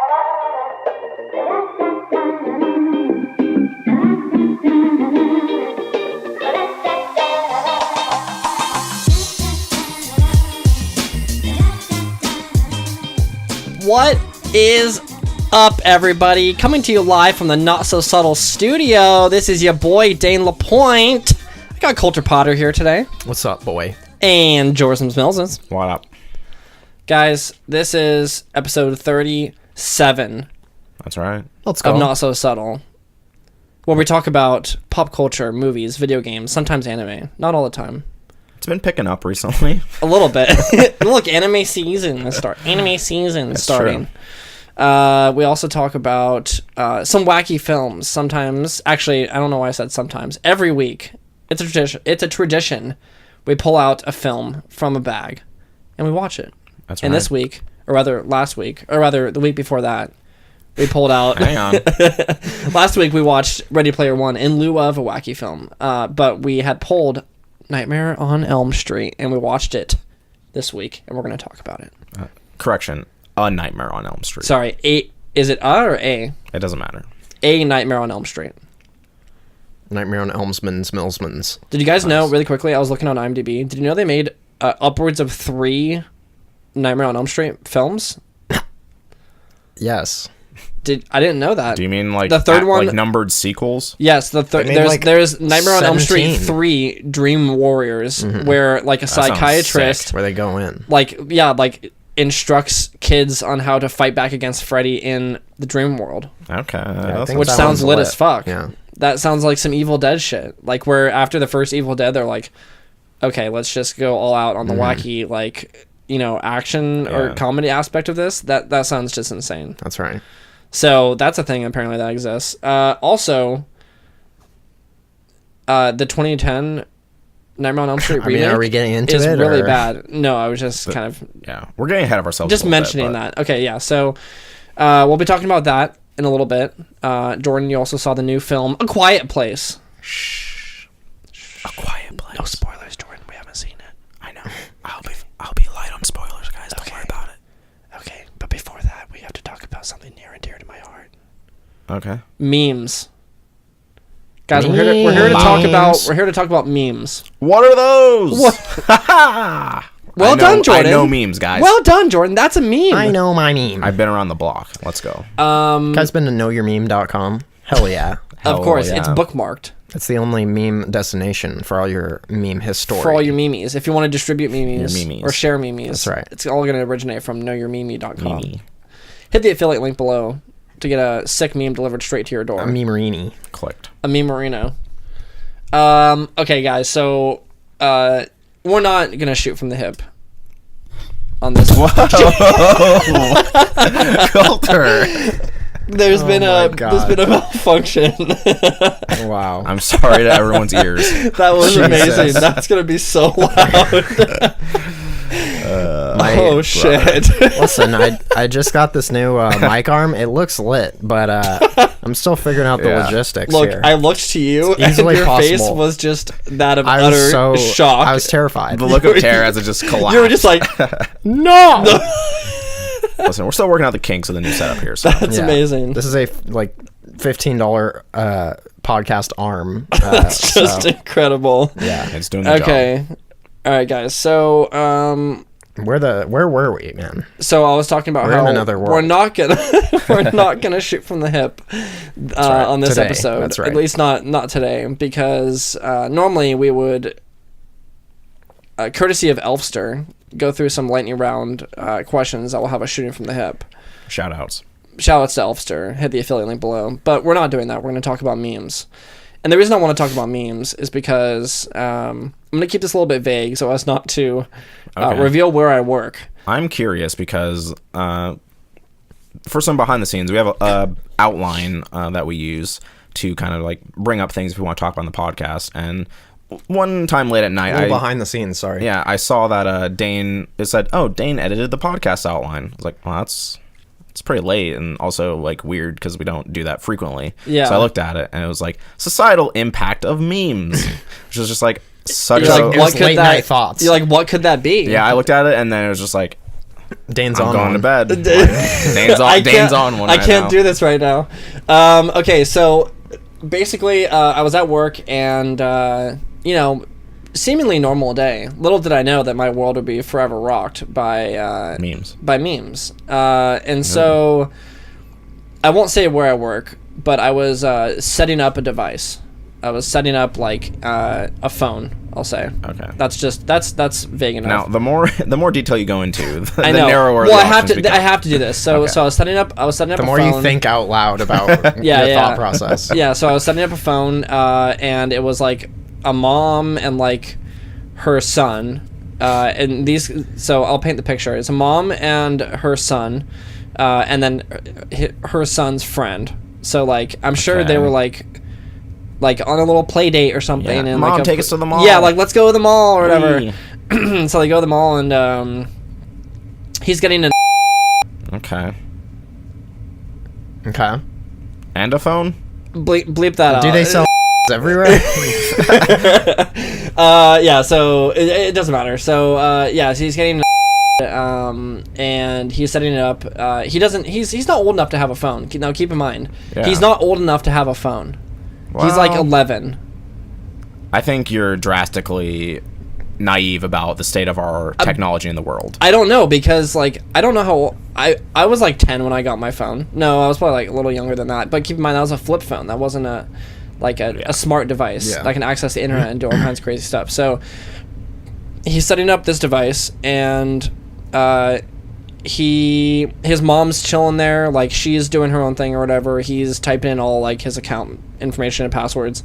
What is up, everybody? Coming to you live from the Not So Subtle studio. This is your boy, Dane LaPointe. I got Coulter Potter here today. What's up, boy? And Jordan Mills. What up? Guys, this is episode 37. That's right. Let's go. Of Not So Subtle, where we talk about pop culture, movies, video games, sometimes anime. Not all the time. It's been picking up recently. A little bit. Look, anime season is starting. We also talk about some wacky films. Sometimes, actually, I don't know why I said sometimes. Every week, it's a tradition. We pull out a film from a bag, and we watch it. That's right. And this week, or rather last week, or rather the week before that, we pulled out. Hang on. Last week we watched Ready Player One in lieu of a wacky film, but we had pulled Nightmare on Elm Street, and we watched it this week, and we're going to talk about it. Correction, A Nightmare on Elm Street. Sorry, is it A or A? It doesn't matter. A Nightmare on Elm Street. Nightmare on Millsman's. Did you guys know, really quickly, I was looking on IMDb, did you know they made upwards of 3 Nightmare on Elm Street films? Yes. I didn't know that. Do you mean like the third one, like numbered sequels? Yes, there's Nightmare on Elm Street 3 Dream Warriors, where like a psychiatrist where they go in. Like instructs kids on how to fight back against Freddy in the dream world. Okay. Which sounds lit as fuck. Yeah. That sounds like some Evil Dead shit. Like where after the first Evil Dead, they're like, okay, let's just go all out on the wacky, like, action or comedy aspect of this. That sounds just insane. That's right. So that's a thing apparently that exists. Also, the 2010 Nightmare on Elm Street remake are we getting into is it? really bad. No, I was just kind of... Yeah, we're getting ahead of ourselves. Just mentioning that. Okay, yeah. So we'll be talking about that in a little bit. Jordan, you also saw the new film, A Quiet Place. Shh. A Quiet Place. No spoilers, Jordan. We haven't seen it. I know. I'll be light on spoilers, guys. Don't worry about it. Okay, but before that, we have to talk about something near and dear to my heart. Okay. Memes. Guys, we're here to talk about memes. What are those? Well done, Jordan. I know memes, guys. Well done, Jordan. That's a meme. I know my meme. I've been around the block. Let's go. Guys, been to knowyourmeme.com? Hell yeah. Of course, yeah. it's bookmarked. It's the only meme destination for all your meme history. For all your memes. If you want to distribute memes or share memes. That's right. It's all going to originate from knowyourmeme.com. Meme. Hit the affiliate link below to get a sick meme delivered straight to your door. A memerini. Clicked. A memerino. Okay, guys, so we're not going to shoot from the hip on this. Whoa. Coulter. There's been a malfunction. Wow. I'm sorry to everyone's ears. That was amazing. That's going to be so loud. Oh, shit. Listen, I just got this new mic arm. It looks lit, but I'm still figuring out the logistics Look, here. I looked to you, and your face was just that of utter shock. I was terrified. The look of terror as it just collapsed. You were just like, no! Listen, we're still working out the kinks of the new setup here. So. That's amazing. This is a $15 podcast arm. That's just incredible. Yeah, it's doing the job. Okay. All right, guys. So, where were we, man? So I was talking about we're how in another world. we're not gonna shoot from the hip on this today. episode. That's right. At least not today, because normally we would, courtesy of Elfster, go through some lightning round questions that will have us shooting from the hip. Shout outs to Elfster. Hit the affiliate link below. But we're not doing that. We're going to talk about memes. And the reason I want to talk about memes is because I'm going to keep this a little bit vague so as not to reveal where I work. I'm curious because for some behind the scenes, we have a outline that we use to kind of like bring up things if we want to talk about on the podcast. And one time late at night, behind the scenes, sorry. Yeah, I saw that Dane, it said, oh, Dane edited the podcast outline. I was like, well, it's pretty late and also like weird because we don't do that frequently. Yeah. So I looked at it and it was like societal impact of memes, which was just like such You're a like, what could late night thoughts. You're like, what could that be? Yeah, I looked at it and then it was just like Dane's I'm on going one. to bed. Dane's on one. I can't do this right now. Okay, so basically, I was at work and seemingly normal day. Little did I know that my world would be forever rocked by memes. And so I won't say where I work, but I was setting up a device. I was setting up like a phone, I'll say. Okay. That's vague enough. Now, the more detail you go into, the I know. narrower Well, the I have options to. become. I have to do this. So, Okay. so I was setting up. The a more phone. you think out loud about your thought process. Yeah. So I was setting up a phone, and it was like a mom and like her son, and these. So I'll paint the picture. It's a mom and her son, and then her son's friend. So like I'm sure Okay. they were like on a little play date or something. Yeah. And Mom, like take us to the mall. Yeah, like let's go to the mall or whatever. Whee. So they go to the mall and he's getting an. Okay. Okay. And a phone? Bleep that out. Do they sell everywhere? Yeah, so it doesn't matter. So so he's getting and he's setting it up. He's not old enough to have a phone. Now keep in mind, Yeah. he's not old enough to have a phone. He's like Well, 11. I think you're drastically naive about the state of our technology in the world. I don't know because like I don't know how I was like 10 when I got my phone. No, I was probably like a little younger than that. But keep in mind that was a flip phone. That wasn't a smart device that can access the internet and do all kinds of crazy stuff. So he's setting up this device and his mom's chilling there, like she's doing her own thing or whatever. He's typing in all like his account information and passwords.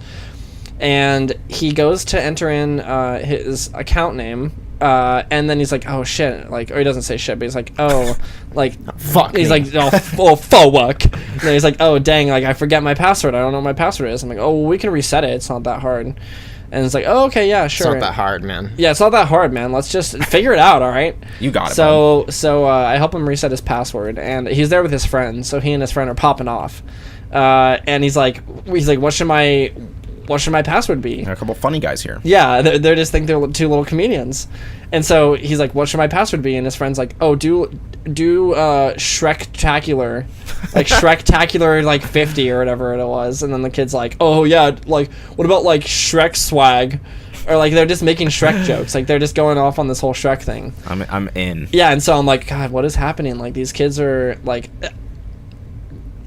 And he goes to enter in his account name, and then he's like, "Oh shit!" Like, or he doesn't say shit, but he's like, "Oh, like Fuck He's me. like, "Oh, fuck!" And then he's like, "Oh, dang! Like, I forget my password. I don't know what my password is." I'm like, "Oh, well, we can reset it. It's not that hard." And it's like, "Oh, okay, yeah, It's sure." not that hard, man. Yeah, it's not that hard, man. Let's just figure it out, all right? You got it. So I help him reset his password, and he's there with his friend. So he and his friend are popping off, and he's like, "What should my password be?" There are a couple funny guys here. Yeah, they just think they're two little comedians, and so he's like, "What should my password be?" And his friend's like, "Oh, do Shrek-tacular, like Shrek-tacular, like 50 or whatever it was." And then the kid's like, "Oh yeah, like what about like Shrek swag?" Or like they're just making Shrek jokes, like they're just going off on this whole Shrek thing. I'm in. Yeah, and so I'm like, God, what is happening? Like these kids are like,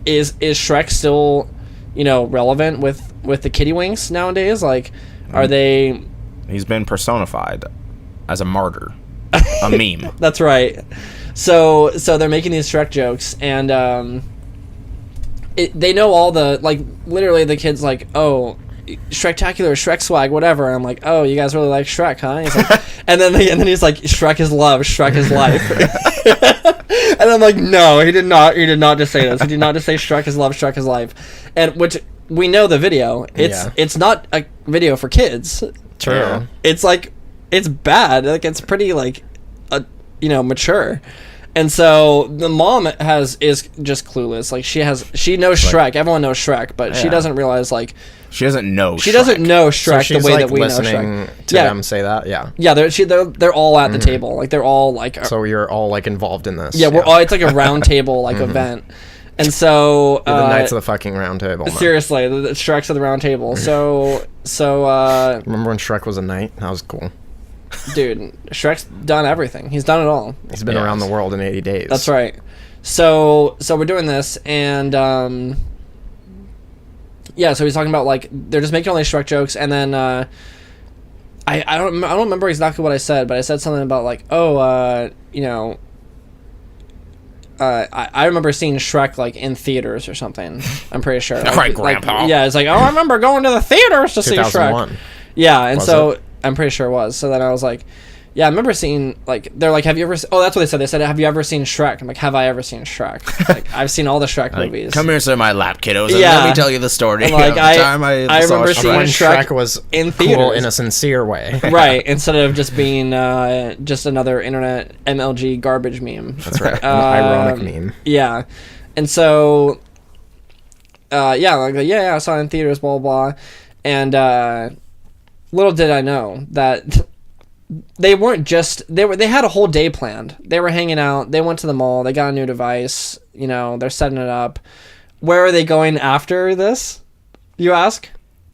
is Shrek still, relevant with the kitty winks nowadays? Like, are they? He's been personified as a martyr, a meme. That's right. So they're making these Shrek jokes, and they know all the literally the kid's like, "Oh, Shrektacular, Shrek swag, whatever." And I'm like, "Oh, you guys really like Shrek, huh?" He's like, and then he's like, "Shrek is love, Shrek is life." And I'm like, "No, he did not just say this. He did not just say Shrek is love, Shrek is life." And which we know the video. It's not a video for kids. True. Yeah. It's like it's bad. Like it's pretty mature. And so the mom is just clueless. Like she knows Shrek. Everyone knows Shrek, but she Yeah. doesn't realize She doesn't know. she doesn't know Shrek So she's the way like that we know listening Shrek. to them say that. Yeah. Yeah, they're all at the table. Like they're all like So you're all like involved in this. yeah, we're all, it's like a round table like event. And so You're the Knights of the fucking Round Table. Man. seriously, the Shrek's at the round table. So Remember when Shrek was a knight? That was cool. dude, Shrek's done everything. He's done it all. He's been around the world in 80 days. That's right. So we're doing this, and yeah. So he's talking about like they're just making all these Shrek jokes, and then I don't remember exactly what I said, but I said something about like I remember seeing Shrek like in theaters or something. I'm pretty sure. All right, Grandpa. Yeah, it's like, oh, I remember going to the theaters to see Shrek. 2001. Yeah, and Was so it? I'm pretty sure it was. So then I was like, yeah, I remember seeing like they're like, have you ever? Oh, that's what they said. They said, have you ever seen Shrek? I'm like, have I ever seen Shrek? Like, I've seen all the Shrek movies. Come here, sit in my lap, kiddos, and Yeah. let me tell you the story. And, like, of the I time remember saw seeing When Shrek Shrek was in cool theaters. in a sincere way. Right, instead of just being just another internet MLG garbage meme. That's right. An ironic meme. Yeah, and so, I saw it in theaters, blah blah, blah. And little did I know that they weren't just they had a whole day planned. They were hanging out. They went to the mall. They got a new device. You know, they're setting it up. Where are they going after this? You ask.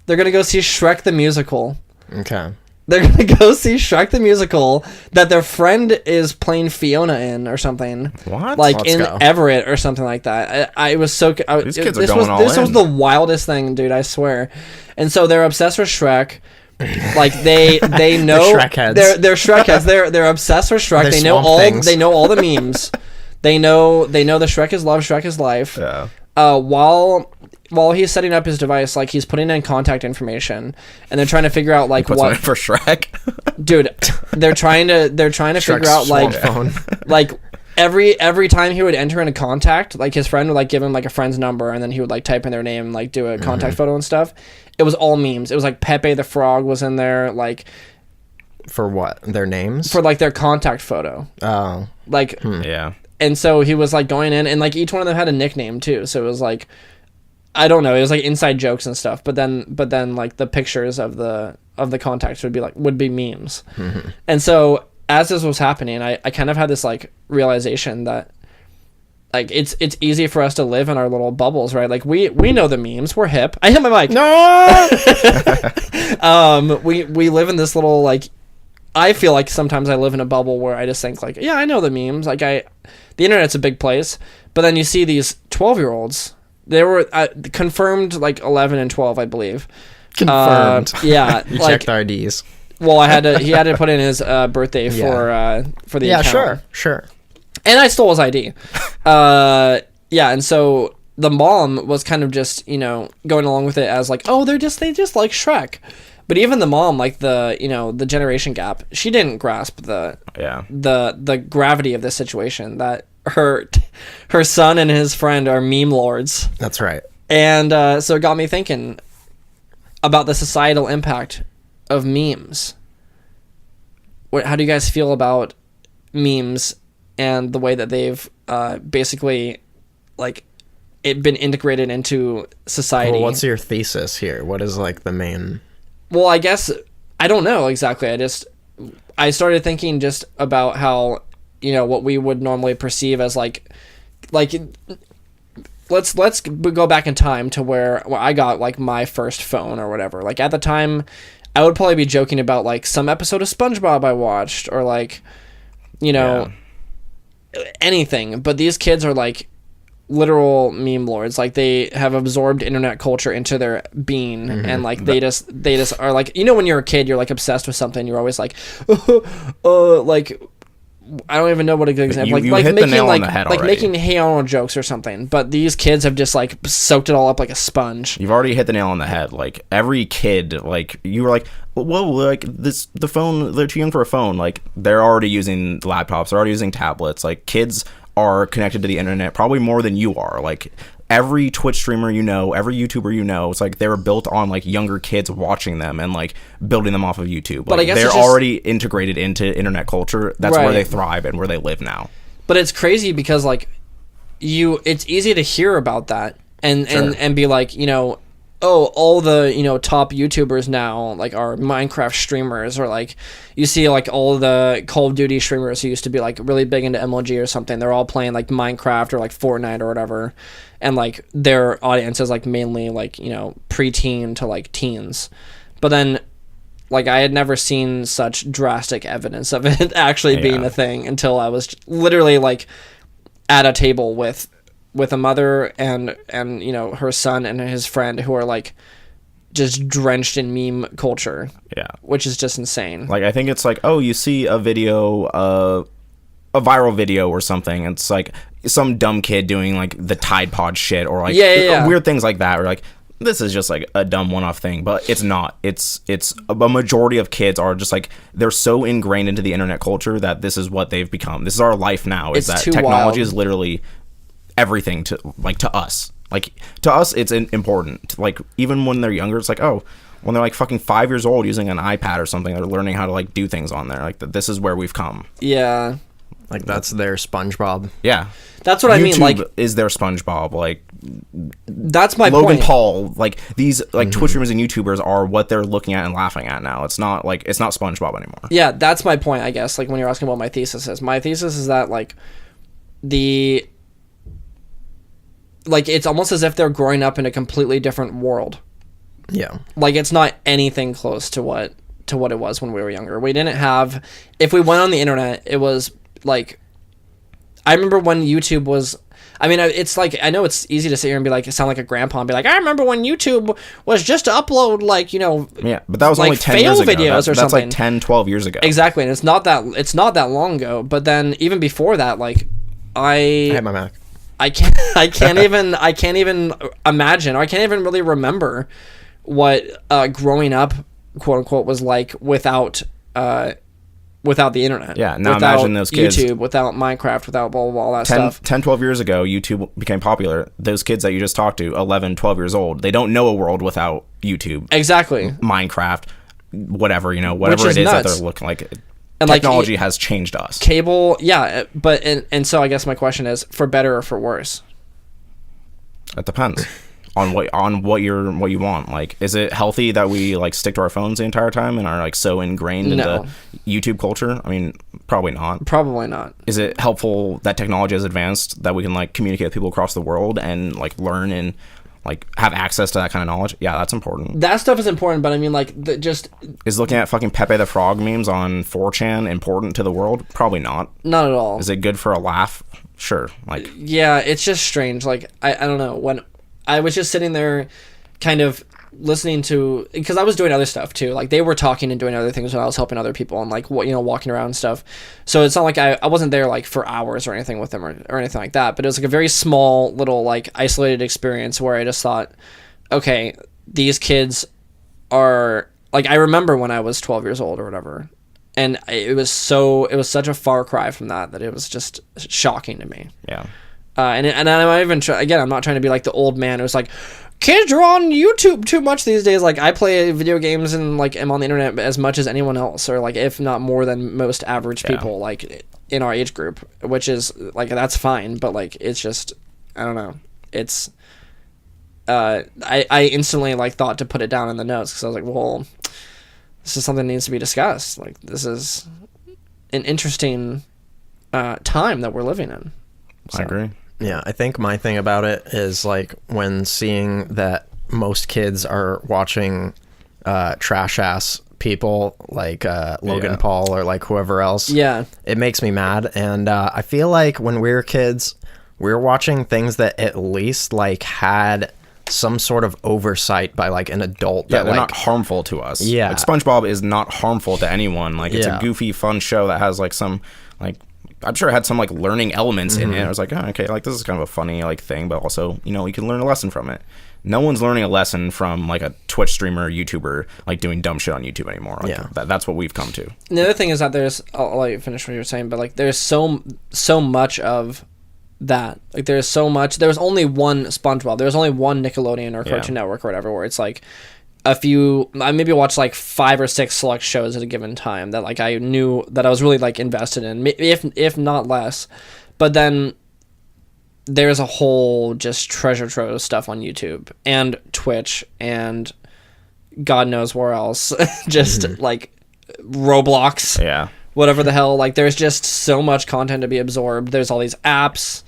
They're gonna go see Shrek the Musical. Okay. They're gonna go see Shrek the Musical that their friend is playing Fiona in or something. What? Like Let's in go. Everett or something like that. I was so. These kids are going all This was in. the wildest thing, dude. I swear. And so they're obsessed with Shrek. Like they know Shrek heads. They're Shrek heads. They're obsessed with Shrek. They're They know Swamp all. Things. They know all the memes. They know the Shrek is love. Shrek is life. Yeah. While he's setting up his device, like he's putting in contact information, and they're trying to figure out like Puts one what in for Shrek. dude. They're trying to figure out like phone. like every time he would enter into contact, like his friend would like give him like a friend's number, and then he would like type in their name, like do a contact photo and stuff. It was all memes. It was like Pepe the Frog was in there, like For what? Their names? for like their contact photo, Oh. like. Yeah. And so he was like going in, and like each one of them had a nickname too. So it was like, I don't know, it was like inside jokes and stuff. But then like the pictures of the contacts would be memes. Mm-hmm. And so as this was happening, I kind of had this like realization that like it's easy for us to live in our little bubbles, right? Like we know the memes, we're hip. I hit my mic. No! We live in this little like. I feel like sometimes I live in a bubble where I just think like, yeah, I know the memes. Like the internet's a big place, but then you see these 12-year-olds. They were confirmed like 11 and 12, I believe. Confirmed. Yeah, You like checked IDs. well, he had to put in his birthday for the Yeah, account. sure. And I stole his ID. Yeah, and so the mom was kind of just going along with it as like, oh, they just like Shrek. But even the mom, like the generation gap, she didn't grasp the gravity of the situation, that her son and his friend are meme lords. That's right. And so it got me thinking about the societal impact of memes. How do you guys feel about memes and the way that they've basically like it been integrated into society? Well, what's your thesis here? What is like the main... Well, I guess I don't know exactly. I started thinking just about how what we would normally perceive as like let's go back in time to where I got like my first phone or whatever. Like at the time, I would probably be joking about like some episode of SpongeBob I watched or like anything. But these kids are like literal meme lords. Like they have absorbed internet culture into their being, and like they just are like, when you're a kid, you're like obsessed with something. You're always like, like I don't even know what a good example. You like hit the making nail on the head like already. making Hey Arnold jokes or something. But these kids have just like soaked it all up like a sponge. You've already hit the nail on the head. Like every kid, like you were like, whoa, like the phone, they're too young for a phone. Like they're already using laptops, they're already using tablets. Like kids are connected to the internet probably more than you are. Like every Twitch streamer every YouTuber it's like they were built on like younger kids watching them and like building them off of YouTube. But like, I guess they're it's just... already integrated into internet culture. That's right. where they thrive and where they live now. But it's crazy because like it's easy to hear about that and be like, oh, all the top YouTubers now like are Minecraft streamers, or like you see like all the Call of Duty streamers who used to be like really big into MLG or something. They're all playing like Minecraft or like Fortnite or whatever, and like their audience is like mainly like preteen to like teens. But then like I had never seen such drastic evidence of it actually being a thing until I was literally like at a table with a mother and her son and his friend who are like just drenched in meme culture, which is just insane. Like I think it's like, oh, you see a video, a viral video or something, and it's like some dumb kid doing like the Tide Pod shit or like weird things like that, or like this is just like a dumb one-off thing. But it's not. It's a majority of kids are just like, they're so ingrained into the internet culture that this is what they've become. This is our life now. Is that technology is literally everything to us. Like to us it's important. Like even when they're younger, it's like, oh, when they're like fucking 5 years old using an iPad or something, they're learning how to like do things on there. Like this is where we've come. Yeah, Like that's their SpongeBob. Yeah. That's what I mean. Like, is their SpongeBob. Like, that's my Logan point. Paul. Like these, like Twitch streamers and YouTubers are what they're looking at and laughing at now. It's not SpongeBob anymore. Yeah, that's my point. I guess. Like when you're asking what my thesis is that like it's almost as if they're growing up in a completely different world. Yeah. Like it's not anything close to what it was when we were younger. We didn't have, if we went on the internet, it was like, I remember when YouTube was, I mean, it's like, I know it's easy to sit here and be like, sound like a grandpa and be like, I remember when YouTube was just to upload, like, you know, yeah, but that was like only 10 years ago. Videos or that's something. like 10, 12 years ago. Exactly. And it's not that long ago. But then even before that, like, I hit my Mac. I can't even imagine, or I can't even really remember what growing up, quote unquote, was like without the internet. Yeah, now without imagine those kids. YouTube, without Minecraft, without blah, blah, blah, all that stuff. 10, 12 years ago, YouTube became popular. Those kids that you just talked to, 11, 12 years old, they don't know a world without YouTube. Exactly. Minecraft, whatever, whatever it is nuts. that they're looking like. And technology has changed us. Cable, yeah, but and so I guess my question is, for better or for worse? It depends on what you want. Like, is it healthy that we like stick to our phones the entire time and are like so ingrained into YouTube culture? I mean, probably not. Probably not. Is it helpful that technology has advanced, that we can like communicate with people across the world and like learn and like have access to that kind of knowledge? Yeah, that's important. That stuff is important, but I mean, like, is looking at fucking Pepe the Frog memes on 4chan important to the world? Probably not. Not at all. Is it good for a laugh? Sure. Like, yeah, it's just strange. Like, I don't know, when I was just sitting there kind of listening to, because I was doing other stuff too, like they were talking and doing other things when I was helping other people and like, walking around and stuff. So it's not like I wasn't there like for hours or anything with them or anything like that, but it was like a very small little like isolated experience where I just thought, okay, these kids are like, I remember when I was 12 years old or whatever, and it was such a far cry from that it was just shocking to me. Yeah. And I'm even again, I'm not trying to be like the old man who's like, kids are on YouTube too much these days. Like, I play video games and like am on the internet as much as anyone else, or like if not more than most average people like in our age group, which is like, that's fine, but like it's just, I don't know, it's I instantly like thought to put it down in the notes because I was like, well, this is something that needs to be discussed. Like, this is an interesting time that we're living in. So. I agree. Yeah, I think my thing about it is like when seeing that most kids are watching trash ass people like Logan Paul or like whoever else. Yeah. It makes me mad. And I feel like when we were kids, we were watching things that at least like had some sort of oversight by like an adult. Yeah, that, they're like, not harmful to us. Yeah. Like, SpongeBob is not harmful to anyone. Like, it's a goofy, fun show that has like some like, I'm sure it had some like learning elements in it. I was like, oh, okay, like this is kind of a funny like thing, but also, you can learn a lesson from it. No one's learning a lesson from like a Twitch streamer, YouTuber, like doing dumb shit on YouTube anymore. Like, that's what we've come to. And the other thing is that I'll let you finish what you were saying, but like there's so much of that. Like there's so much. There was only one SpongeBob. There was only one Nickelodeon or Cartoon Network or whatever, where it's like a few, I maybe watched like 5 or 6 select shows at a given time that like I knew that I was really like invested in, if not less. But then there's a whole just treasure trove of stuff on YouTube and Twitch and God knows where else. Just like Roblox. Yeah. Whatever the hell. Like there's just so much content to be absorbed. There's all these apps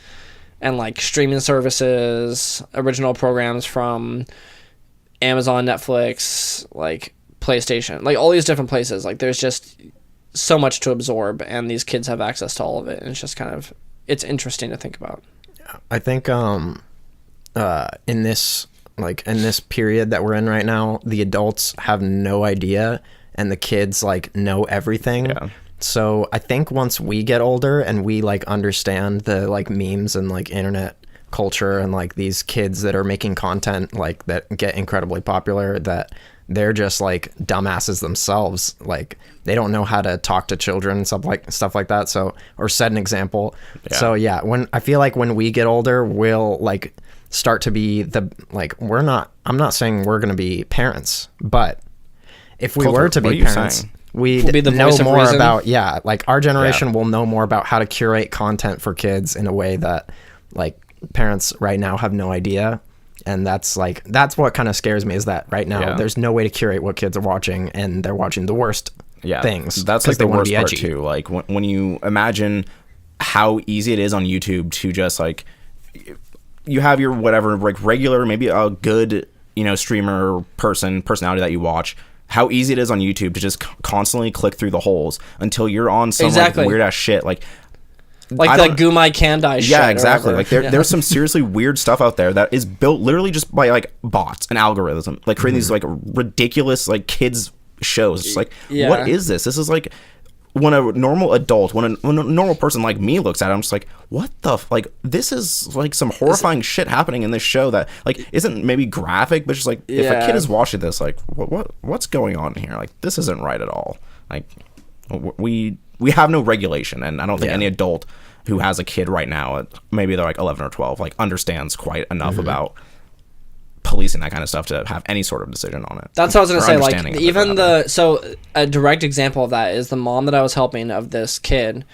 and like streaming services, original programs from Amazon, Netflix, like PlayStation, like all these different places. Like there's just so much to absorb, and these kids have access to all of it, and it's just kind of, it's interesting to think about. I think in this period that we're in right now, the adults have no idea and the kids like know everything. Yeah. So I think once we get older and we like understand the like memes and like internet culture and like these kids that are making content like that get incredibly popular, that they're just like dumbasses themselves, like they don't know how to talk to children and stuff like that, so, or set an example. So when I feel like when we get older, we'll like start to be the like, I'm not saying we're gonna be parents, but if we were to be parents, we Will be the know voice of more reason. about like our generation will know more about how to curate content for kids in a way that like parents right now have no idea. And that's what kind of scares me, is that right now there's no way to curate what kids are watching, and they're watching the worst things. That's like the worst part too. Like when you imagine how easy it is on YouTube to just like, you have your whatever, like regular, maybe a good, streamer personality that you watch, how easy it is on YouTube to just constantly click through the holes until you're on some like, weird ass shit. Like the Gumai Kandai shit. Yeah, exactly. Like there's some seriously weird stuff out there that is built literally just by like bots and algorithm, like creating these like ridiculous like kids shows. It's like, what is this? This is like, when a normal adult, when a normal person like me looks at it, I'm just like, what the like, this is like some horrifying shit happening in this show that like isn't maybe graphic, but just like, if a kid is watching this, like what's going on here? Like, this isn't right at all. Like, we have no regulation, and I don't think any adult who has a kid right now, maybe they're like 11 or 12, like understands quite enough about policing that kind of stuff to have any sort of decision on it. That's what I was gonna say. Like, even so a direct example of that is the mom that I was helping of this kid.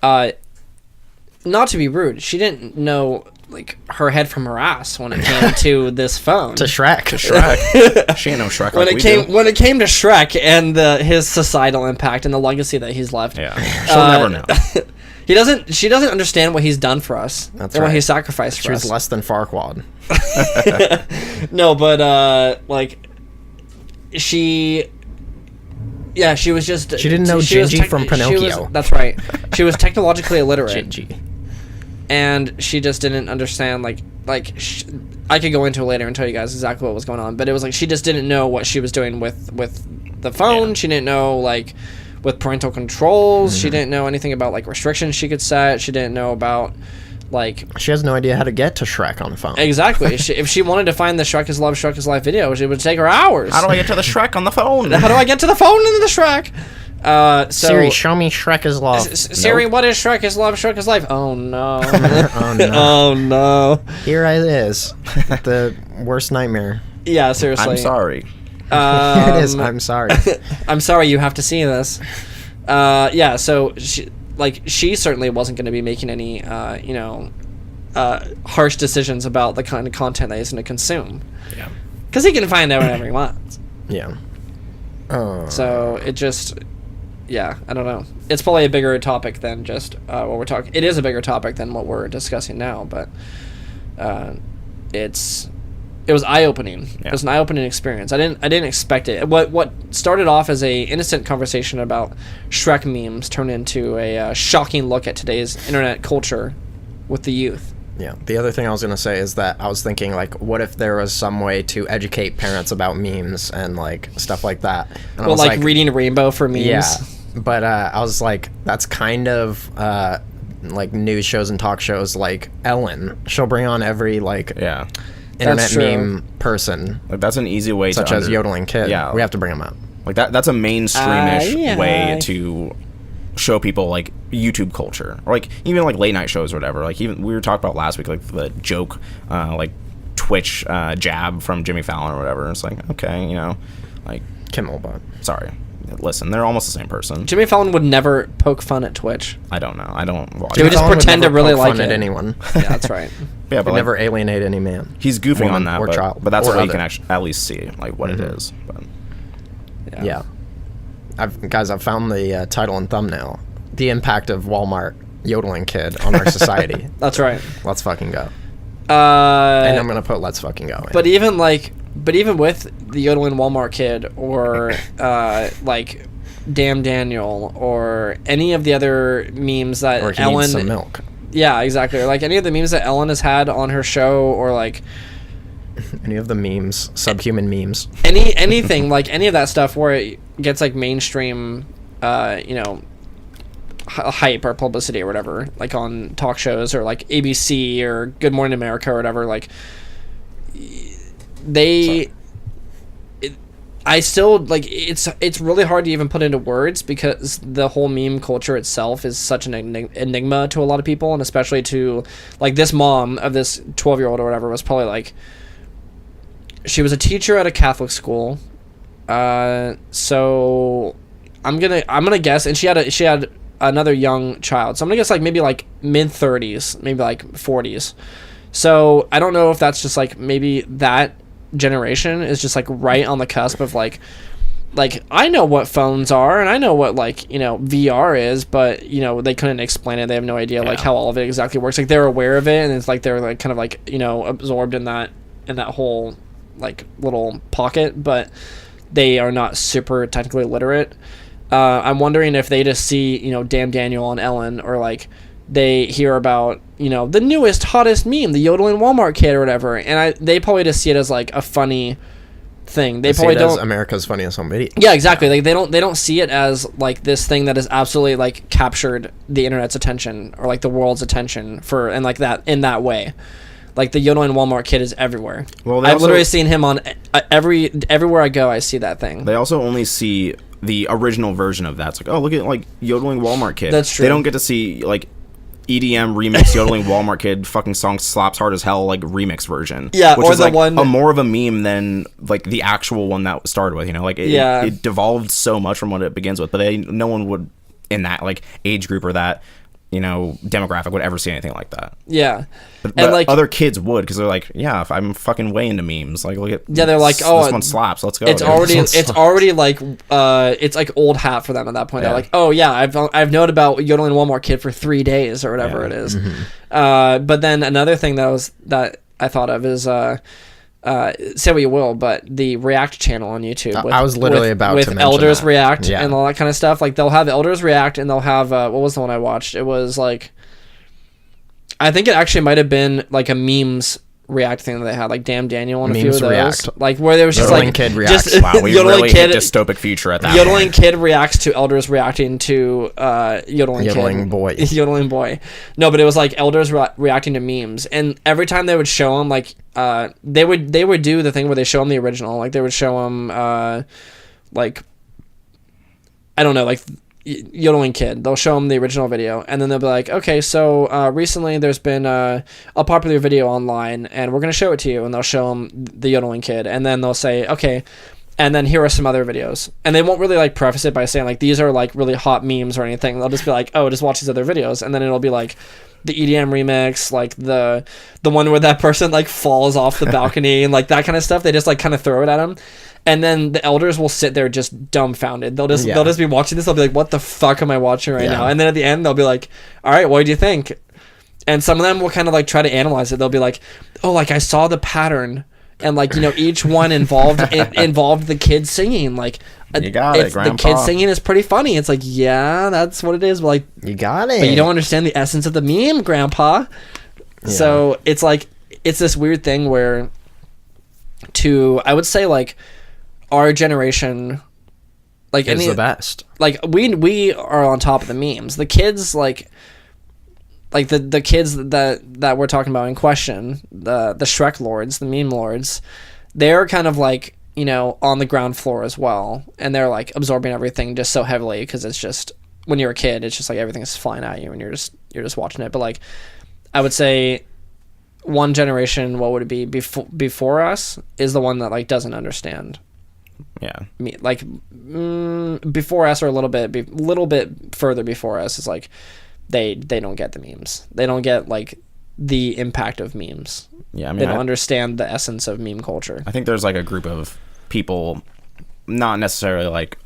Not to be rude, she didn't know like her head from her ass when it came to this phone. To Shrek. She ain't no Shrek. When it came to Shrek and his societal impact and the legacy that he's left. Yeah, she'll never know. She doesn't understand what he's done for us. That's and right. What he sacrificed for us. She was less than Farquaad. No, but like she was just. She didn't know Gingy from Pinocchio. That's right. She was technologically illiterate. Gingy. And she just didn't understand, I could go into it later and tell you guys exactly what was going on, but it was like she just didn't know what she was doing with the phone. She didn't know, like, with parental controls. She didn't know anything about, like, restrictions she could set. She didn't know about, like... She has no idea how to get to Shrek on the phone. Exactly. If she wanted to find the Shrek is Love, Shrek is Life video, it would take her hours. How do I get to the Shrek on the phone? How do I get to the phone into the Shrek? Siri, show me Shrek is Love. Siri, what is Shrek is Love, Shrek is Life? Oh no. Oh no. Oh no. Here it is. The worst nightmare. Yeah, seriously. I'm sorry. Here it is. I'm sorry. I'm sorry you have to see this. Yeah, so she certainly wasn't going to be making any harsh decisions about the kind of content that he's going to consume. Yeah. Because he can find out whatever he wants. Yeah. So it just... Yeah, I don't know. It's probably a bigger topic than just what we're talking. It is a bigger topic than what we're discussing now, but it was eye-opening. Yeah. It was an eye-opening experience. I didn't expect it. What started off as a innocent conversation about Shrek memes turned into a shocking look at today's internet culture with the youth. Yeah. The other thing I was going to say is that I was thinking, like, what if there was some way to educate parents about memes and, like, stuff like that? And Well, like reading Rainbow for memes? Yeah. But I was like, that's kind of, like, news shows and talk shows like Ellen. She'll bring on every, like, internet meme person. Like, that's an easy way such as Yodeling Kid. Yeah. We have to bring them out. Like, that's a mainstreamish way to show people like YouTube culture, or like even like late night shows or whatever. Like, even we were talking about last week, like the joke like Twitch jab from Jimmy Fallon or whatever. It's like, okay, like Kimmel, but sorry, listen, they're almost the same person. Jimmy Fallon would never poke fun at Twitch. I don't know, I don't watch He would just pretend to really like it. At anyone. Yeah, that's right. Yeah, but never alienate any man. He's goofing on that, or child, but that's or what you can actually at least see like what it is. But yeah. I've found the title and thumbnail. The impact of Walmart Yodeling Kid on our society. That's right. Let's fucking go. And I'm gonna put "Let's fucking go" in. But even with the Yodeling Walmart Kid, or like Damn Daniel, or any of the other memes that or he Ellen needs some milk. Yeah, exactly. Or like any of the memes that Ellen has had on her show, or like any of the memes, subhuman memes. Anything like any of that stuff where it gets like mainstream, hype or publicity or whatever, like on talk shows or like ABC or Good Morning America or whatever. Like I still like it's really hard to even put into words, because the whole meme culture itself is such an enigma to a lot of people, and especially to like this mom of this 12-year-old or whatever was probably like, she was a teacher at a Catholic school, so I'm gonna guess, and she had another young child, so I'm gonna guess like maybe like mid-30s, maybe like 40s. So I don't know if that's just like maybe that generation is just like right on the cusp of like I know what phones are and I know what like, you know, VR is, but you know, they couldn't explain it. They have no idea like how all of it exactly works. Like they're aware of it, and it's like they're like kind of like, you know, absorbed in that whole like little pocket, but they are not super technically literate. I'm wondering if they just see, you know, Damn Daniel on Ellen, or like they hear about, you know, the newest hottest meme, the yodeling Walmart kid or whatever, and they probably just see it as like a funny thing. They probably don't. America's Funniest Home Video. Yeah, exactly. Like they don't see it as like this thing that has absolutely like captured the internet's attention or like the world's attention for, and like that in that way. Like the yodeling Walmart kid is everywhere. Well, I've literally seen him on everywhere I go. I see that thing. They also only see the original version of that. It's like, oh, look at like yodeling Walmart kid. That's true. They don't get to see like EDM remix yodeling Walmart kid fucking song slaps hard as hell like remix version. Yeah, which or is the like one a more of a meme than like the actual one that started with. You know, like it devolved so much from what it begins with. But no one would in that like age group or that, you know, demographic would ever see anything like that. Yeah. But and like other kids would, because they're like, yeah, if I'm fucking way into memes. Like, look at they're like, oh, this one slaps. Let's go. It's already like it's like old hat for them at that point. Yeah. They're like, oh yeah, I've known about yodeling Walmart kid for 3 days or whatever it is. Mm-hmm. But then another thing that I thought of is say what you will, but the React channel on YouTube. I was literally about to mention Elders that. React and all that kind of stuff. Like they'll have Elders React, and they'll have what was the one I watched? It was like, I think it actually might have been like a memes React thing that they had, like Damn Daniel and a few of those. React. Like where there was just Yodeling like Kid reacts. just Wow, we really hit dystopic future at that Yodeling point. Kid reacts to Elders reacting to Yodeling Boy. Yodeling Boy. No, but it was like Elders reacting to memes, and every time they would show them, like they would do the thing where they show them the original, like they would show them like I don't know, like Yodeling Kid. They'll show them the original video, and then they'll be like, okay, so recently there's been a popular video online, and we're going to show it to you, and they'll show them the Yodeling Kid, and then they'll say, okay, and then here are some other videos, and they won't really like preface it by saying like these are like really hot memes or anything. They'll just be like, oh, just watch these other videos, and then it'll be like the EDM remix, like the one where that person like falls off the balcony and like that kind of stuff. They just like kind of throw it at them. And then the elders will sit there just dumbfounded. They'll just be watching this. They'll be like, "What the fuck am I watching right now?" And then at the end, they'll be like, "All right, what do you think?" And some of them will kind of like try to analyze it. They'll be like, "Oh, like I saw the pattern, and like, you know, each one involved the kid singing. Like, you got it, Grandpa. The kid singing is pretty funny." It's like, yeah, that's what it is. But like, you got it. But you don't understand the essence of the meme, Grandpa. Yeah. So it's like it's this weird thing where, I would say like, our generation like is the best. Like we are on top of the memes. The kids like the kids that we're talking about in question, the Shrek lords, the meme lords, they're kind of like, you know, on the ground floor as well, and they're like absorbing everything just so heavily because it's just, when you're a kid, it's just like everything's flying at you and you're just watching it. But like I would say one generation, what would it be before us, is the one that like doesn't understand. Yeah. Me, like before us, or a little bit further before us, is like they don't get the memes. They don't get like the impact of memes. Yeah, I mean, they don't understand the essence of meme culture. I think there's like a group of people, not necessarily like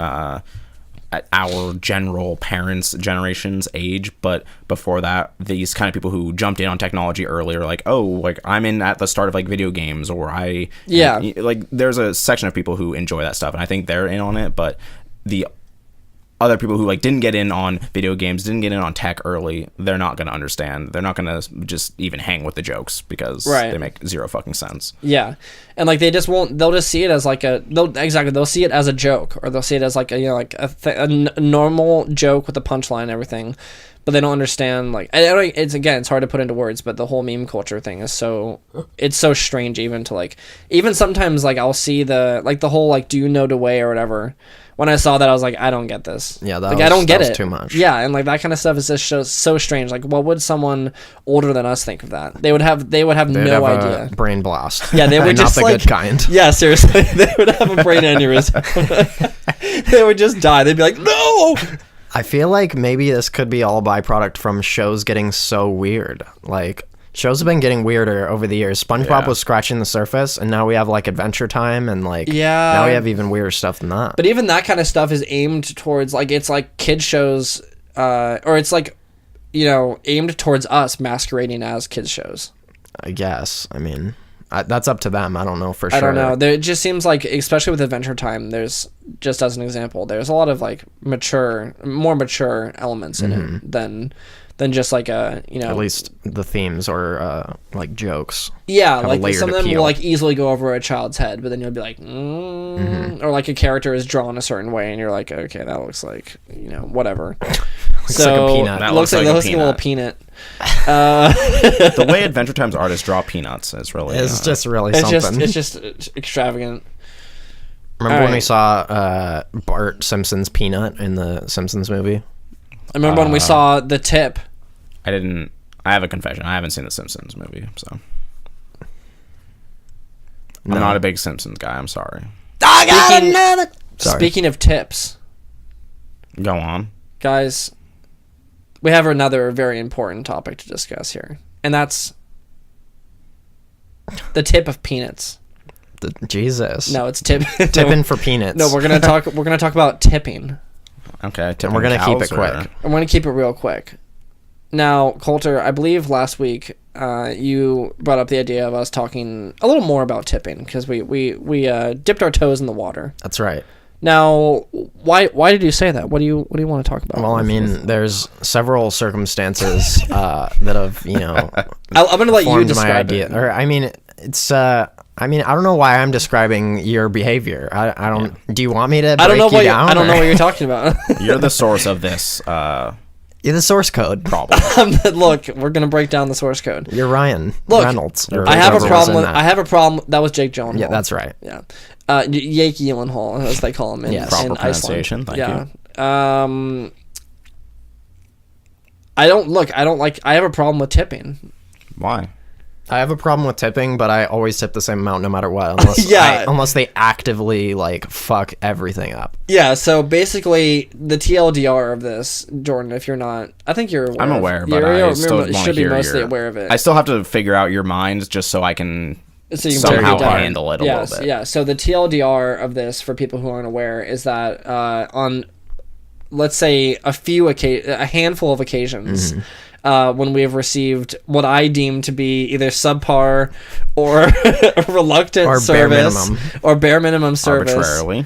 at our general parents' generation's age, but before that, these kind of people who jumped in on technology earlier, like, oh, like I'm in at the start of like video games, or like there's a section of people who enjoy that stuff, and I think they're in on it. But the other people who like didn't get in on video games, didn't get in on tech early, they're not going to understand. They're not going to just even hang with the jokes because they make zero fucking sense. Yeah. And like they just won't, they'll just see it as like they'll see it as a joke, or they'll see it as like a, you know, like a normal joke with a punchline and everything. but they don't understand. Like, I don't, it's hard to put into words, but the whole meme culture thing is it's so strange. Even to like, even sometimes like I'll see the whole like, do you know the way or whatever. When I saw that, I was like, I don't get this. Yeah, I don't get it. Too much. Yeah, and like that kind of stuff is just so strange. Like, what would someone older than us think of that? They would have no idea. A brain blast. Yeah, they would just not the like, good kind. Yeah, seriously, they would have a brain aneurysm. They would just die. They'd be like, no. I feel like maybe this could be all a byproduct from shows getting so weird. Like, shows have been getting weirder over the years. SpongeBob was scratching the surface, and now we have like Adventure Time, and like now we have even weirder stuff than that. But even that kind of stuff is aimed towards like, it's like kid shows, or it's like, you know, aimed towards us masquerading as kids shows. I guess. I mean, that's up to them. I don't know for sure. I don't know. There, it just seems like, especially with Adventure Time, there's, just as an example, there's a lot of like more mature elements in it than just like a, you know, at least the themes or like jokes. Yeah, like some of them appeal. will like easily go over a child's head, but then you'll be like, or like a character is drawn a certain way, and you're like, okay, that looks like, you know, whatever. Looks like a peanut. That It looks like a little peanut. The way Adventure Time's artists draw peanuts is really It's just really something. It's just extravagant. Remember when we saw Bart Simpson's peanut in the Simpsons movie? I remember when we saw The Tip. I have a confession. I haven't seen the Simpsons movie, so I'm not a big Simpsons guy. I'm sorry. Speaking of tips, Go on. guys, we have another very important topic to discuss here, and that's the tip of peanuts. Jesus. No, it's Tipping for peanuts. No, we're gonna talk about tipping. Okay, And we're gonna keep it quick. I'm gonna keep it real quick. Now, Coulter, I believe last week you brought up the idea of us talking a little more about tipping because we dipped our toes in the water. That's right. Now, why did you say that? What do you want to talk about? Well, I mean, there's several circumstances that have, you know, I'm gonna let you formed my describe idea. it. Or I mean, it's I mean, I don't know why I'm describing your behavior. I don't. Yeah. Do you want me to? I don't know what down, I don't know what you're talking about. You're the source of this. You're the source code problem. Look, we're gonna break down the source code. You're Ryan Reynolds. I have a problem. That was Jake Gyllenhaal. Yeah, that's right. Yeah, Jake Gyllenhaal, as they call him in, proper pronunciation. Iceland. Thank you. I have a problem with tipping. Why? I have a problem with tipping, but I always tip the same amount no matter what, unless they actively like fuck everything up. Yeah, so basically the TLDR of this, Jordan, if you're not, I think you're aware. I'm aware, but I still want to should be hear mostly aware of it. I still have to figure out your mind just so I can somehow handle it a little bit. Yeah, so the TLDR of this, for people who aren't aware, is that on, let's say, a handful of occasions, when we have received what I deem to be either subpar or a reluctant or service or bare minimum service arbitrarily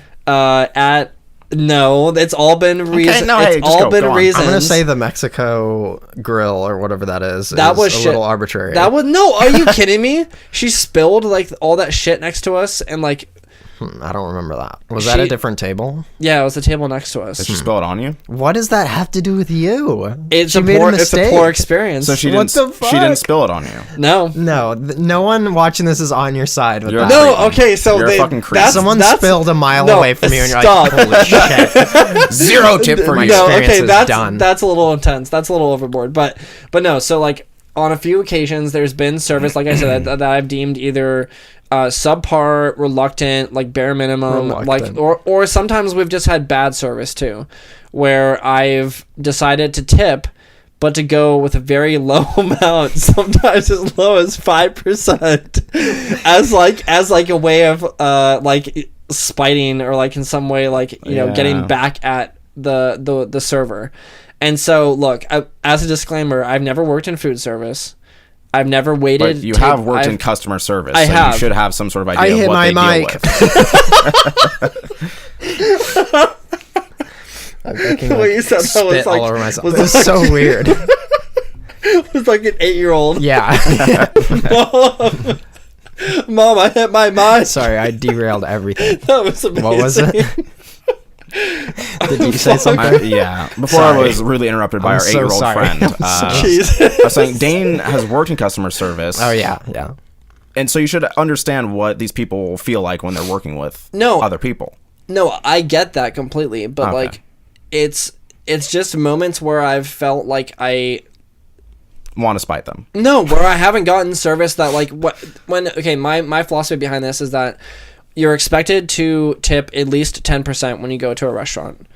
it's all been reason. I'm gonna say the Mexico grill or whatever that is. That was a little arbitrary. Are you kidding me? She spilled like all that shit next to us, and like I don't remember that. Was that a different table? Yeah, it was the table next to us. Did she spill it on you? What does that have to do with you? It's a poor experience. So she didn't spill it on you. No. No one watching this is on your side with that. No, okay, so you're a fucking creep. Someone spilled a mile away from you and you're like, holy shit. Zero tip for you. No, okay, that's a little intense. That's a little overboard. But no, so like on a few occasions there's been service, like I said, that I've deemed either subpar, reluctant, like bare minimum, like or sometimes we've just had bad service too, where I've decided to tip, but to go with a very low amount, sometimes as low as 5%, as like a way of like spiting or like in some way like getting back at the server. And so look, as a disclaimer, I've never worked in food service. I've never waited. But you have worked in customer service. I have. You should have some sort of idea of what they deal with. I'm thinking, what you said that was like, all over myself. It was so weird. It was like an 8-year-old. Yeah. Mom, I hit my mind. Sorry, I derailed everything. That was amazing. What was it? Did you say something? Yeah. Before Sorry. I was rudely interrupted by I'm our so 8-year-old sorry. friend. Jeez. I was saying Dane has worked in customer service. Oh yeah. And so you should understand what these people feel like when they're working with other people. No, I get that completely, but Okay. like, it's just moments where I've felt like I Want to spite them. where I haven't gotten service that like my philosophy behind this is that you're expected to tip at least 10% when you go to a restaurant.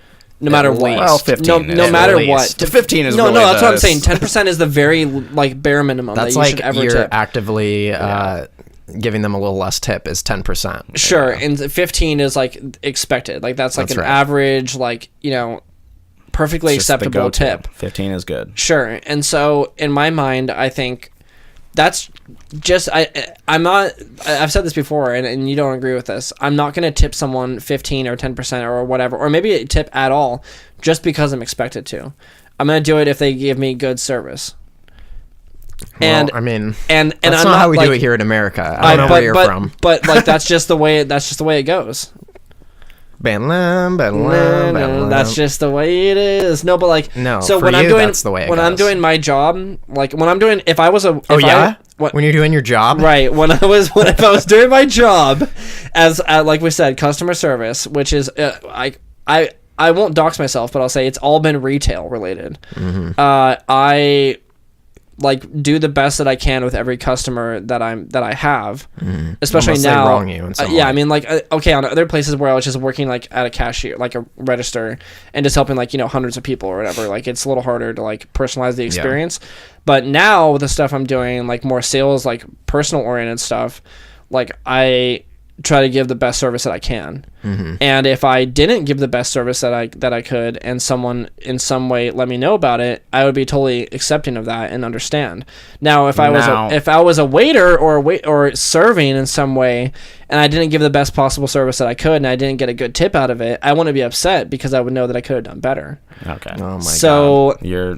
No matter what. Well, 15 No is matter at what. least. 15 is no, really that's what I'm the- saying. 10% is the very like bare minimum That's that you like should ever you're tip. actively giving them a little less tip is 10%. Sure, and 15 is like expected. Like that's like That's an right. average, like, perfectly It's just the acceptable go-to. tip. 15 is good. Sure. And so in my mind, I think that's just I've said this before and you don't agree with this. I'm not going to tip someone 15 or 10% or whatever, or maybe a tip at all just because I'm expected to. I'm going to do it if they give me good service. Well, And I mean, and that's I'm not how we like, do it here in America. I don't know where you're from. But like that's just the way it goes. That's just the way it is. No, but like No, so for when I'm you, doing that's the way it when I'm goes. doing my job, like when I'm doing if I was a Oh if yeah? what, When you're doing your job? right when if I was doing my job as like we said, customer service, which is I won't dox myself, but I'll say it's all been retail related. Mm-hmm. I like do the best that I can with every customer that I have, especially Unless they now. wrong you in some yeah, way. I mean, like okay, on other places where I was just working like at a cashier, like a register, and just helping like hundreds of people or whatever. Like it's a little harder to like personalize the experience. But now with the stuff I'm doing, like more sales, like personal oriented stuff, like I try to give the best service that I can. And if I didn't give the best service that I could, and someone in some way let me know about it, I would be totally accepting of that and understand. Now, if I was a waiter or serving in some way, and I didn't give the best possible service that I could, and I didn't get a good tip out of it, I wouldn't be upset because I would know that I could have done better. Okay. Oh my So You're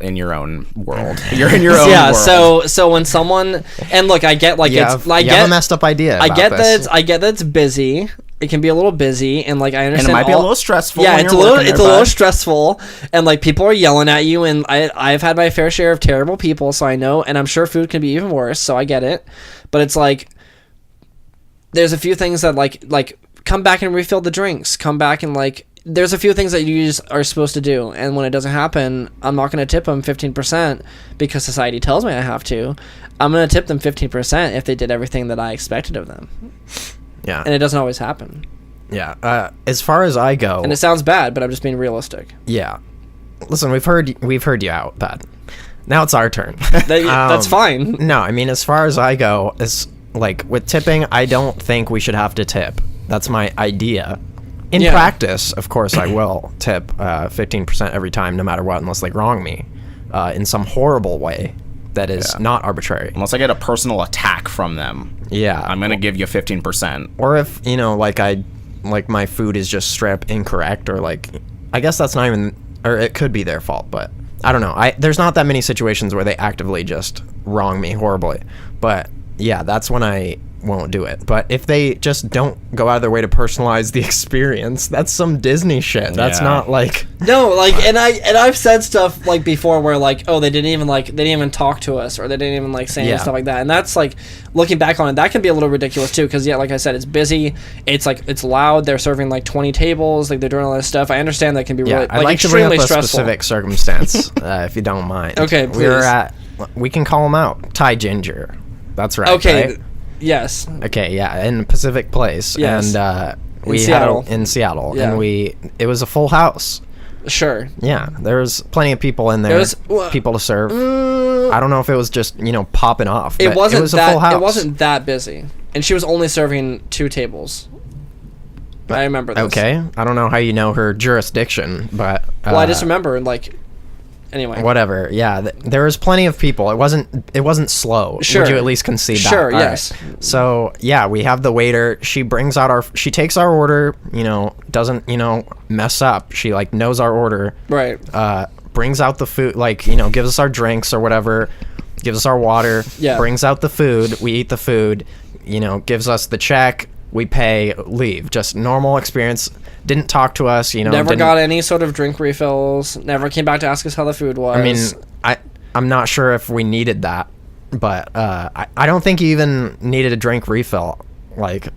in your own world. You're in your own yeah. world. So when someone and look, I get like You it's have, I you get have a messed up idea. I about get this. that it's busy. It can be a little busy, and like I And understand. it might be a little stressful. Yeah, when it's you're a little working it's a there, little bud. stressful, and like people are yelling at you, and I've had my fair share of terrible people, so I know, and I'm sure food can be even worse, so I get it. But it's like there's a few things that like come back and refill the drinks, come back and like. There's a few things that you just are supposed to do, and when it doesn't happen, I'm not going to tip them 15% because society tells me I have to. I'm going to tip them 15% if they did everything that I expected of them, Yeah. and it doesn't always happen. Yeah. As far as I go, And it sounds bad, but I'm just being realistic. yeah. Listen, we've heard you out, Pat. Now it's our turn. That's fine. No, I mean, as far as I go, is like with tipping, I don't think we should have to tip. That's my idea. In Yeah. practice, of course, I will tip 15% every time, no matter what, unless they wrong me in some horrible way that is not arbitrary. Unless I get a personal attack from them, Yeah. I'm gonna give you 15%. Or if, like my food is just straight up incorrect, or like, I guess that's not even, or it could be their fault, but I don't know. There's not that many situations where they actively just wrong me horribly. But yeah, that's when I won't do it. But if they just don't go out of their way to personalize the experience, that's some Disney shit. That's Yeah. not like, No, like, and I've said stuff like before where like, oh, they didn't even talk to us, or they didn't even like say any Yeah. stuff like that, and that's like, looking back on it, that can be a little ridiculous too, because yeah, like I said, it's busy, it's loud, they're serving like 20 tables, like they're doing all this stuff. I understand that can be yeah, really I'd like to bring up extremely a stressful. specific circumstance, if you don't mind. Okay, please. We can call them out. Thai Ginger. That's right. Okay, right? yes, Okay, yeah, in Pacific Place, Yes. and we Seattle. had in Seattle, Yeah. and it was a full house. sure. Yeah, there was plenty of people in there, people to serve. I don't know if it was just popping off. It but wasn't it was a that full house. it wasn't that busy, and she was only serving 2 tables. I remember this. Okay, I don't know how you know her jurisdiction, but Well, I just remember like. Anyway. whatever. Yeah, there was plenty of people. It wasn't slow. Sure. Would you at least concede that? Sure, All yes. right. So yeah, we have the waiter. She takes our order. Doesn't mess up. She like knows our order. Right. Brings out the food. Like gives us our drinks or whatever. Gives us our water. Yeah. Brings out the food. We eat the food. Gives us the check. we pay, leave. Just normal experience. Didn't talk to us, you know. Never got any sort of drink refills. Never came back to ask us how the food was. I mean, I'm not sure if we needed that, but I don't think you even needed a drink refill. Like,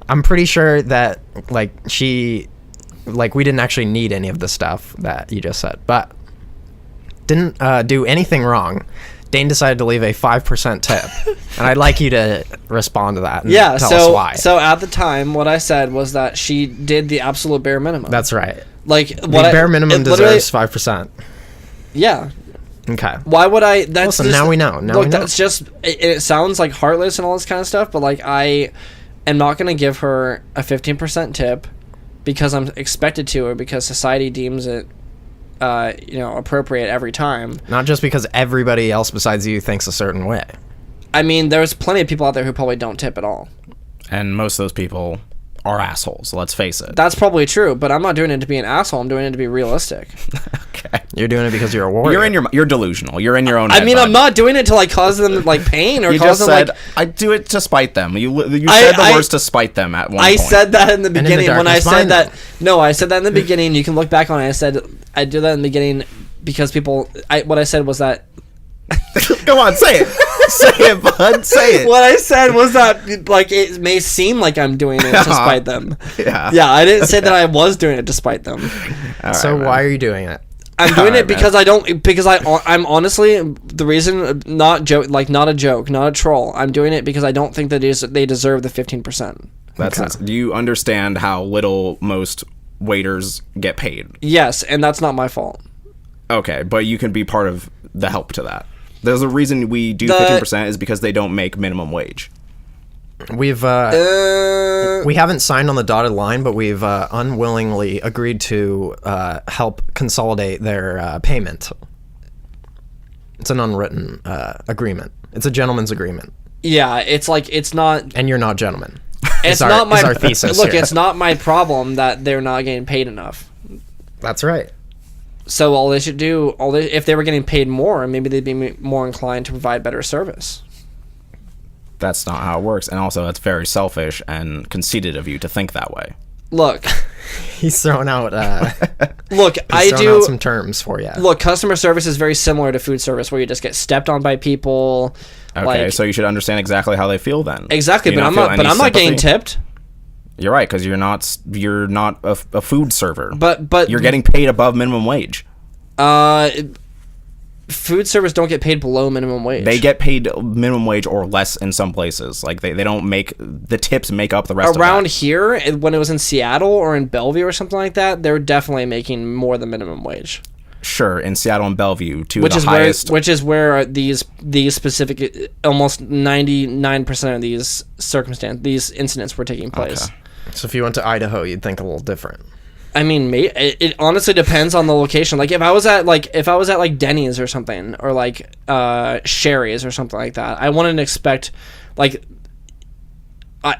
I'm pretty sure that, like, we didn't actually need any of the stuff that you just said, but didn't do anything wrong. Dane decided to leave a 5% tip, and I'd like you to respond to that and tell us why. So at the time, what I said was that she did the absolute bare minimum. That's right. Like, the bare minimum deserves 5%. Yeah. Okay. Why would I? That's Listen, now we know. That's just. It sounds like heartless and all this kind of stuff, but like I am not going to give her a 15% tip because I'm expected to, or because society deems it appropriate every time. Not just because everybody else besides you thinks a certain way. I mean, there's plenty of people out there who probably don't tip at all. And most of those people are assholes, let's face it. That's probably true, but I'm not doing it to be an asshole. I'm doing it to be realistic. Okay. You're doing it because you're a warrior. You're delusional. You're in your own head. I mean, I'm not doing it to like cause them like pain or you cause just them said, like. I do it to spite them. You said the words to spite them at one point. I said that in the beginning when I said that. them. No, I said that in the beginning. You can look back on it. I said I do that in the beginning because people. What I said was that. Come on, say it. Say it, bud. Say it. What I said was that, like, it may seem like I'm doing it to spite them. Yeah. Yeah, I didn't say that I was doing it to spite them. So why are you doing it? I'm doing it because I'm honestly, the reason, not a joke, not a troll. I'm doing it because I don't think that they deserve the 15%. Do you understand how little most waiters get paid? Yes, and that's not my fault. Okay, but you can be part of the help to that. There's a reason we do 15% is because they don't make minimum wage. We haven't signed on the dotted line, but we've unwillingly agreed to help consolidate their payment. It's an unwritten agreement. It's a gentleman's agreement. Yeah, it's like, it's not... And you're not gentlemen. It's not my... our thesis Look, here. it's not my problem that they're not getting paid enough. That's right. So all they should do, if they were getting paid more, maybe they'd be more inclined to provide better service. That's not how it works. And also, that's very selfish and conceited of you to think that way. Look. He's throwing out... out some terms for you. Look, customer service is very similar to food service, where you just get stepped on by people. Okay, so you should understand exactly how they feel then. Exactly, but I'm not getting tipped. You're right, because you're not a food server. But you're getting paid above minimum wage. Food service don't get paid below minimum wage. They get paid minimum wage or less in some places. Like they don't make the tips make up the rest. Around here, when it was in Seattle or in Bellevue or something like that, they're definitely making more than minimum wage. Sure, in Seattle and Bellevue, which is where these specific, almost 99% of these incidents were taking place. Okay. So if you went to Idaho, you'd think a little different. I mean, it honestly depends on the location. Like if I was at Denny's or something, or like Sherry's or something like that, I wouldn't expect like.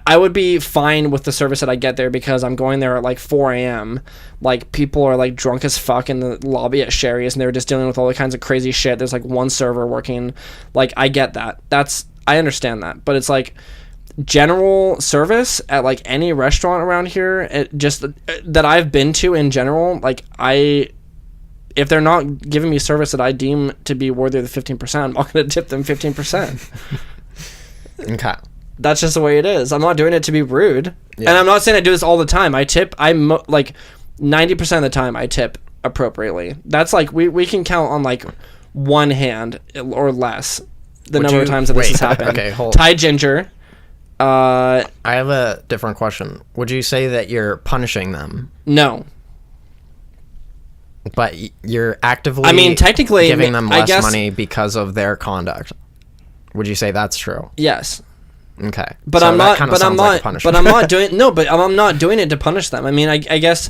I would be fine with the service that I get there because I'm going there at like 4 a.m. Like people are like drunk as fuck in the lobby at Sherry's and they're just dealing with all the kinds of crazy shit. There's like one server working. Like I get that. I understand that. But it's like general service at like any restaurant around here, that I've been to in general, like if they're not giving me service that I deem to be worthy of the 15%, I'm not going to tip them 15%. Okay. That's just the way it is. I'm not doing it to be rude. Yeah. And I'm not saying I do this all the time. I'm like 90% of the time I tip appropriately. That's like, we can count on like one hand or less the number of times that this has happened. Okay, hold. Thai ginger. I have a different question. Would you say that you're punishing them? No. But you're actively technically giving them less money because of their conduct. Would you say that's true? Yes. Okay. But so I'm not doing it to punish them. I mean, I guess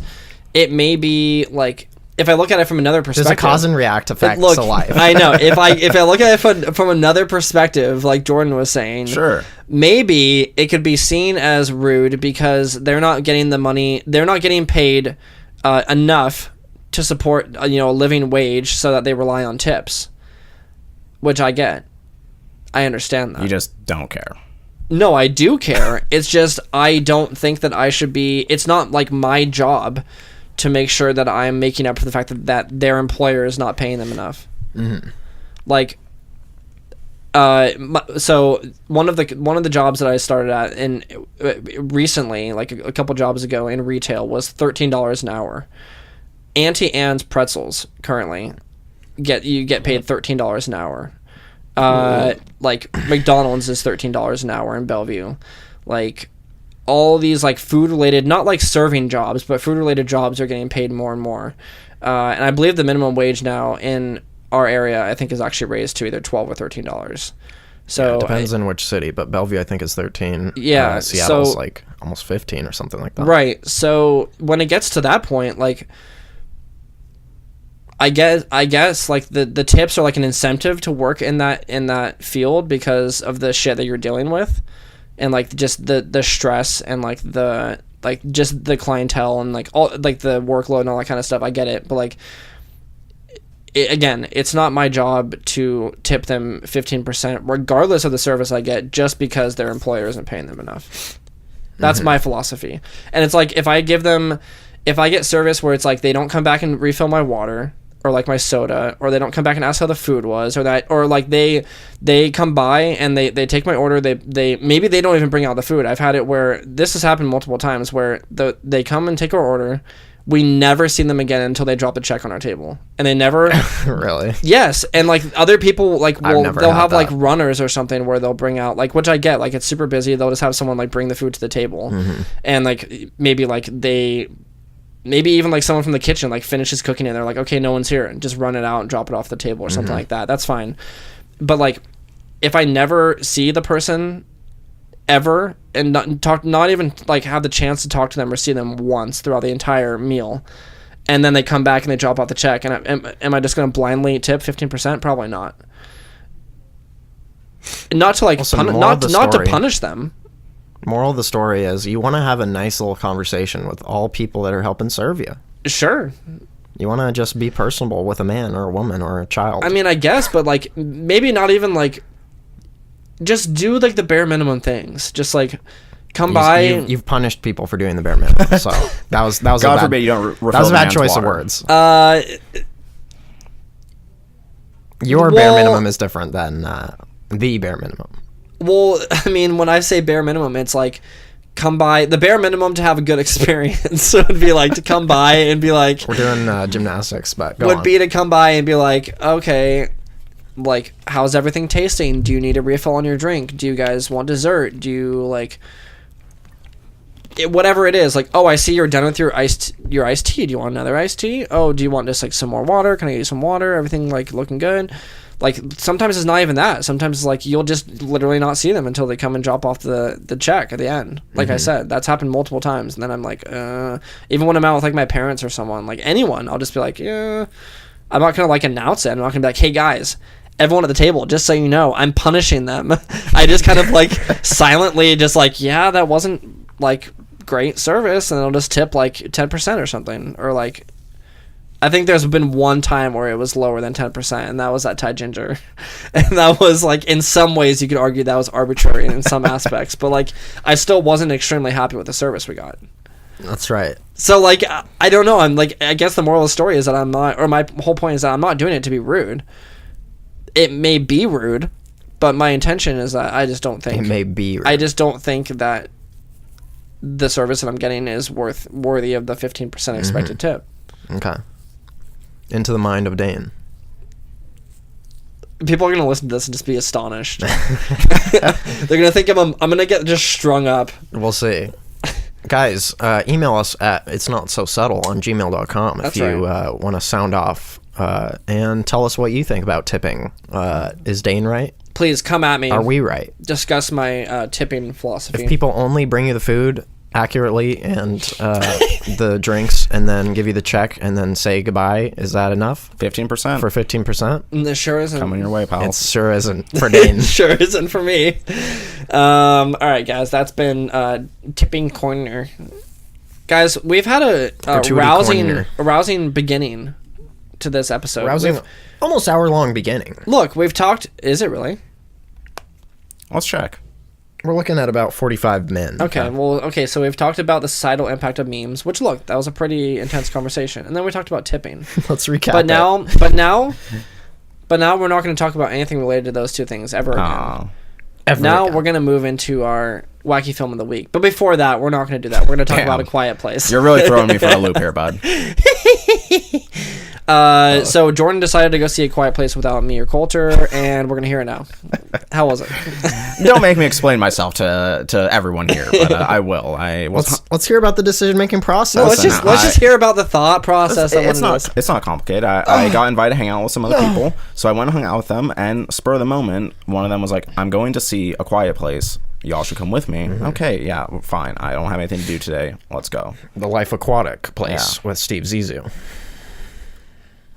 it may be like, if I look at it from another perspective, there's a cause and react effect to life. I know. If I look at it from another perspective, like Jordan was saying, sure, maybe it could be seen as rude because they're not getting the money, they're not getting paid enough to support a living wage, so that they rely on tips, which I get. I understand that. You just don't care. No, I do care. It's just I don't think that I should be. It's not like my job to make sure that I'm making up for the fact that their employer is not paying them enough. Mm-hmm. Like, so one of the jobs that I started at in recently, like a couple jobs ago in retail, was $13 an hour. Auntie Anne's pretzels currently get paid $13 an hour. Like McDonald's is $13 an hour in Bellevue. Like all these like food related, not like serving jobs, but food related jobs are getting paid more and more. And I believe the minimum wage now in our area, I think, is actually raised to either $12 or $13. So it depends on which city, but Bellevue I think is 13. Yeah, Seattle's so, like almost 15 or something like that. Right. So when it gets to that point, like I guess like the tips are like an incentive to work in that field because of the shit that you're dealing with, and like just the stress and like just the clientele and like all like the workload and all that kind of stuff. I get it, but like again, it's not my job to tip them 15% regardless of the service I get, just because their employer isn't paying them enough. That's my philosophy. And it's like if I get service where it's like they don't come back and refill my water or like my soda, or they don't come back and ask how the food was, or like they come by and they take my order, they maybe they don't even bring out the food. I've had it where this has happened multiple times where they come and take our order. We never see them again until they drop the check on our table, and they never. Really? Yes, and like other people, like they'll have that. like runners or something where they'll bring out like, which I get, like it's super busy. They'll just have someone like bring the food to the table, and like maybe even like someone from the kitchen like finishes cooking and they're like, okay, no one's here, and just run it out and drop it off the table or something like that. That's fine, but like if I never see the person ever and not even like have the chance to talk to them or see them once throughout the entire meal, and then they come back and they drop off the check, and am I just going to blindly tip 15%? Probably not. Not to like not to punish them. Moral of the story is you want to have a nice little conversation with all people that are helping serve you. Sure. You want to just be personable with a man or a woman or a child. I mean, I guess, but like maybe not even like just do like the bare minimum things. Just like come by. You've punished people for doing the bare minimum. So that was God forbid you don't refill that was a bad man's choice water. of words. Your bare minimum is different than the bare minimum. Well, I mean, when I say bare minimum, it's like come by. The bare minimum to have a good experience would be like to come by and be like, we're doing gymnastics, but go would on. be to come by and be like, okay, like how's everything tasting? Do you need a refill on your drink? Do you guys want dessert? Do you like whatever it is? Like, oh, I see you're done with your iced tea. Do you want another iced tea? Oh, do you want just like some more water? Can I get you some water? Everything like looking good? Like sometimes it's not even that. Sometimes it's like you'll just literally not see them until they come and drop off the check at the end. Like I said, that's happened multiple times. And then I'm like, even when I'm out with like my parents or someone, like anyone, I'll just be like, yeah. I'm not gonna like announce it. I'm not gonna be like, hey guys, everyone at the table, just so you know, I'm punishing them. I just kind of like silently just like, yeah, that wasn't like great service, and I'll just tip like 10% or something, or like. I think there's been one time where it was lower than 10%, and that was at Thai Ginger. And that was, like, in some ways you could argue that was arbitrary in some aspects. But, like, I still wasn't extremely happy with the service we got. That's right. So, like, I don't know. I'm, like, I guess the moral of the story is that I'm not, or my whole point is that I'm not doing it to be rude. It may be rude, but my intention is that I just don't think. It may be rude. I just don't think that the service that I'm getting is worthy of the 15% expected tip. Okay. Into the mind of Dane. People are going to listen to this and just be astonished. They're going to think I'm going to get just strung up. We'll see. Guys, email us at itsnotsosubtle on gmail.com if you want to sound off and tell us what you think about tipping. Is Dane right? Please come at me. Are we right? Discuss my tipping philosophy. If people only bring you the food accurately and the drinks and then give you the check and then say goodbye, is that enough? 15%. For 15%? This sure isn't. Coming your way, pal. It sure isn't for Dane. Sure isn't for me. All right, guys, that's been Tipping Corner. Guys, we've had a rousing beginning to this episode. Rousing, almost hour-long beginning. Look, we've talked... Is it really? Let's check. We're looking at about 45 min. Okay, so we've talked about the societal impact of memes, which, look, that was a pretty intense conversation. And then we talked about tipping. Let's recap But now we're not going to talk about anything related to those two things ever again. We're going to move into our wacky film of the week. But before that, we're not going to do that. We're going to talk about A Quiet Place. You're really throwing me for a loop here, bud. So Jordan decided to go see A Quiet Place without me or Coulter, and we're going to hear it now. How was it? Don't make me explain myself to everyone here, but I will. Let's hear about the decision-making process. No, let's just hear about the thought process. It's not complicated. I got invited to hang out with some other people, so I went and hung out with them, and spur of the moment, one of them was like, I'm going to see A Quiet Place. Y'all should come with me. Okay, yeah, fine. I don't have anything to do today. Let's go. The Life Aquatic Place with Steve Zissou.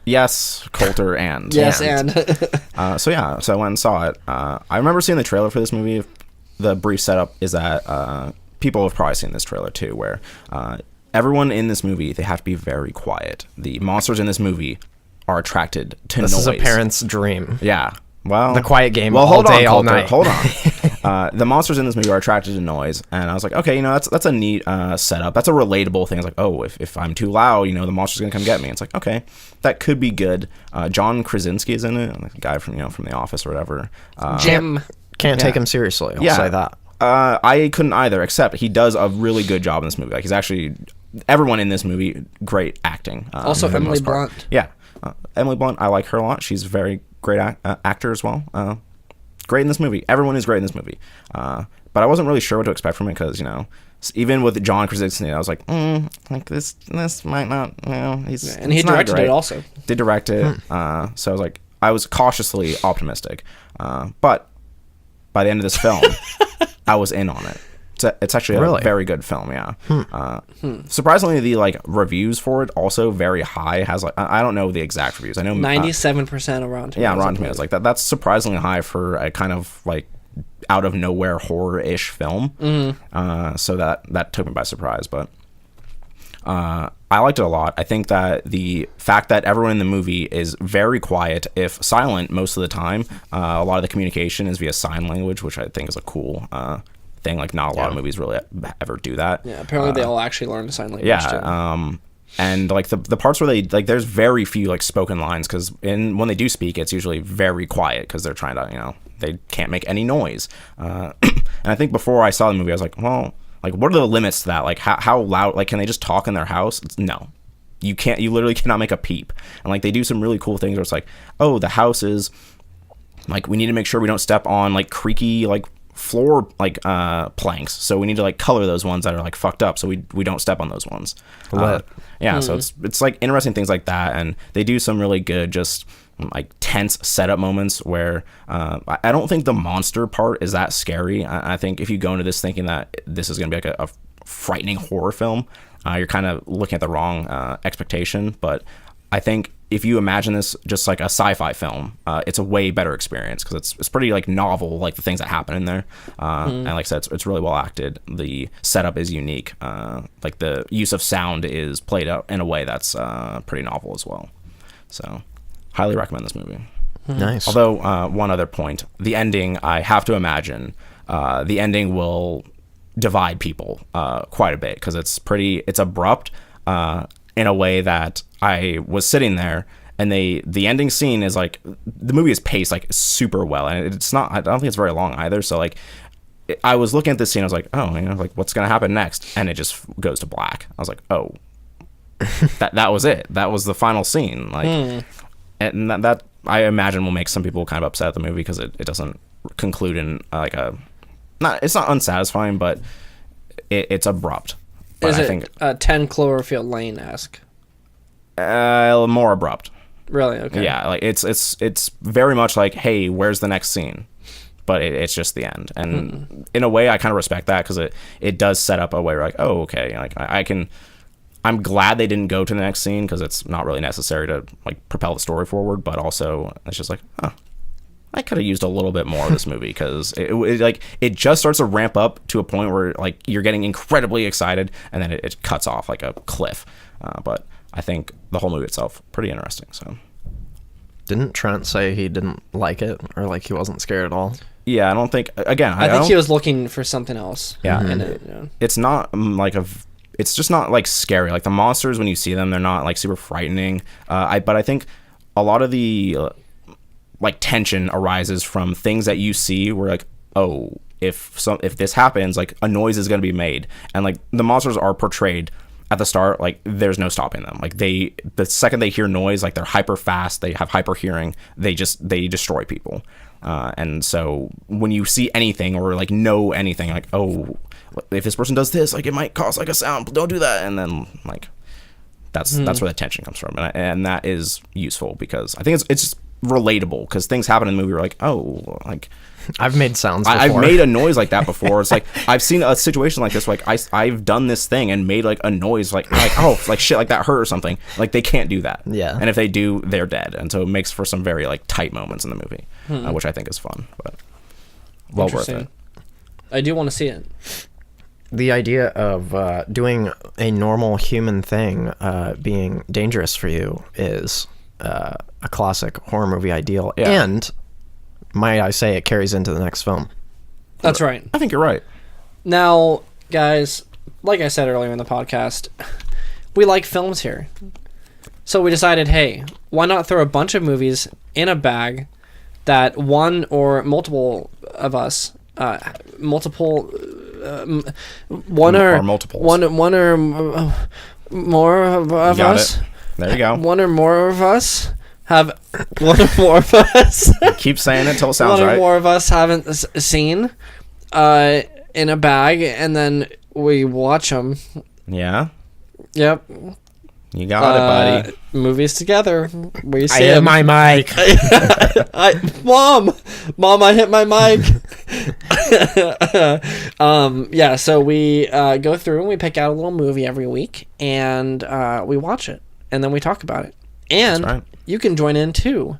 Yes, Coulter and. Yes, so I went and saw it. I remember seeing the trailer for this movie. The brief setup is that people have probably seen this trailer too, where everyone in this movie, they have to be very quiet. The monsters in this movie are attracted to noise. This is a parent's dream. Yeah. Well, the quiet game all day, all night. Hold on. The monsters in this movie are attracted to noise, and I was like, okay, that's a neat setup. That's a relatable thing. It's like, oh, if I'm too loud, the monster's gonna come get me. It's like, okay, that could be good. John Krasinski is in it, like the guy from The Office or whatever. Jim. Can't take him seriously. I'll say that. I couldn't either, except he does a really good job in this movie. Like, he's actually, everyone in this movie, great acting. Also, Emily Blunt. Yeah, Emily Blunt. I like her a lot. She's very great actor as well. Great in this movie. Everyone is great in this movie. But I wasn't really sure what to expect from it because, even with John Krasinski, I was like, this might not, and he directed it also. Did direct it. So I was like, I was cautiously optimistic. But by the end of this film, I was in on it. It's actually a very good film, yeah. Surprisingly, the reviews for it also very high. Has I don't know the exact reviews. I know 97% of Rotten Tomatoes. Yeah, Rotten Tomatoes. That's surprisingly high for a kind of out of nowhere horror-ish film. So that took me by surprise, but I liked it a lot. I think that the fact that everyone in the movie is very quiet, if silent most of the time, a lot of the communication is via sign language, which I think is a cool thing. Not a lot of movies really ever do that. Yeah, apparently they all actually learn sign language too. And the parts where they there's very few spoken lines, because when they do speak, it's usually very quiet because they're trying to they can't make any noise. And I think before I saw the movie, I was like, well, what are the limits to that? How loud? Can they just talk in their house? No, you can't. You literally cannot make a peep. And they do some really cool things where it's oh, the house is we need to make sure we don't step on creaky floor planks, so we need to color those ones that are fucked up, so we don't step on those ones. So it's interesting things like that, and they do some really good just tense setup moments where I don't think the monster part is that scary. I think if you go into this thinking that this is gonna be a frightening horror film, you're kind of looking at the wrong expectation. But I think if you imagine this just like a sci-fi film, it's a way better experience because it's pretty novel, the things that happen in there. And like I said, it's really well acted. The setup is unique. The use of sound is played out in a way that's pretty novel as well. So highly recommend this movie. Nice. Although one other point, the ending, I have to imagine the ending will divide people quite a bit because it's abrupt in a way that I was sitting there, and the ending scene is the movie is paced super well, and it's not. I don't think it's very long either. So I was looking at this scene, I was like, oh, what's gonna happen next? And it just goes to black. I was like, oh, that was it. That was the final scene. And that I imagine will make some people kind of upset at the movie because it doesn't conclude in it's not unsatisfying, but it's abrupt. But I think 10 Cloverfield Lane-esque? More abrupt. Really? Okay. Yeah, it's very much hey, where's the next scene? But it's just the end. And in a way, I kind of respect that because it does set up a way where oh, okay, I'm glad they didn't go to the next scene because it's not really necessary to propel the story forward. But also, it's just I could have used a little bit more of this movie because it just starts to ramp up to a point where you're getting incredibly excited and then it cuts off like a cliff. But I think the whole movie itself pretty interesting. So Didn't Trent say he didn't like it, or like he wasn't scared at all? Yeah, I don't think. Again, I think he was looking for something else. Yeah, in it, yeah. It's not it's just not like scary. Like the monsters, when you see them, they're not like super frightening. But I think a lot of the like tension arises from things that you see where like, oh, if this happens, like a noise is going to be made, and like the monsters are portrayed at the start like there's no stopping them. Like the second they hear noise, like they're hyper fast, they have hyper hearing, they destroy people. And so when you see anything or like know anything, like, oh, if this person does this, like it might cause like a sound, don't do that, and then like that's where the tension comes from, and that is useful because I think it's just relatable because things happen in the movie where like, oh, like I've made sounds before. I've made a noise like that before. It's like I've seen a situation like this, like I've done this thing and made like a noise like oh, like shit, like that hurt or something. Like they can't do that. Yeah. And if they do, they're dead. And so it makes for some very like tight moments in the movie, which I think is fun, but well worth it. I do want to see it. The idea of doing a normal human thing being dangerous for you is a classic horror movie ideal. Yeah. And might I say, it carries into the next film. That's right. I think you're right. Now, guys, like I said earlier in the podcast, we like films here. So we decided, hey, why not throw a bunch of movies in a bag that one or multiple of us, one or more of us. There you go. One or more of us have one or more of us. Keep saying it till it sounds one right. or more of us haven't seen in a bag, and then we watch them. Yeah. Yep. You got it, buddy. Movies together. We see I hit my mic. Mom, I hit my mic. Yeah, so we go through and we pick out a little movie every week, and we watch it, and then we talk about it. And That's right. You can join in too.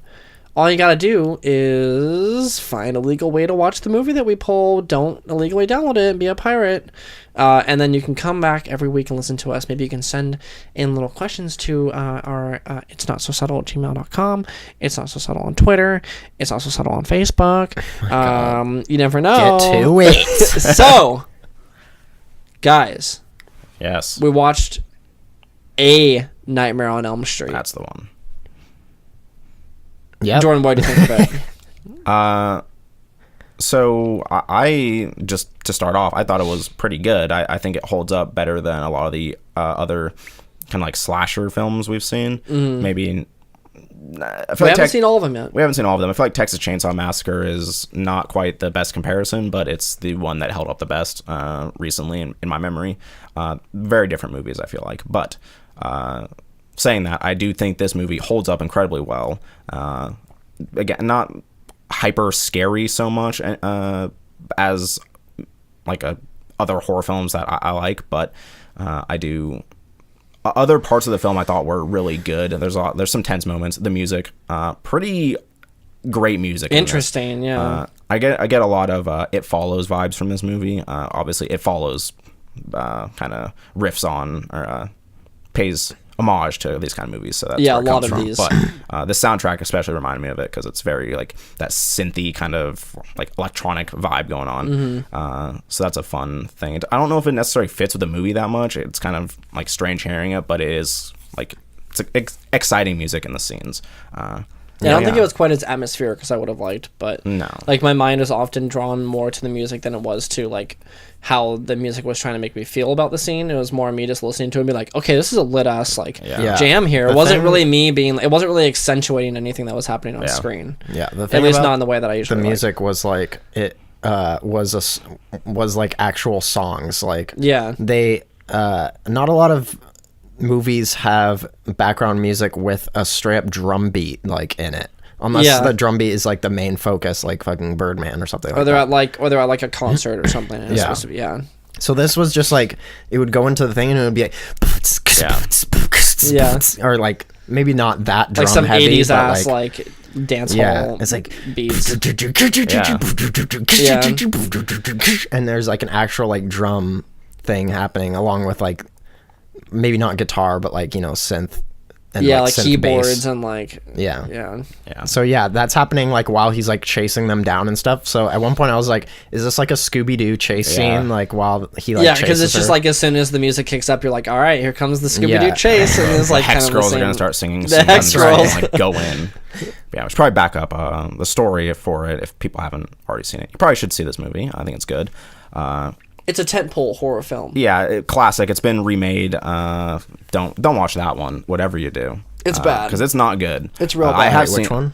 All you gotta do is find a legal way to watch the movie that we pull. Don't illegally download it and be a pirate. And then you can come back every week and listen to us. Maybe you can send in little questions to our it's not so subtle at gmail.com. It's not so subtle on Twitter. It's not so subtle on Facebook. You never know. Get to it. So, guys. Yes. We watched a Nightmare on Elm Street. That's the one. Yeah. Jordan, what do you think of it? So I just to start off, I thought it was pretty good. I think it holds up better than a lot of the other kind of like slasher films we've seen. Maybe We haven't seen all of them yet. We haven't seen all of them. I feel like Texas Chainsaw Massacre is not quite the best comparison, but it's the one that held up the best recently in my memory. Very different movies, I feel like. But saying that, I do think this movie holds up incredibly well. Again, not hyper scary so much as like other horror films that I like, but I do. Other parts of the film I thought were really good. There's some tense moments. The music, pretty great music. Interesting, yeah. I get a lot of It Follows vibes from this movie. Obviously, It Follows kind of riffs on or pays homage to these kind of movies. So that's where it a lot comes of from. these. But the soundtrack especially reminded me of it because it's very like that synthy kind of like electronic vibe going on. So that's a fun thing. I don't know if it necessarily fits with the movie that much. It's kind of like strange hearing it, but it is like it's exciting music in the scenes. I don't think it was quite as atmospheric as I would have liked, but no. Like my mind is often drawn more to the music than it was to like how the music was trying to make me feel about the scene. It was more me just listening to it and be like, okay, this is a lit ass like jam here. It wasn't really me being. It wasn't really accentuating anything that was happening on screen. Yeah, the thing at least about not in the way that I usually. The music like. was like it was like actual songs. Like they not a lot of movies have background music with a straight up drum beat like in it, unless the drum beat is like the main focus, like fucking Birdman or something. Or they're at like a concert or something. It's supposed to be, So this was just like it would go into the thing and it would be like or like maybe not that drum like some heavy, 80s ass like dance hall. It's like beats. And there's like an actual like drum thing happening along with like maybe not guitar but like, you know, synth and yeah, like synth keyboards bass. and like Yeah. Yeah. So yeah, that's happening like while he's like chasing them down and stuff. So at one point I was like, is this like a Scooby-Doo chase Yeah. scene? Like while he like yeah, because it's chases just her? like as soon as the music kicks up, you're like, all right, here comes the Scooby-Doo Yeah. chase, and it's like Hex kind of the girls are same. gonna start singing. The Hex girls. like go in. Yeah, we should probably back up the story for it if people haven't already seen it. You probably should see this movie. I think it's good. It's a tentpole horror film. Yeah, classic. It's been remade. Don't watch that one. Whatever you do, It's bad. because it's not good. It's real I bad. have Wait, which seen one?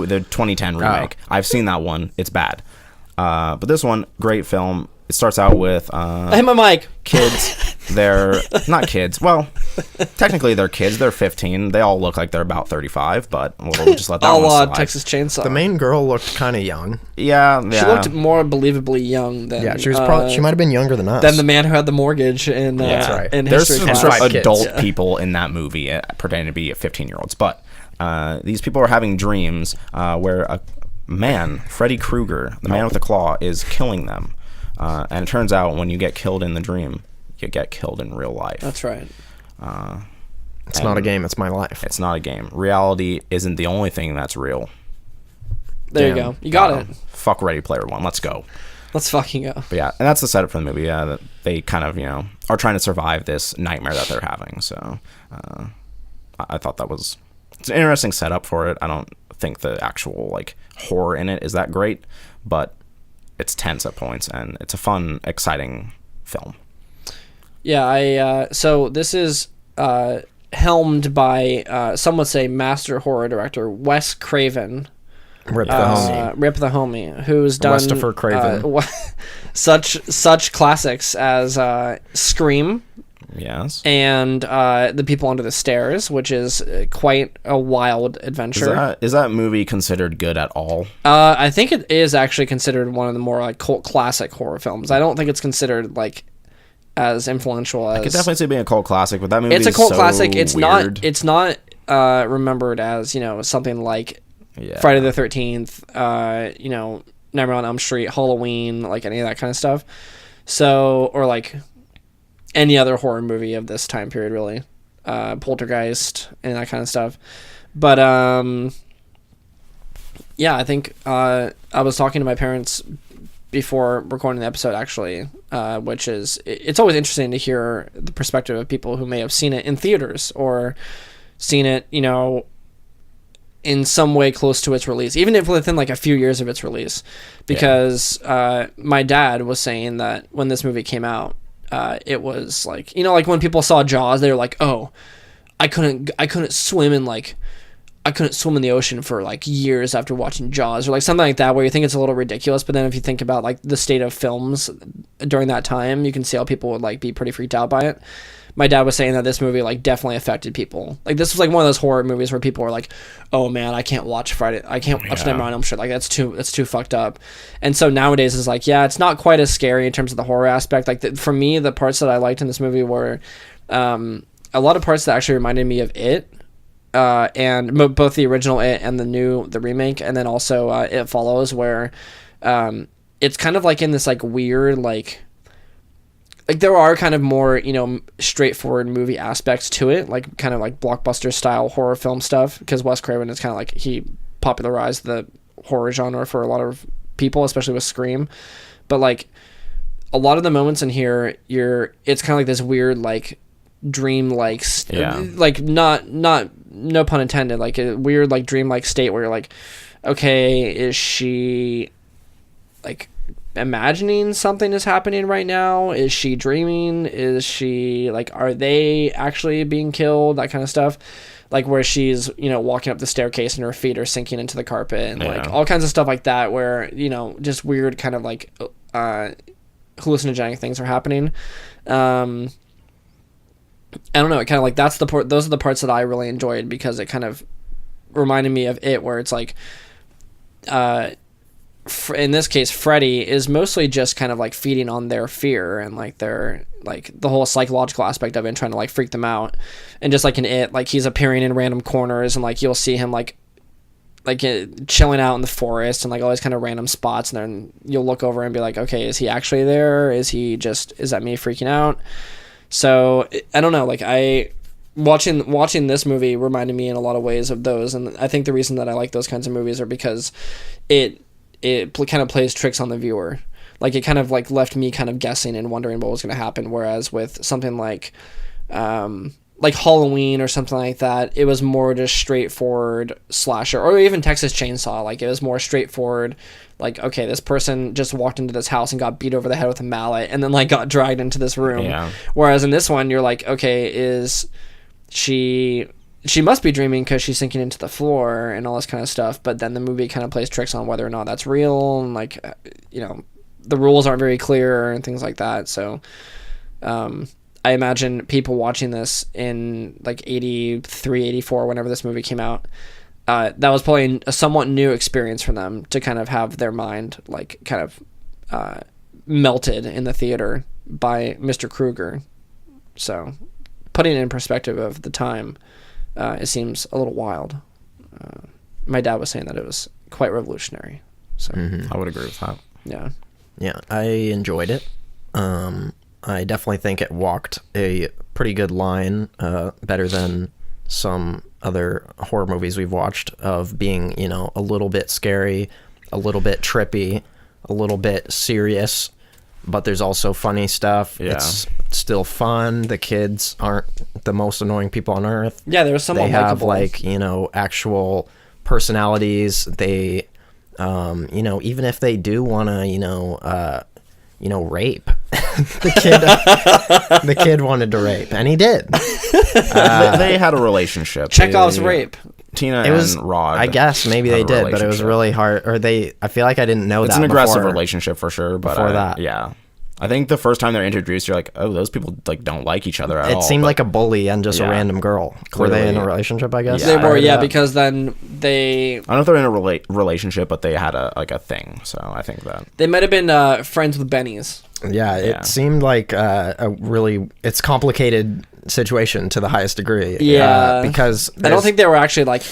the 2010 remake. I've seen that one. It's bad. But this one, great film. It starts out with I hit my mic. kids. They're not kids. Well, technically they're kids. They're 15. They all look like they're about 35, but we'll just let that one slide. Texas Chainsaw. The main girl looked kind of young. Yeah. She looked more believably young than. Yeah, she was probably she might have been younger than us. than the man who had the morttage in. That's right. In There's History some Class. sort of Five kids. adult people in that movie pretending to be 15-year-olds, but these people are having dreams where a man, Freddy Krueger, the man with the claw, is killing them. And it turns out when you get killed in the dream, you get killed in real life. That's right. It's not a game, it's my life. It's not a game. Reality isn't the only thing that's real. There you Damn. go. You got it. Fuck Ready Player One. Let's go. Let's fucking go. But yeah, and that's the setup for the movie. Yeah, that they kind of are trying to survive this nightmare that they're having. So I thought that was it's an interesting setup for it. I don't think the actual like horror in it is that great, but it's tense at points and it's a fun, exciting film. Yeah, so this is helmed by some would say master horror director Wes Craven. Rip the homie. Rip the homie, who's done Westopher Craven. such classics as Scream Yes. and The People Under the Stairs, which is quite a wild adventure. Is that movie considered good at all? I think it is actually considered one of the more like cult classic horror films. I don't think it's considered like as influential as. I could definitely say being a cult classic, but that movie It's a cult so classic. It's weird. not remembered as something like Yeah. Friday the 13th, Nightmare on Elm Street, Halloween, like any of that kind of stuff. So, or like any other horror movie of this time period, really. Poltergeist and that kind of stuff. But, yeah, I think I was talking to my parents before recording the episode, actually, which is, it's always interesting to hear the perspective of people who may have seen it in theaters or seen it, in some way close to its release, even if within like a few years of its release, because my dad was saying that when this movie came out, it was like, like when people saw Jaws, they were like, oh, I couldn't swim in the ocean for like years after watching Jaws, or like something like that, where you think it's a little ridiculous, but then if you think about like the state of films during that time, you can see how people would like be pretty freaked out by it. My dad was saying that this movie like definitely affected people. Like this was like one of those horror movies where people were like, "Oh man, I can't watch Nightmare on Elm Street. Like that's too fucked up." And so nowadays it's like, yeah, it's not quite as scary in terms of the horror aspect. Like for me, the parts that I liked in this movie were a lot of parts that actually reminded me of It, and both the original It and the remake, and then also It Follows, where it's kind of like in this like weird like there are kind of more, straightforward movie aspects to it, like kind of like blockbuster style horror film stuff, because Wes Craven is kind of like, he popularized the horror genre for a lot of people, especially with Scream. But like a lot of the moments in here, it's kind of like this weird like dream-like, like not no pun intended, like a weird like dream-like state where you're like, okay, is she like imagining something is happening right now? Is she dreaming? Is she like, are they actually being killed? That kind of stuff. Like where she's, walking up the staircase and her feet are sinking into the carpet and like all kinds of stuff like that, where, just weird kind of like hallucinogenic things are happening. I don't know. It kind of like those are the parts that I really enjoyed, because it kind of reminded me of It, where it's like, in this case, Freddy is mostly just kind of like feeding on their fear and like their like the whole psychological aspect of it and trying to like freak them out. And just like in It, like he's appearing in random corners and like you'll see him like chilling out in the forest and like all these kind of random spots, and then you'll look over and be like, okay, is he actually there? Is that me freaking out? So I don't know, like watching this movie reminded me in a lot of ways of those, and I think the reason that I like those kinds of movies are because it kind of plays tricks on the viewer. Like, it kind of like left me kind of guessing and wondering what was going to happen, whereas with something like Halloween or something like that, it was more just straightforward slasher, or even Texas Chainsaw. Like, it was more straightforward, like, okay, this person just walked into this house and got beat over the head with a mallet and then like got dragged into this room. Yeah. Whereas in this one, you're like, okay, is she must be dreaming because she's sinking into the floor and all this kind of stuff, but then the movie kind of plays tricks on whether or not that's real, and like, the rules aren't very clear and things like that. So I imagine people watching this in like 83, 84, whenever this movie came out, that was probably a somewhat new experience for them to kind of have their mind like kind of melted in the theater by Mr. Krueger. So putting it in perspective of the time, it seems a little wild. My dad was saying that it was quite revolutionary. So I would agree with that. Yeah. Yeah, I enjoyed it. I definitely think it walked a pretty good line, better than some other horror movies we've watched, of being, a little bit scary, a little bit trippy, a little bit serious, but there's also funny stuff. Yeah. It's still fun. The kids aren't the most annoying people on earth. Yeah, they were somewhat They have likable. actual personalities. They even if they do want to, rape, the kid wanted to rape, and he did. They had a relationship. Chekhov's rape. Tina It was, and Rod. I guess maybe they did, but it was really hard. I feel like I didn't know that. It's an aggressive before. relationship for sure. But Before that. yeah. I think the first time they're introduced, you're like, oh, those people like don't like each other at all. It seemed like a bully and just a Yeah. random girl. Were they in a relationship, I guess? They were, I yeah, heard that. because then they I don't know if they're in a relationship, but they had a thing. So I think that might have been friends with Benny's. Yeah, it Yeah. seemed like it's complicated situation to the highest degree. Yeah. Because I don't think they were actually like,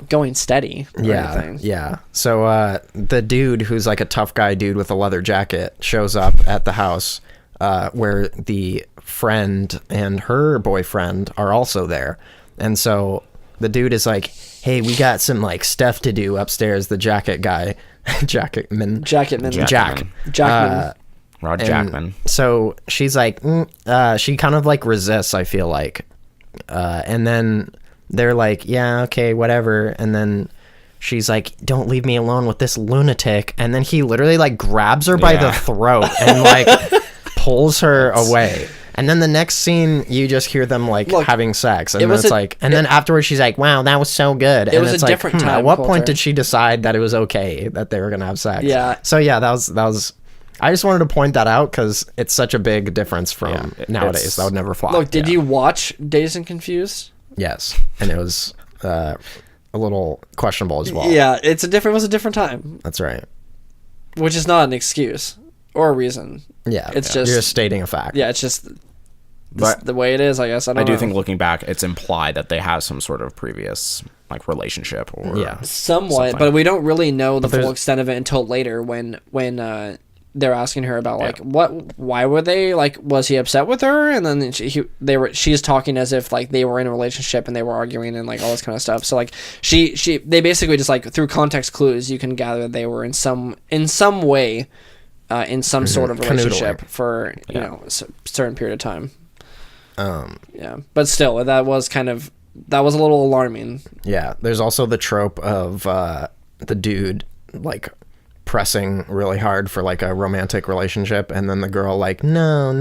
going steady or anything. Yeah. So the dude who's like a tough guy dude with a leather jacket shows up at the house where the friend and her boyfriend are also there. And so the dude is like, hey, we got some like stuff to do upstairs. The jacket guy, Jack. Rod Jackman. So she's like, she kind of like resists, I feel like. And then they're like, yeah, okay, whatever. And then she's like, don't leave me alone with this lunatic. And then he literally like grabs her by the throat and like pulls her away. And then the next scene, you just hear them like having sex, and then it's like, and then afterwards, she's like, "Wow, that was so good." It was a different time. At what point did she decide that it was okay that they were gonna have sex? Yeah. So yeah, that was. I just wanted to point that out because it's such a big difference from nowadays. That would never fly. Look, did you watch Dazed and Confused? Yes, and it was a little questionable as well. Yeah, it was a different time, That's right. which is not an excuse or a reason. Yeah, It's you're just- just stating a fact. Yeah, it's just But the way it is, I guess. I I do know. think looking back, it's implied that they have some sort of previous like relationship or somewhat, something. but we don't really know the full there's- extent of it until later when they're asking her about like why were they like, was he upset with her, and then she's talking as if like they were in a relationship and they were arguing and like all this kind of stuff. So like they basically just like through context clues you can gather they were in some way in some sort of relationship for a certain period of time. But still that was a little alarming. Yeah, there's also the trope of the dude like pressing really hard for like a romantic relationship, and then the girl like no,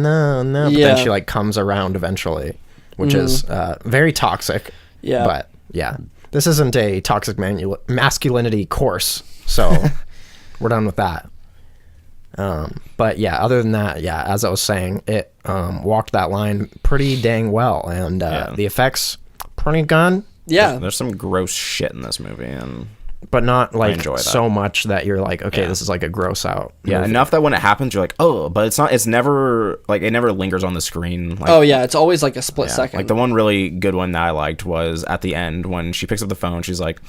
but then she like comes around eventually, which is very toxic. Yeah. But yeah, this isn't a toxic masculinity course, so we're done with that. But yeah, other than that, yeah, as I was saying, it walked that line pretty dang well, and the effects pretty good. Yeah. There's some gross shit in this movie, and But not like enjoy that. so much that you're like, okay, this is like a gross out movie. enough that when it happens, you're like, oh, but it's never like it never lingers on the screen. Like, Oh yeah, it's always like a split second. like the one really good one that I liked was at the end when she picks up the phone. She's like,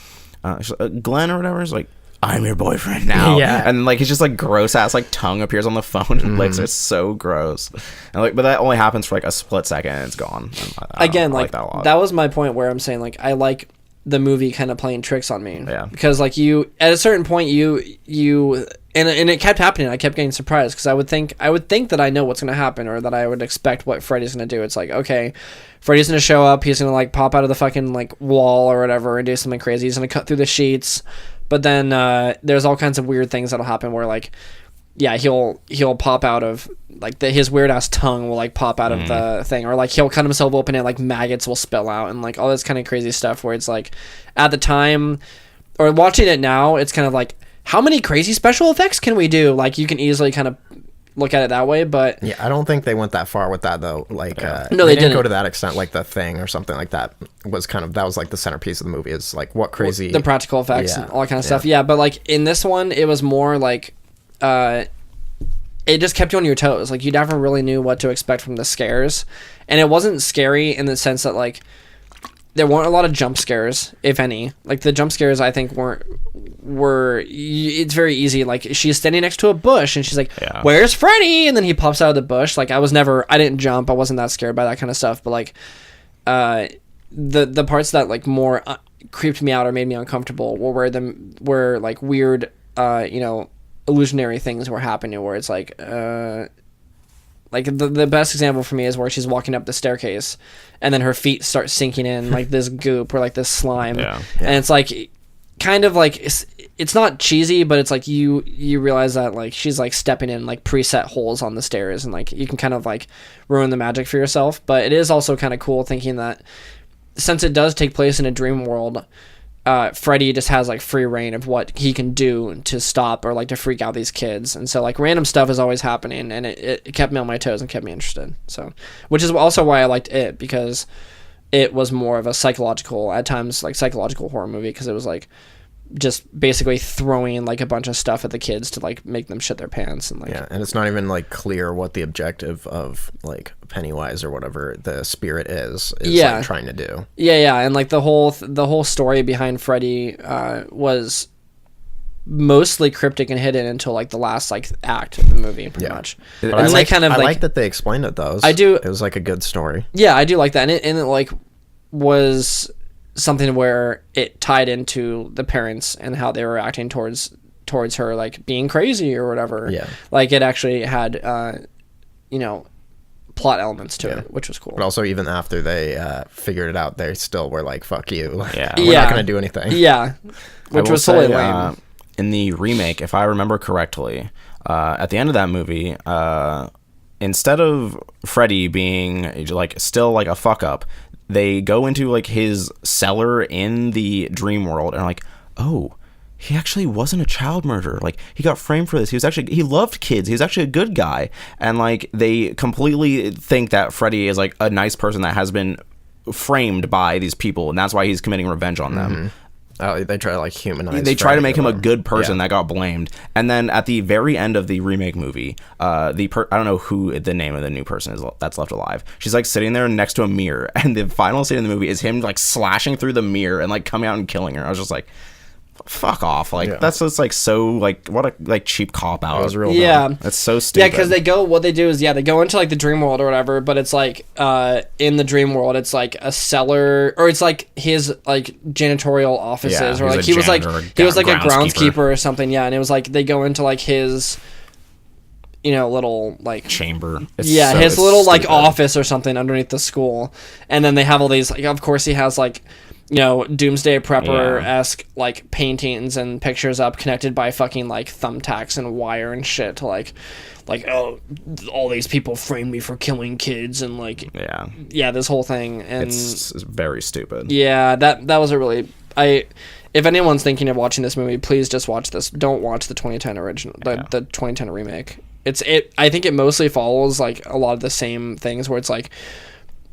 Glenn or whatever is like, I'm your boyfriend now. Yeah. And like, it's just like gross ass like tongue appears on the phone and licks. It's so gross. And like, but that only happens for like a split second and it's gone. Again, I like that a lot. that was my point where I'm saying like I like the movie kind of playing tricks on me. Yeah. Because like you at a certain point you and it kept happening. I kept getting surprised because I would think that I know what's going to happen or that I would expect what Freddy's going to do. It's like, okay, Freddy's going to show up. He's going to like pop out of the fucking like wall or whatever and do something crazy. He's going to cut through the sheets. But then there's all kinds of weird things that'll happen where like, yeah, he'll pop out of like his weird ass tongue will like pop out of the thing, or like he'll cut himself open and like maggots will spill out and like all this kind of crazy stuff where it's like at the time or watching it now, it's kind of like, how many crazy special effects can we do? Like you can easily kind of look at it that way, but yeah, I don't think they went that far with that though. Like, no, they didn't go to that extent. Like The Thing or something like that was like the centerpiece of the movie. Is like what crazy the practical effects and all that kind of stuff. Yeah, but like in this one, it was more like, it just kept you on your toes. Like you never really knew what to expect from the scares, and it wasn't scary in the sense that like there weren't a lot of jump scares, if any. Like the jump scares, I think it's very easy. Like she's standing next to a bush and she's like, "Where's Freddy?" And then he pops out of the bush. Like I didn't jump. I wasn't that scared by that kind of stuff. But like, the parts that like more creeped me out or made me uncomfortable were like weird, illusionary things were happening where it's like the best example for me is where she's walking up the staircase and then her feet start sinking in like this goop or like this slime. And it's like kind of like it's not cheesy, but it's like you realize that like she's like stepping in like preset holes on the stairs and like you can kind of like ruin the magic for yourself. But it is also kind of cool thinking that since it does take place in a dream world, Freddy just has like free reign of what he can do to stop or like to freak out these kids, and so like random stuff is always happening, and it kept me on my toes and kept me interested. So, which is also why I liked it, because it was more of a psychological horror movie, because it was like just basically throwing like a bunch of stuff at the kids to like make them shit their pants and like and it's not even like clear what the objective of like Pennywise or whatever the spirit is like trying to do. And like the whole story behind Freddy was mostly cryptic and hidden until like the last like act of the movie pretty much. But I like that they explained it though. It was like a good story. Yeah, I do like that, and it like was something where it tied into the parents and how they were acting towards her like being crazy or whatever. Like it actually had plot elements to it, which was cool. But also even after they figured it out, they still were like, fuck you, we're not gonna do anything. Which was totally lame. In the remake, if I remember correctly, at the end of that movie, instead of Freddy being like still like a fuck up, they go into like his cellar in the dream world and are like, oh, he actually wasn't a child murderer. Like he got framed for this. He loved kids. He was actually a good guy. And like they completely think that Freddy is like a nice person that has been framed by these people, and that's why he's committing revenge on them. Oh, they try to like humanize. They try to make him a good person that got blamed, and then at the very end of the remake movie, I don't know who the name of the new person is that's left alive. She's like sitting there next to a mirror, and the final scene in the movie is him like slashing through the mirror and like coming out and killing her. I was just like, fuck off! Like that's just like so like what a like cheap cop out. It was real. That's so stupid. Yeah, because they go into like the dream world or whatever, but it's like in the dream world it's like a cellar, or it's like his like janitorial offices, or like he was like a groundskeeper or something. And it was like they go into like his little like chamber. His little like office or something underneath the school, and then they have all these like, of course he has like Doomsday Prepper-esque like paintings and pictures up connected by fucking like thumbtacks and wire and shit to like oh, all these people framed me for killing kids and like this whole thing, and it's very stupid. That was a really if anyone's thinking of watching this movie, please just watch this. Don't watch the 2010 original, the 2010 remake. I think it mostly follows like a lot of the same things where it's like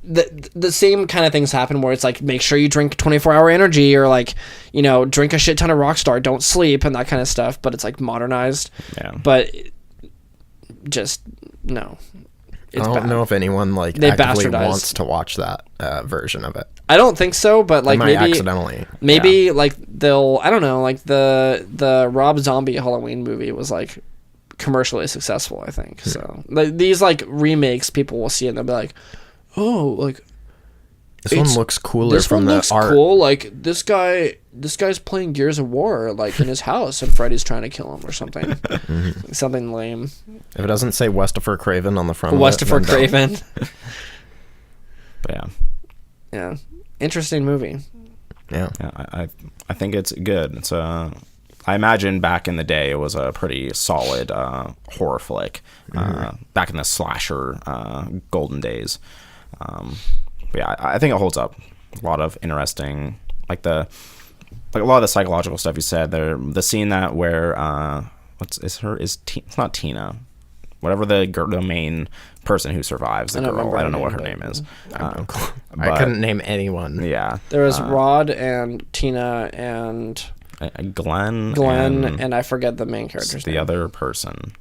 the same kind of things happen where it's like, make sure you drink 24-hour energy, or like drink a shit ton of Rockstar, don't sleep, and that kind of stuff, but it's like modernized. But just no. it's I don't bad. know if anyone like They actively bastardized. wants to watch that version of it. I don't think so, but like They might maybe accidentally. maybe like they'll, I don't know, like the Rob Zombie Halloween movie was like commercially successful, I think. So like these like remakes, people will see it and they'll be like, oh, like This one looks cooler this from one the looks art. cool. Like this guy's playing Gears of War like in his house, and Freddy's trying to kill him or something, something lame. If it doesn't say Westifer Craven on the front, Westifer of it, then don't. Craven. But yeah. Yeah, interesting movie. Yeah. Yeah, I think it's good. It's I imagine back in the day it was a pretty solid horror flick. Back in the slasher golden days. But yeah, I think it holds up. A lot of interesting, like a lot of the psychological stuff you said there. The scene that where it's not Tina, whatever the main person who survives, the girl. I don't know what her name is. I couldn't name anyone. Yeah, There was Rod and Tina and Glenn, and I forget the main character's the name. other person.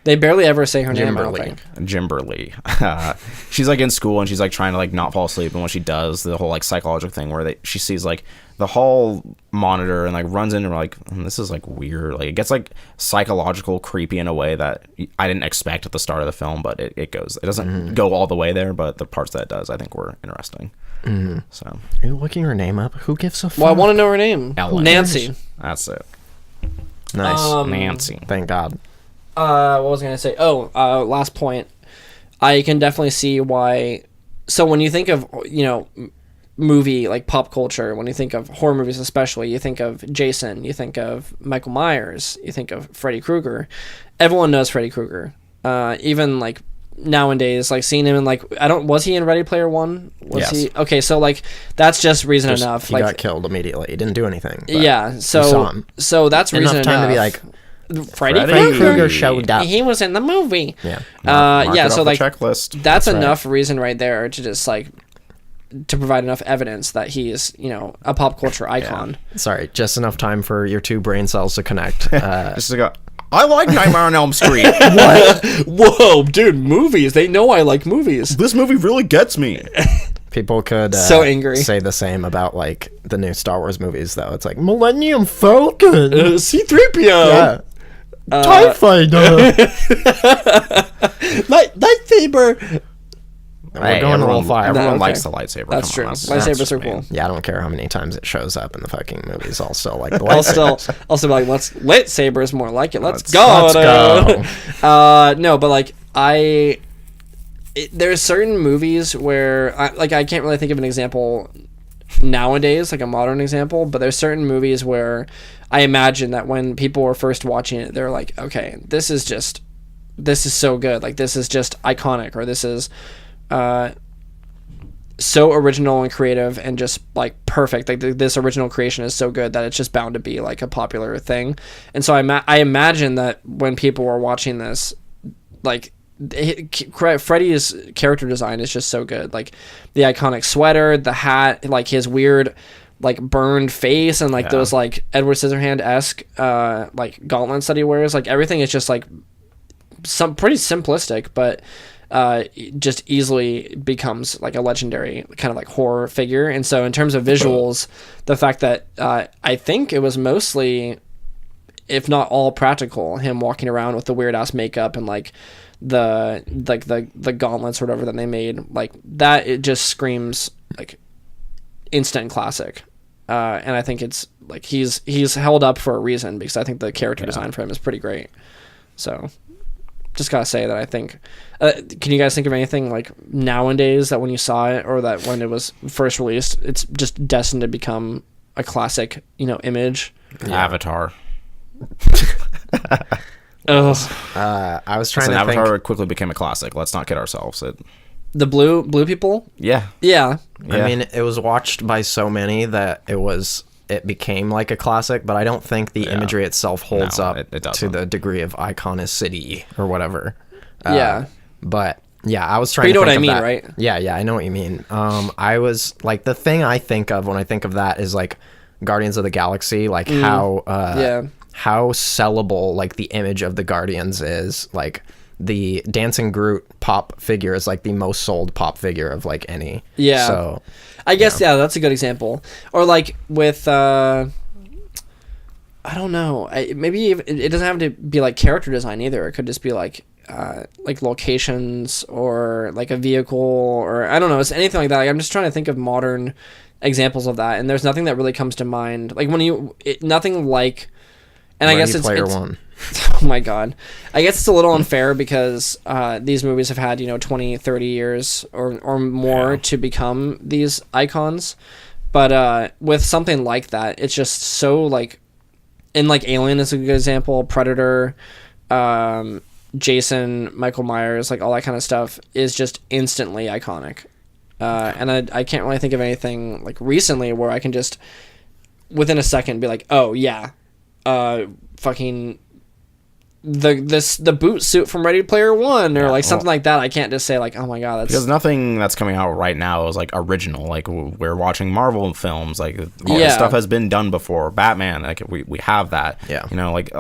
They barely ever say her name, I don't Jimberly. think. Jimberly. She's like in school and she's like trying to like not fall asleep, and when she does, the whole like psychological thing where she sees like the hall monitor and like runs in and like, this is like weird. Like it gets like psychological creepy in a way that I didn't expect at the start of the film, but it doesn't go all the way there, but the parts that it does I think were interesting. So Are you looking her name up? Who gives a fuck? Well, I want to know her name. Ellen. Nancy. that's it. Nice. Nancy. Thank God. What was I going to say? Last point. I can definitely see why. So when you think of, movie, like pop culture, when you think of horror movies especially, you think of Jason, you think of Michael Myers, you think of Freddy Krueger. Everyone knows Freddy Krueger. Even like nowadays, like seeing him in like, was he in Ready Player One? Was Yes. he? Okay, so like that's just reason enough. He like got killed immediately. He didn't do anything. but yeah, you saw him. so that's reason Enough time to be like, Freddy Freddy Krueger showed up. He was in the movie. Yeah. Mark Yeah, it so off the like checklist. that's right. enough reason right there to just like to provide enough evidence that he is, a pop culture icon. Sorry, just enough time for your two brain cells to connect. Just to go, I like Nightmare on Elm Street. Whoa, dude, movies. They know I like movies. This movie really gets me. People could So angry. say the same about like the new Star Wars movies, though. It's like Millennium Falcon, C-3PO. yeah, TIE Fighter. Lightsaber. We're going a little far. Everyone okay. likes the lightsaber. That's Come true. on. Lightsabers are cool. Yeah, I don't care how many times it shows up in the fucking movies. I'll still like the I'll lightsaber. also be like, lightsabers more like it. Let's Let's go. go. No, but like there's certain movies where I can't really think of an example nowadays, like a modern example, but there's certain movies where I imagine that when people were first watching it, they're like, okay, this is so good. Like this is just iconic, or this is so original and creative and just like perfect. Like this original creation is so good that it's just bound to be like a popular thing. And so I imagine that when people were watching this, like Freddy's character design is just so good. Like the iconic sweater, the hat, like his weird like burned face, and like those like Edward Scissorhand-esque like gauntlets that he wears. Like everything is just like some pretty simplistic, but just easily becomes like a legendary kind of like horror figure. And so in terms of visuals, the fact that I think it was mostly, if not all practical, him walking around with the weird ass makeup and like the gauntlets or whatever that they made, like that, it just screams like instant classic. And I think it's like he's held up for a reason, because I think the character design for him is pretty great. So just gotta say that I think can you guys think of anything like nowadays that when you saw it, or that when it was first released, it's just destined to become a classic image? Avatar. I was trying to Avatar think. quickly became a classic. Let's not kid ourselves. The blue people. Yeah. Yeah. I mean, it was watched by so many that it became like a classic, but I don't think the imagery itself holds No, up it to doesn't. the degree of iconicity or whatever. Yeah. But yeah, I was trying But you to know think what I of mean, that. right? Yeah, I know what you mean. I was like, the thing I think of when I think of that is like Guardians of the Galaxy, like how sellable like the image of the Guardians is, like the Dancing Groot pop figure is like the most sold pop figure of like any. Yeah. So I guess that's a good example. Or like with I don't know. Maybe it doesn't have to be like character design either. It could just be like locations or like a vehicle or I don't know. It's anything like that. Like, I'm just trying to think of modern examples of that, and there's nothing that really comes to mind. Like when nothing like. And Ready I guess it's One. Oh my god. I guess it's a little unfair because these movies have had, 20, 30 years or more to become these icons. But with something like that, it's just so like, and like Alien is a good example, Predator, Jason, Michael Myers, like all that kind of stuff is just instantly iconic. And I can't really think of anything like recently where I can just within a second be like, oh yeah, fucking the boot suit from Ready Player One or like something like that. I can't just say like, oh my god, that's because nothing that's coming out right now is like original. Like we're watching Marvel films, like all this stuff has been done before. Batman, like we have that. Yeah, like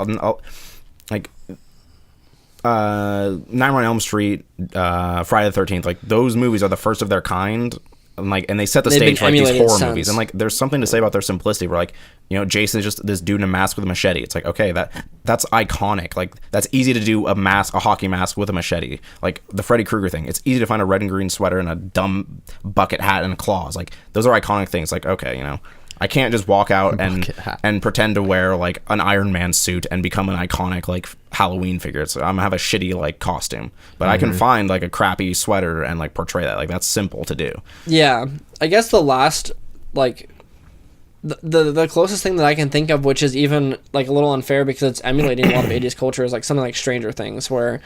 Nightmare on Elm Street, Friday the 13th. Like those movies are the first of their kind. And they set the stage for like these horror movies, and like there's something to say about their simplicity. Where like Jason is just this dude in a mask with a machete. It's like okay, that's iconic. Like that's easy to do a hockey mask with a machete. Like the Freddy Krueger thing, it's easy to find a red and green sweater and a dumb bucket hat and claws. Like those are iconic things. Like okay, I can't just walk out and pretend to wear like an Iron Man suit and become an iconic like Halloween figure. So I'm gonna have a shitty like costume, but I can find like a crappy sweater and like portray that. Like that's simple to do. Yeah, I guess the last like the closest thing that I can think of, which is even like a little unfair because it's emulating a lot of 80s culture, is like something like Stranger Things, where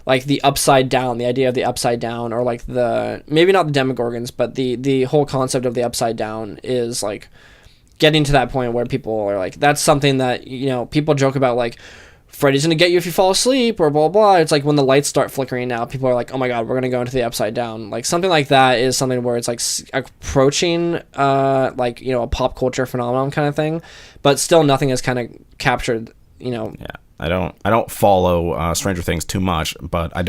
like the upside down, the idea of the upside down, or like the maybe not the Demogorgons, but the whole concept of the upside down is like getting to that point where people are like, that's something that, people joke about, like, Freddy's gonna get you if you fall asleep, or blah, blah. It's like when the lights start flickering now, people are like, oh my god, we're gonna go into the upside down. Like, something like that is something where it's like approaching, like, a pop culture phenomenon kind of thing, but still nothing is kind of captured, Yeah, I don't follow Stranger Things too much, but I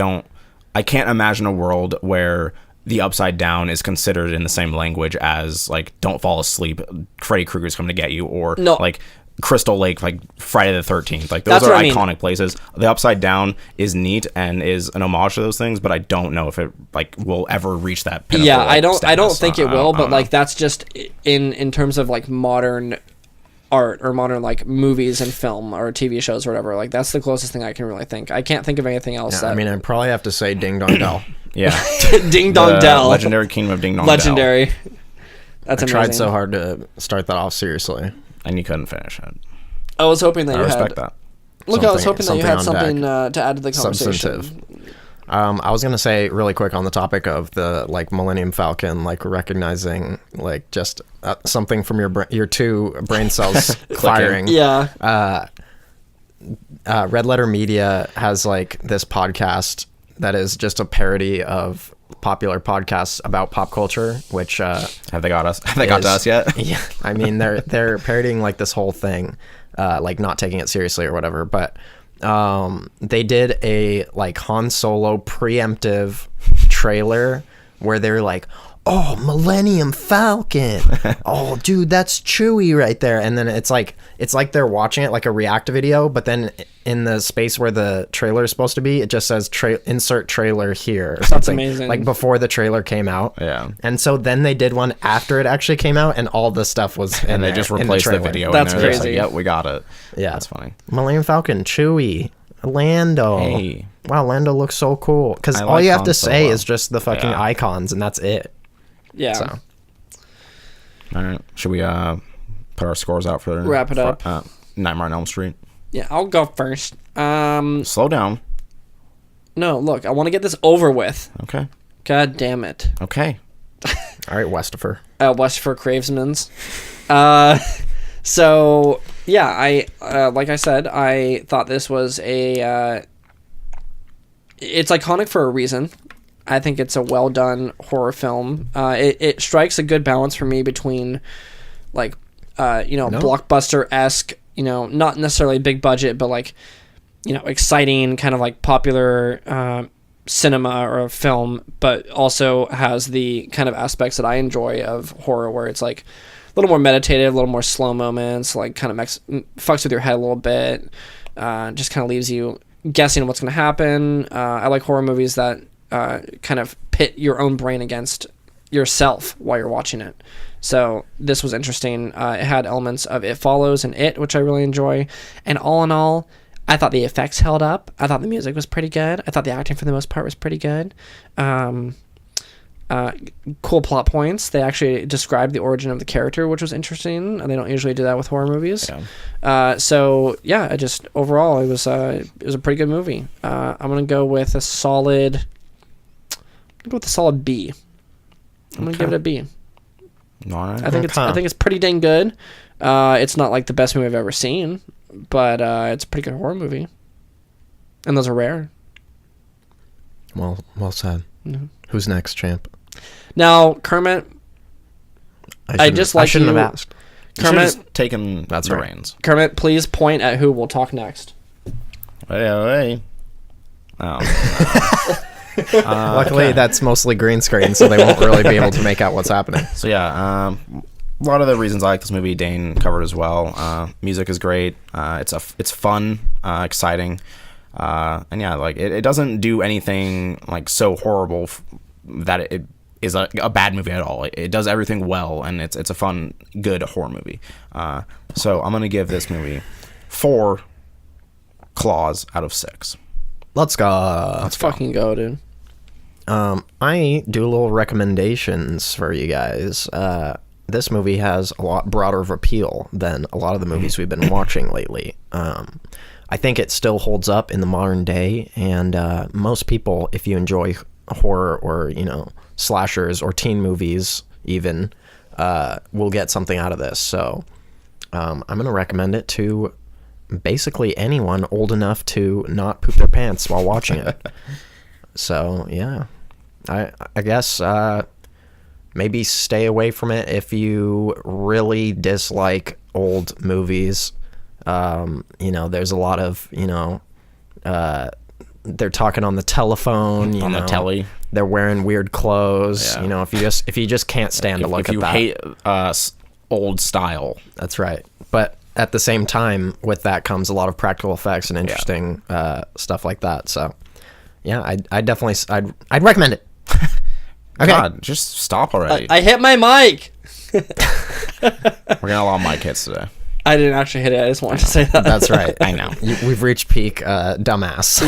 can't imagine a world where the upside down is considered in the same language as like don't fall asleep, Freddy Krueger's coming to get you, or like Crystal Lake, like Friday the 13th. Like those are iconic places. The upside down is neat and is an homage to those things, but I don't know if it like will ever reach that pinnacle. Yeah, I don't think it will, but like that's just in terms of like modern art or modern like movies and film or TV shows or whatever. Like that's the closest thing I can really think. I can't think of anything else. I mean, I probably have to say Ding Dong Dell. Yeah. Ding Dong Dell. Legendary Kingdom of Ding Dong Legendary. Dell. That's amazing. I tried so hard to start that off seriously. And you couldn't finish it. I was hoping that I respect that. Look, I was hoping that you had something to add to the conversation. Substantive. I was gonna say really quick on the topic of the like Millennium Falcon, like recognizing like just something from your two brain cells firing. Yeah. Red Letter Media has like this podcast that is just a parody of popular podcasts about pop culture, which have they got us? Have they got to us yet? Yeah, I mean they're parodying like this whole thing, like not taking it seriously or whatever. But they did a like Han Solo preemptive trailer where they're like, oh, Millennium Falcon. Oh, dude, that's Chewie right there. And then it's like they're watching it like a react video, but then in the space where the trailer is supposed to be, it just says insert trailer here or something. That's amazing. Like before the trailer came out. Yeah. And so then they did one after it actually came out, and all the stuff was in and they there, just replaced the video. That's in there. crazy. Like, yep, we got it. Yeah. That's funny. Millennium Falcon, Chewie, Lando. Hey. Wow, Lando looks so cool. Because all like you have Han to say Solo. is just the fucking icons, and that's it. Yeah. So. All right. Should we put our scores out for wrap it up? Nightmare on Elm Street. Yeah, I'll go first. Slow down. No, look, I want to get this over with. Okay. God damn it. Okay. All right, Westifer. Westifer Cravesmans. So yeah, I like I said, I thought this was it's iconic for a reason. I think it's a well done horror film. It strikes a good balance for me between blockbuster-esque, not necessarily big budget, but like, exciting kind of like popular cinema or film, but also has the kind of aspects that I enjoy of horror, where it's like a little more meditative, a little more slow moments, like kind of fucks with your head a little bit, just kind of leaves you guessing what's going to happen. I like horror movies that kind of pit your own brain against yourself while you're watching it. So this was interesting. It had elements of It Follows and It, which I really enjoy. And all in all, I thought the effects held up. I thought the music was pretty good. I thought the acting for the most part was pretty good. Cool plot points. They actually described the origin of the character, which was interesting. And they don't usually do that with horror movies. Yeah. I just overall it was a pretty good movie. I'm gonna go with a solid. B. I'm gonna give it a B. All right. I think it's pretty dang good. It's not like the best movie I've ever seen, but it's a pretty good horror movie, and those are rare. Well said. Mm-hmm. Who's next, champ? Now, Kermit. I shouldn't have asked. Kermit, taken the reins. Kermit, please point at who we'll talk next. Hey. Oh. Luckily, that's mostly green screen, so they won't really be able to make out what's happening. So yeah, a lot of the reasons I like this movie, Dane covered as well. Music is great. It's fun, exciting, and yeah, like it doesn't do anything like so horrible that it is a bad movie at all. It does everything well, and it's a fun, good horror movie. So I'm gonna give this movie 4 claws out of 6. Let's go. Let's fucking go, dude. I do a little recommendations for you guys. This movie has a lot broader of appeal than a lot of the movies we've been watching lately. I think it still holds up in the modern day, and most people, if you enjoy horror or slashers or teen movies even, will get something out of this. So I'm going to recommend it to basically anyone old enough to not poop their pants while watching it. So yeah, I guess maybe stay away from it if you really dislike old movies. There's a lot of they're talking on the telephone, on the telly. They're wearing weird clothes. Yeah. If you just can't stand to look at that. If you hate old style. That's right. But at the same time, with that comes a lot of practical effects and interesting stuff like that. So, yeah, I'd recommend it. Okay. God, just stop already. I hit my mic. We're gonna allow mic hits today. I didn't actually hit it. I just wanted to say that. That's right. I know. We've reached peak dumbass.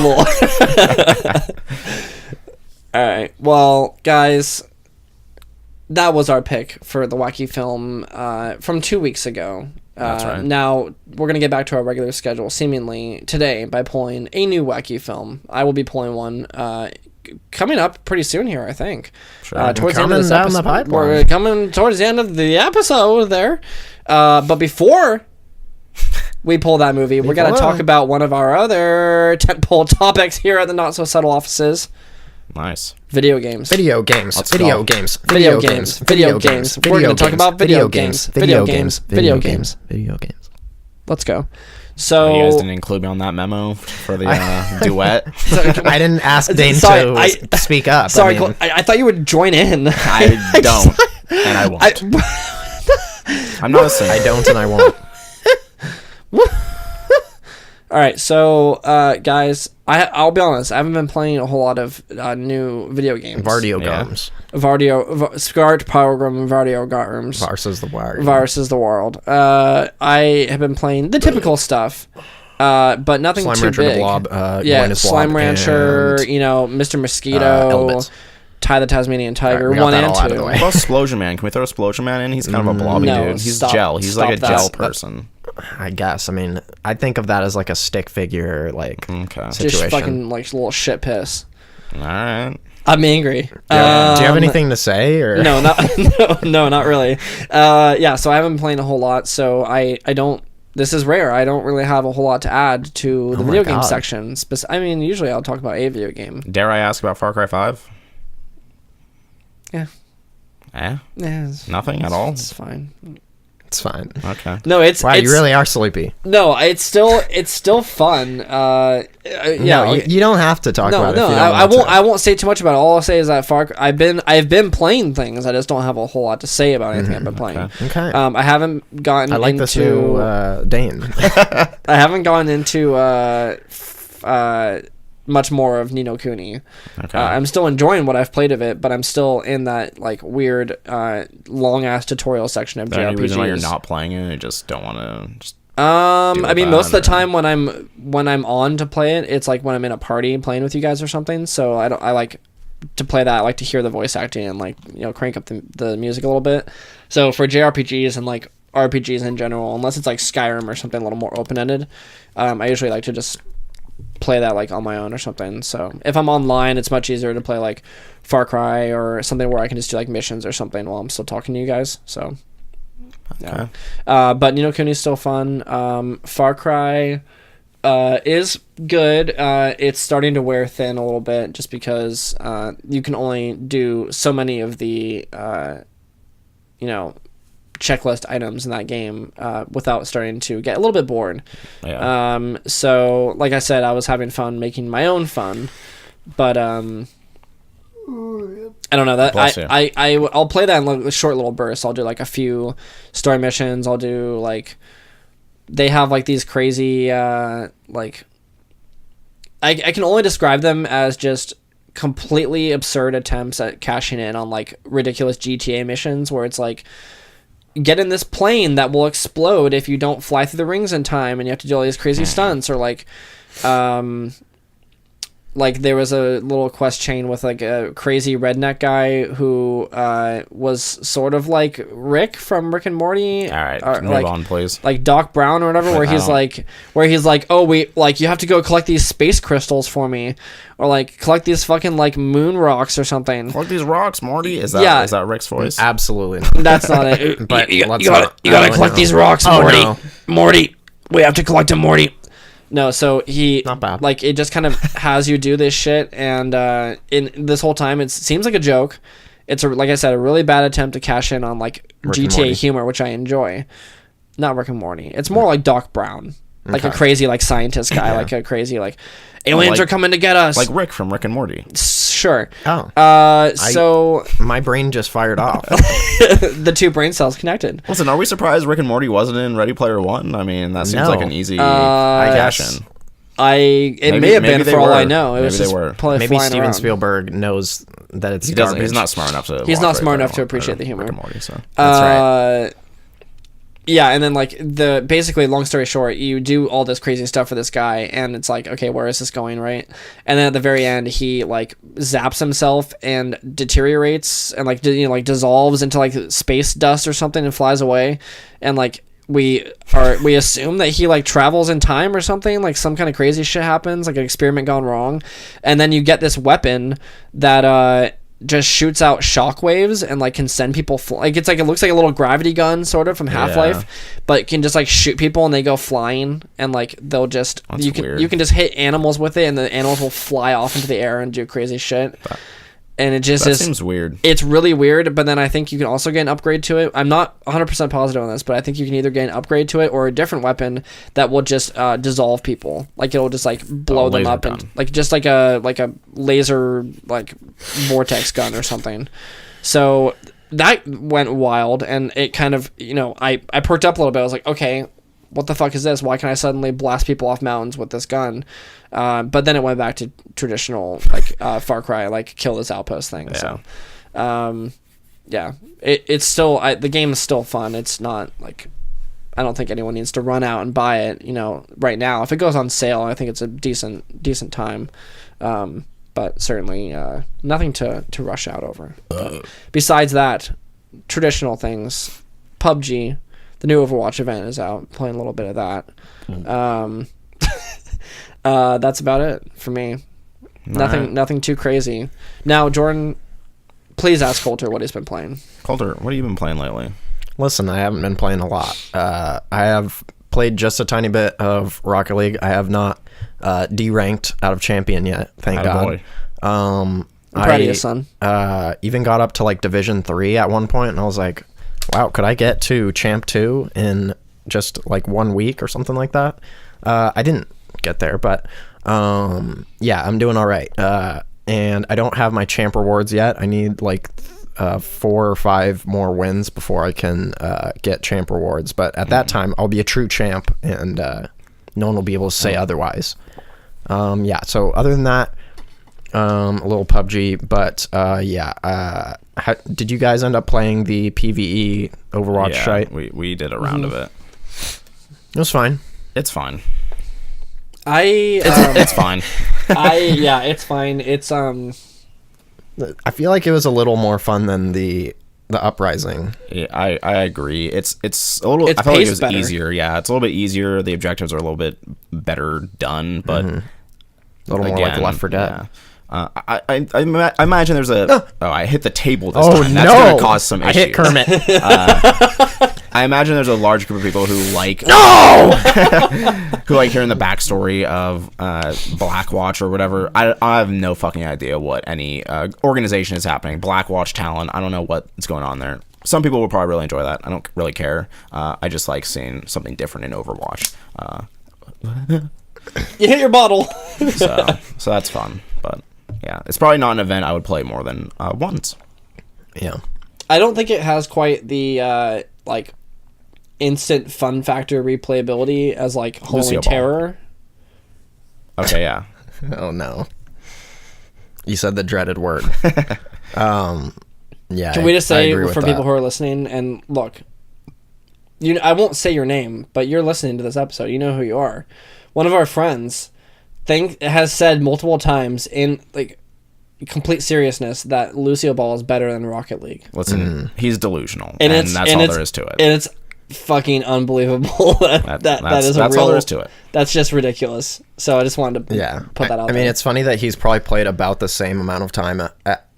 All right. Well, guys, that was our pick for the Wacky Film from 2 weeks ago. That's right. Now, we're going to get back to our regular schedule, seemingly today, by pulling a new Wacky Film. I will be pulling one coming up pretty soon here, I think. Sure. Towards the end of this episode. We're coming towards the end of the episode there. But before we pull that movie, we're going to talk about one of our other tentpole topics here at the Not So Subtle offices. Nice. Video games. Video games. Let's Video go. games. Video games. Video games. We're going to talk about video games. Video games. Video games. Video games. Let's go. So you guys didn't include me on that memo for the duet. I didn't ask Dane to speak up. Sorry, I thought you would join in. I don't, and I won't. I'm not a singer. I don't, and I won't. All right, so guys, I'll be honest. I haven't been playing a whole lot of new video games. Vardio games. Skart Powergram Vardio Garms. Versus the world. Versus the world. I have been playing the typical stuff, but nothing Slime too Rancher big. The Blob. Slime Rancher. Mr. Mosquito. Elbits. Ty the Tasmanian Tiger, right, 1 and 2. What about Explosion Man? Can we throw Explosion Man in? He's kind of a blobby dude. He's gel. He's like a gel person. I guess. I mean, I think of that as like a stick figure, like situation. Just fucking like little shit piss. All right. I'm angry. Do you have anything to say? Or no, not really. So I haven't been playing a whole lot, so I don't. This is rare. I don't really have a whole lot to add to the video game section. Usually I'll talk about a video game. Dare I ask about Far Cry 5? Yeah. Yeah? Yeah. Nothing at all? It's fine. It's fine. Okay. No, it's Wow, it's, you really are sleepy. No, it's still fun. Yeah, No, you don't have to talk about it. No, if you don't I want won't. to. I won't say too much about it. All I'll say is that I've been playing things. I just don't have a whole lot to say about anything I've been playing. Okay. I haven't gotten. I like into, this new Dane. I haven't gone into much more of Ni no Kuni. Okay. I'm still enjoying what I've played of it, but I'm still in that like weird long ass tutorial section of Is there any JRPGs. reason why you're not playing it? You just don't want to. Just I mean, most of the or- time when I'm on to play it, it's like when I'm in a party playing with you guys or something. So I like to play that. I like to hear the voice acting and like crank up the music a little bit. So for JRPGs and like RPGs in general, unless it's like Skyrim or something a little more open ended, I usually like to just play that like on my own or something. So if I'm online, it's much easier to play like Far Cry or something where I can just do like missions or something while I'm still talking to you guys. So yeah. But Ni no Kuni is still fun. Far Cry is good. It's starting to wear thin a little bit just because you can only do so many of the checklist items in that game without starting to get a little bit bored. Yeah. So like I said, I was having fun making my own fun, but I don't know that I'll play that in like short little bursts. I'll do like a few story missions. I'll do like they have like these crazy like I can only describe them as just completely absurd attempts at cashing in on like ridiculous GTA missions where it's like get in this plane that will explode if you don't fly through the rings in time and you have to do all these crazy stunts or like there was a little quest chain with like a crazy redneck guy who was sort of like Rick from Rick and Morty. All right, move like, on, please. Like Doc Brown or whatever, where he's like, oh wait, like you have to go collect these space crystals for me, or like collect these fucking like moon rocks or something. Collect these rocks, Morty. Is that Rick's voice? Absolutely. That's not it. But you let's gotta not- collect no. these rocks, Oh, Morty. no. Morty, we have to collect them, Morty. No, so he Not bad. like it just kind of has you do this shit, and in this whole time it seems like a joke. It's like I said, a really bad attempt to cash in on like Rick and GTA Morty. humor, which I enjoy. Not Rick and Morty. It's more like Doc Brown, like a Okay. crazy like scientist guy, like a crazy like aliens Like- are coming to get us. Like Rick from Rick and Morty. Sure. Oh, So my brain just fired off. the two brain cells connected. Listen, are we surprised Rick and Morty wasn't in Ready Player One? I mean, that seems No. like an easy guess. cash in. It may have been they for all were. I know. It Maybe was they just were. probably Maybe flying Steven around. Spielberg knows that it's He doesn't. garbage. He's not smart enough to. He's watch not Ready smart Player enough to One, appreciate or the humor. Rick and Morty. So That's right. Yeah, and then like basically long story short, you do all this crazy stuff for this guy, and it's like, okay, where is this going, right? And then at the very end, he like zaps himself and deteriorates and like dissolves into like space dust or something and flies away, and like we assume that he like travels in time or something, like some kind of crazy shit happens, like an experiment gone wrong, and then you get this weapon that just shoots out shockwaves and like can send people like it looks like a little gravity gun sort of from Half-Life, but can just like shoot people and they go flying, and like they'll just That's you can weird. just hit animals with it and the animals will fly off into the air and do crazy shit. And it just that is seems weird. It's really weird, but then I think you can also get an upgrade to it. I'm not 100% positive on this, but I think you can either get an upgrade to it or a different weapon that will just dissolve people. Like it'll just like blow them laser up gun. and like just like a laser like vortex gun or something. So that went wild, and it kind of I perked up a little bit. I was like, okay, what the fuck is this? Why can I suddenly blast people off mountains with this gun? But then it went back to traditional like Far Cry, like kill this outpost thing. Yeah. So, yeah, it's still the game is still fun. It's not like I don't think anyone needs to run out and buy it. Right now, if it goes on sale, I think it's a decent time. But certainly nothing to rush out over. Besides that, traditional things, PUBG. The new Overwatch event is out. Playing a little bit of that. That's about it for me. Nothing too crazy. Now, Jordan, please ask Coulter what he's been playing. Coulter, what have you been playing lately? Listen, I haven't been playing a lot. I have played just a tiny bit of Rocket League. I have not deranked out of champion yet. Thank God. I'm proud of you, son. Even got up to like Division 3 at one point, and I was like, Wow, could I get to Champ 2 in just like 1 week or something like that? I didn't get there, but yeah, I'm doing all right. And I don't have my Champ rewards yet. I need like 4 or 5 more wins before I can get Champ rewards. But at that time, I'll be a true champ, and no one will be able to say otherwise. Yeah, so other than that, a little PUBG, but yeah. Did you guys end up playing the PvE Overwatch site? We did a round of it. It was fine. It's fine. It's fine. It's fine. It's I feel like it was a little more fun than the Uprising. Yeah, I agree. It's a little. I felt like it was better. Easier. Yeah, it's a little bit easier. The objectives are a little bit better done, but a little more like Left 4 Dead. Yeah. I imagine there's a. I hit the table this time. No! That's going to cause some issues. I hit Kermit. I imagine there's a large group of people who like who like hearing the backstory of Blackwatch or whatever. I have no fucking idea what any organization is happening. Blackwatch Talon. I don't know what's going on there. Some people will probably really enjoy that. I don't really care. I just like seeing something different in Overwatch. You hit your bottle. so that's fun, but yeah, it's probably not an event I would play more than once. Yeah, I don't think it has quite the like instant fun factor replayability as like Holy Terror. Okay, yeah. Oh no, you said the dreaded word. Yeah. Can we just say for people who are listening, and look, I won't say your name, but you're listening to this episode. You know who you are. One of our friends has said multiple times in like complete seriousness that Lucio Ball is better than Rocket League. Listen, he's delusional, and that's all there is to it. And it's fucking unbelievable. That's all there is to it. That's just ridiculous. So I just wanted to put that out there. I mean, it's funny that he's probably played about the same amount of time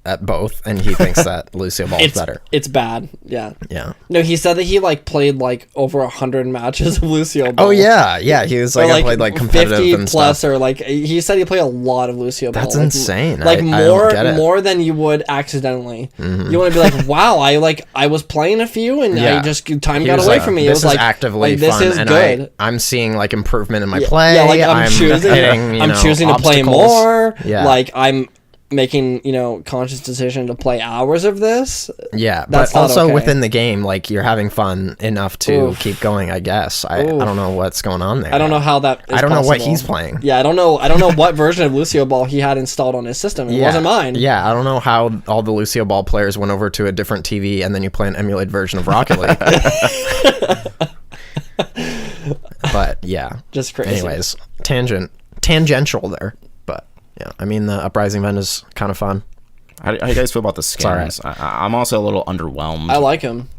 at both, and he thinks that Lucio Ball is better. It's bad. Yeah. Yeah. No, he said that he like played like over 100 matches of Lucio Ball. Oh yeah. He was like, I played like competitive 50 and plus stuff. Or like he said he played a lot of Lucio Ball. That's insane. Like I don't get it. more than you would accidentally. Mm-hmm. You want to be like, wow, I was playing a few and I just time got away from me. It was like actively this fun, is and good. I'm seeing like improvement in my play. Yeah, like I'm choosing to play more. Yeah. Like I'm making conscious decision to play hours of this. Yeah, but also within the game, like you're having fun enough to keep going. I guess I don't know what's going on there. I don't know how that is I don't know what possible. he's playing. Yeah, I don't know what version of Lucio Ball he had installed on his system. It wasn't mine. Yeah, I don't know how all the Lucio Ball players went over to a different TV and then you play an emulated version of Rocket League. But yeah, just crazy. Anyways, tangential there. Yeah, I mean, the Uprising event is kind of fun. How do you guys feel about the skins? Right. I'm also a little underwhelmed. I like them.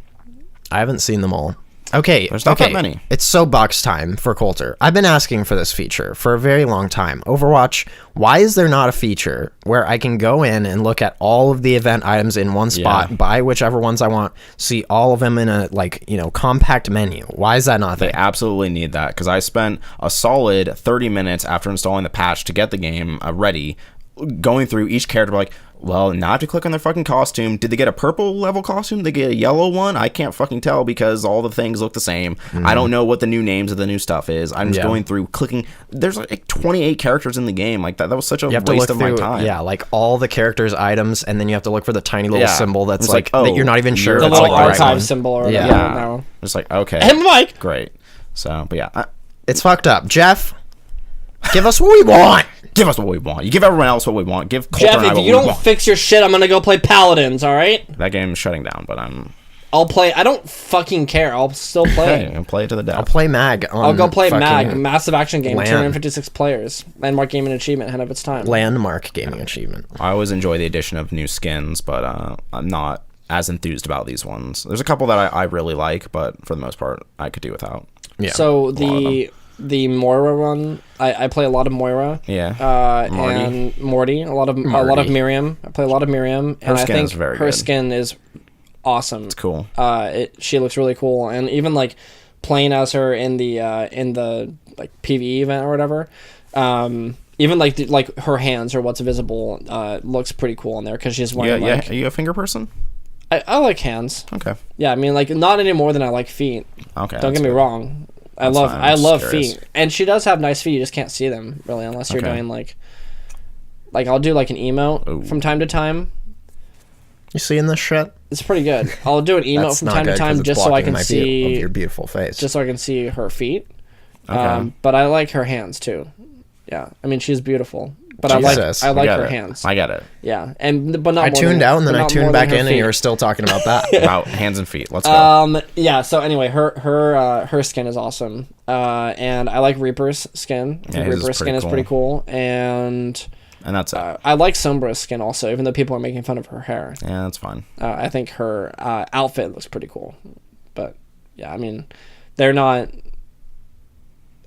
I haven't seen them all. Okay. There's not that many. It's soapbox time for Coulter. I've been asking for this feature for a very long time. Overwatch, why is there not a feature where I can go in and look at all of the event items in one spot, buy whichever ones I want, see all of them in a compact menu? Why is that not there? They absolutely need that, because I spent a solid 30 minutes after installing the patch to get the game ready, going through each character like, well, now I have to click on their fucking costume. Did they get a purple level costume? Did they get a yellow one? I can't fucking tell because all the things look the same. I don't know what the new names of the new stuff is. I'm just going through clicking. There's like 28 characters in the game. Like that was such a waste of my time. Yeah, like all the characters' items, and then you have to look for the tiny little symbol that's like that you're not even sure. The it's little like archive symbol or whatever. Yeah. It's like, okay. And Mike! Great. So, but yeah. It's fucked up. Jeff, give us what we want. Give us what we want. You give everyone else what we want. Give Coulter Jeff, and I what we if you don't fix your shit, I'm gonna go play Paladins, alright? That game's shutting down, but I'll play. I don't fucking care. I'll still play. I'll play to the death. I'll play MAG. I'll go play MAG, massive action game, 256 players, landmark gaming achievement ahead of its time. Landmark gaming achievement. I always enjoy the addition of new skins, but I'm not as enthused about these ones. There's a couple that I really like, but for the most part, I could do without. Yeah. So the Moira one, I play a lot of Moira. Yeah. And Morty, a lot of Miriam. I play a lot of Miriam, and I think her skin is awesome. It's cool. She looks really cool, and even like playing as her in the like PvE event or whatever. Even like her hands or what's visible looks pretty cool in there because she's wearing. Are you a finger person? I like hands. Okay. Yeah, I mean, like, not any more than I like feet. Okay. Don't get me wrong. I love feet, and she does have nice feet. You just can't see them really unless you're doing like I'll do like an emote from time to time. You seeing this shit? It's pretty good. I'll do an emote from time to time just so I can see your beautiful face. Just so I can see her feet. Okay. But I like her hands too. Yeah, I mean she's beautiful. But Jesus. I like her hands. I get it. Yeah, but not. I tuned out and then I tuned back in, and you were were still talking about that. About hands and feet. Let's go. Yeah. So anyway, her skin is awesome. And I like Reaper's skin. Yeah, Reaper's skin is pretty cool. And that's it. I like Sombra's skin also, even though people are making fun of her hair. Yeah, that's fine. I think her outfit looks pretty cool. But yeah, I mean, they're not.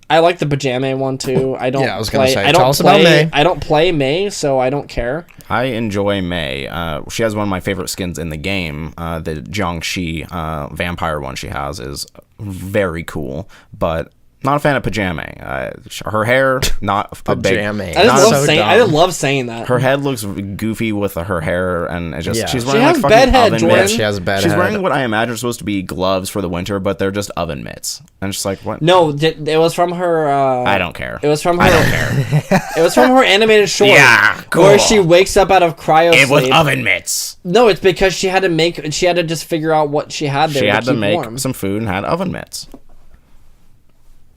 I like the pajama one too. I don't. Yeah, I was gonna say. I Tell us about May. I don't play May, so I don't care. I enjoy Mei. She has one of my favorite skins in the game. The Jiangxi vampire one she has is very cool, but not a fan of pajama. Her hair, not a big. I love saying that. Her head looks goofy with her hair, and it just she's wearing like fucking oven Jordan. mitts. She has a bed She's head. wearing what I imagine are supposed to be gloves for the winter, but they're just oven mitts. And it's just like what? No, it was from her. I don't care. It was from her. I don't care. It was from her animated short. Yeah, cool. Where she wakes up out of cryo It was sleep. oven mitts. No, it's because she had to just figure out what she had there. She had to keep make warm. some food and had oven mitts.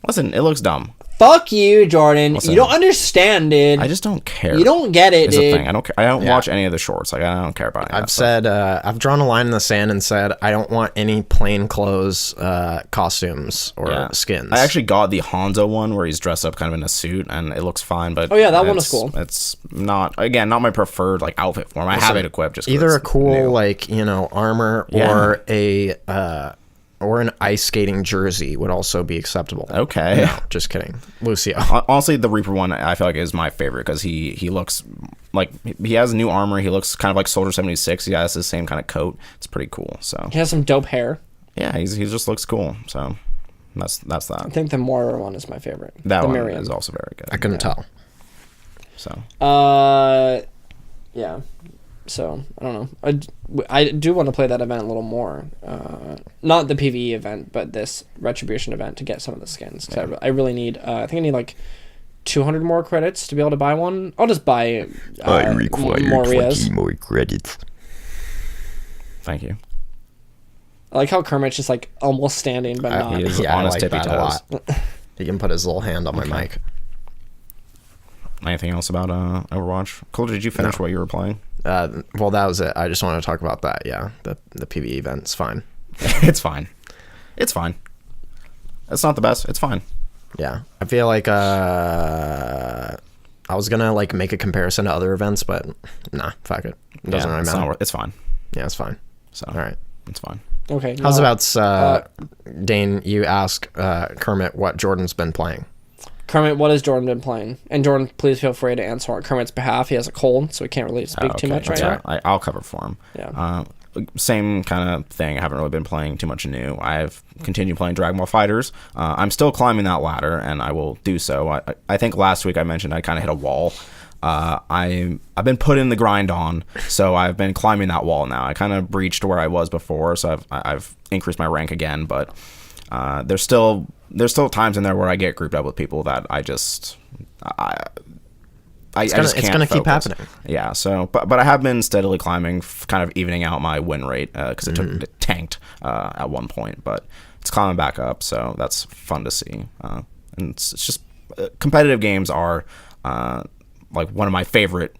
Listen, it looks dumb. Fuck you, Jordan. Listen, you don't understand, dude. I just don't care. You don't get it, It's dude. the thing. I don't care. I don't watch any of the shorts. Like I don't care about any of that stuff. I've drawn a line in the sand and said I don't want any plain clothes, costumes or skins. I actually got the Hanzo one where he's dressed up kind of in a suit and it looks fine, but that one was cool. It's not not my preferred like outfit form. I have it equipped just 'cause either a it's cool new. armor or an ice skating jersey would also be acceptable. Okay. No, just kidding. Lucio. Honestly, the Reaper one I feel like is my favorite because he looks like he has new armor. He looks kind of like Soldier 76. He has the same kind of coat. It's pretty cool. So He has some dope hair. yeah, he just looks cool. So that's that. I think the Moira one is my favorite. That the one Miriam. is also very good. I couldn't tell. So yeah. So I don't know. I do want to play that event a little more. Not the PvE event, but this Retribution event to get some of the skins. Cause I really need. I think I need like 200 more credits to be able to buy one. I'll just buy. I require Moria's. 20 more credits. thank you. I like how Kermit's just like almost standing, but not. He is Yeah, on I his like tippy that a toes. lot. He can put his little hand on my mic. Anything else about Overwatch? Cole, did you finish what you were playing? Well, that was it. I just want to talk about that. Yeah, the PvE event's fine. It's fine. It's fine. It's not the best. It's fine. Yeah, I feel like I was gonna like make a comparison to other events, but nah, fuck it. It doesn't really matter. It's fine. Yeah, it's fine. So All right. it's fine. Okay. How's about Dane? You ask Kermit what Jordan's been playing. Kermit, what has Jordan been playing? And Jordan, please feel free to answer on Kermit's behalf. He has a cold, so he can't really speak too much right now. I'll cover for him. Yeah. Same kind of thing. I haven't really been playing too much new. I've continued playing Dragonball FighterZ. I'm still climbing that ladder, and I will do so. I think last week I mentioned I kind of hit a wall. I've been putting the grind on, so I've been climbing that wall now. I kind of breached where I was before, so I've increased my rank again, but there's still times in there where I get grouped up with people that I just It's gonna keep happening. Yeah. So, but I have been steadily climbing, kind of evening out my win rate because it tanked at one point, but it's climbing back up. So that's fun to see. And it's just competitive games are like one of my favorite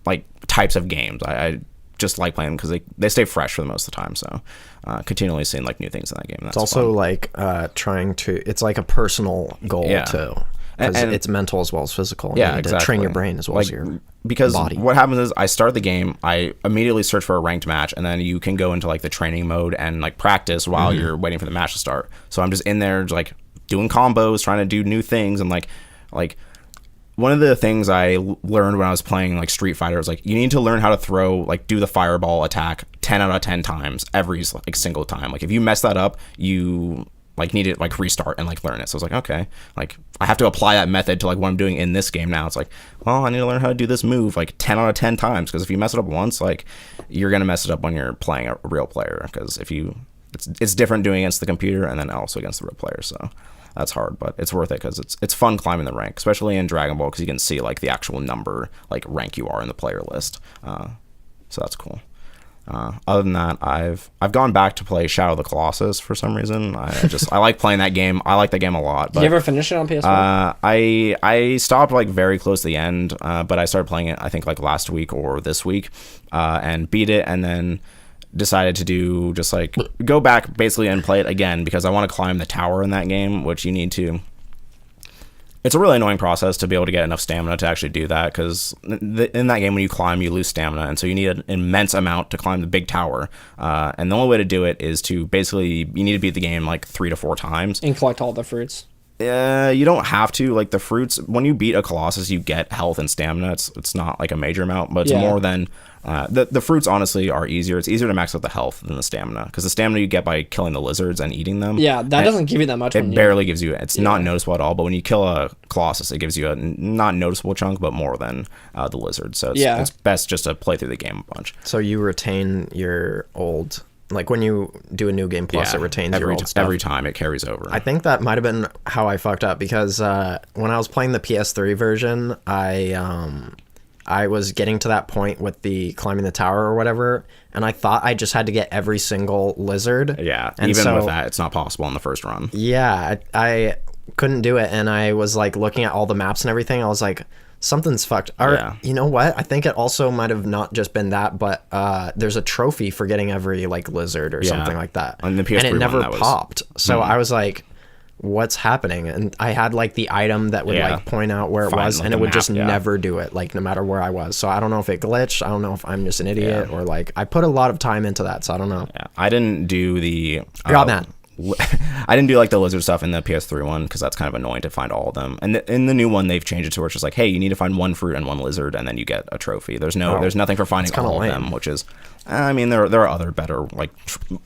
like types of games. I just like playing them because they stay fresh for the most of the time. So continually seeing like new things in that game. That's it's also fun. like trying to. It's like a personal goal too. Because it's mental as well as physical. And Yeah, you need exactly. to train your brain as well as your because body. What happens is I start the game, I immediately search for a ranked match, and then you can go into like the training mode and like practice while you're waiting for the match to start. So I'm just in there like doing combos, trying to do new things, and like one of the things I learned when I was playing like Street Fighter was like you need to learn how to throw like do the fireball attack 10 out of 10 times every like single time. Like if you mess that up, you like need to like restart and like learn it. So I was like, okay, like I have to apply that method to like what I'm doing in this game now. It's like, well, I need to learn how to do this move like 10 out of 10 times, because if you mess it up once, like you're gonna mess it up when you're playing a real player, because if you it's different doing against the computer and then also against the real player. So that's hard, but it's worth it because it's fun climbing the rank, especially in Dragon Ball, because you can see like the actual number, like rank you are in the player list. So that's cool. Other than that, I've gone back to play Shadow of the Colossus for some reason. I like playing that game. I like that game a lot. But, Did you ever finish it on PS4? I stopped like very close to the end, but I started playing it I think like last week or this week, and beat it, and then decided to do just like go back basically and play it again, because I want to climb the tower in that game, which you need to. It's a really annoying process to be able to get enough stamina to actually do that, because in that game when you climb you lose stamina, and so you need an immense amount to climb the big tower, and the only way to do it is to basically you need to beat the game like 3 to 4 times and collect all the fruits. You don't have to. Like the fruits, when you beat a Colossus, you get health and stamina. It's not like a major amount, but it's more than the fruits. Honestly, are easier. It's easier to max out the health than the stamina, because the stamina you get by killing the lizards and eating them. Yeah, that doesn't give you that much. It barely gives you. It's not noticeable at all. But when you kill a Colossus, it gives you a not noticeable chunk, but more than the lizards. So it's best just to play through the game a bunch. So you retain your old. Like when you do a new game plus, it retains your old stuff. Every time it carries over. I think that might have been how I fucked up, because when I was playing the PS3 version, I was getting to that point with the climbing the tower or whatever, and I thought I just had to get every single lizard. Yeah, and even with that, it's not possible in the first run. Yeah, I couldn't do it, and I was like looking at all the maps and everything. I was like, something's fucked. Or, you know what? I think it also might have not just been that, but there's a trophy for getting every like lizard or something like that. On the PS3 and it never one, popped. So I was like, what's happening? And I had like the item that would like point out where it was, and it would just never do it, like no matter where I was. So I don't know if it glitched. I don't know if I'm just an idiot or like I put a lot of time into that. So I don't know. Yeah, I didn't do the. You're man. I didn't do like the lizard stuff in the PS3 one, because that's kind of annoying to find all of them. And in the new one, they've changed it to where it's just like, hey, you need to find 1 fruit and 1 lizard, and then you get a trophy. There's nothing for finding all of them, which is, I mean, there are other better, like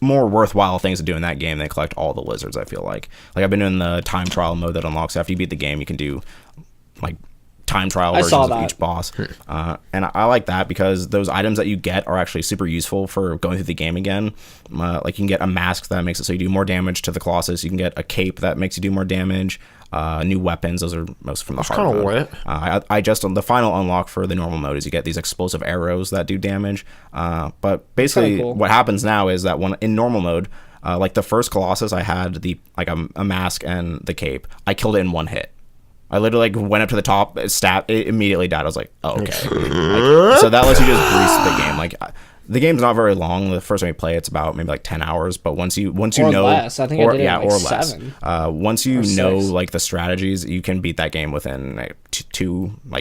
more worthwhile things to do in that game than collect all the lizards. I feel like I've been doing the time trial mode that unlocks after you beat the game. You can do like time trial versions of each boss, and I like that, because those items that you get are actually super useful for going through the game again. Like you can get a mask that makes it so you do more damage to the Colossus. You can get a cape that makes you do more damage. New weapons, those are most from the hard mode. I just on the final unlock for the normal mode is you get these explosive arrows that do damage. But basically, what happens now is that when in normal mode, like the first Colossus, I had a mask and the cape. I killed it in 1 hit. I literally like went up to the top, it immediately died. I was like, oh, okay. So that lets you just breeze the game. Like the game's not very long. The first time you play, it's about maybe like 10 hours. But once you know, less. I think I did it or less. 7. Once you know like the strategies, you can beat that game within like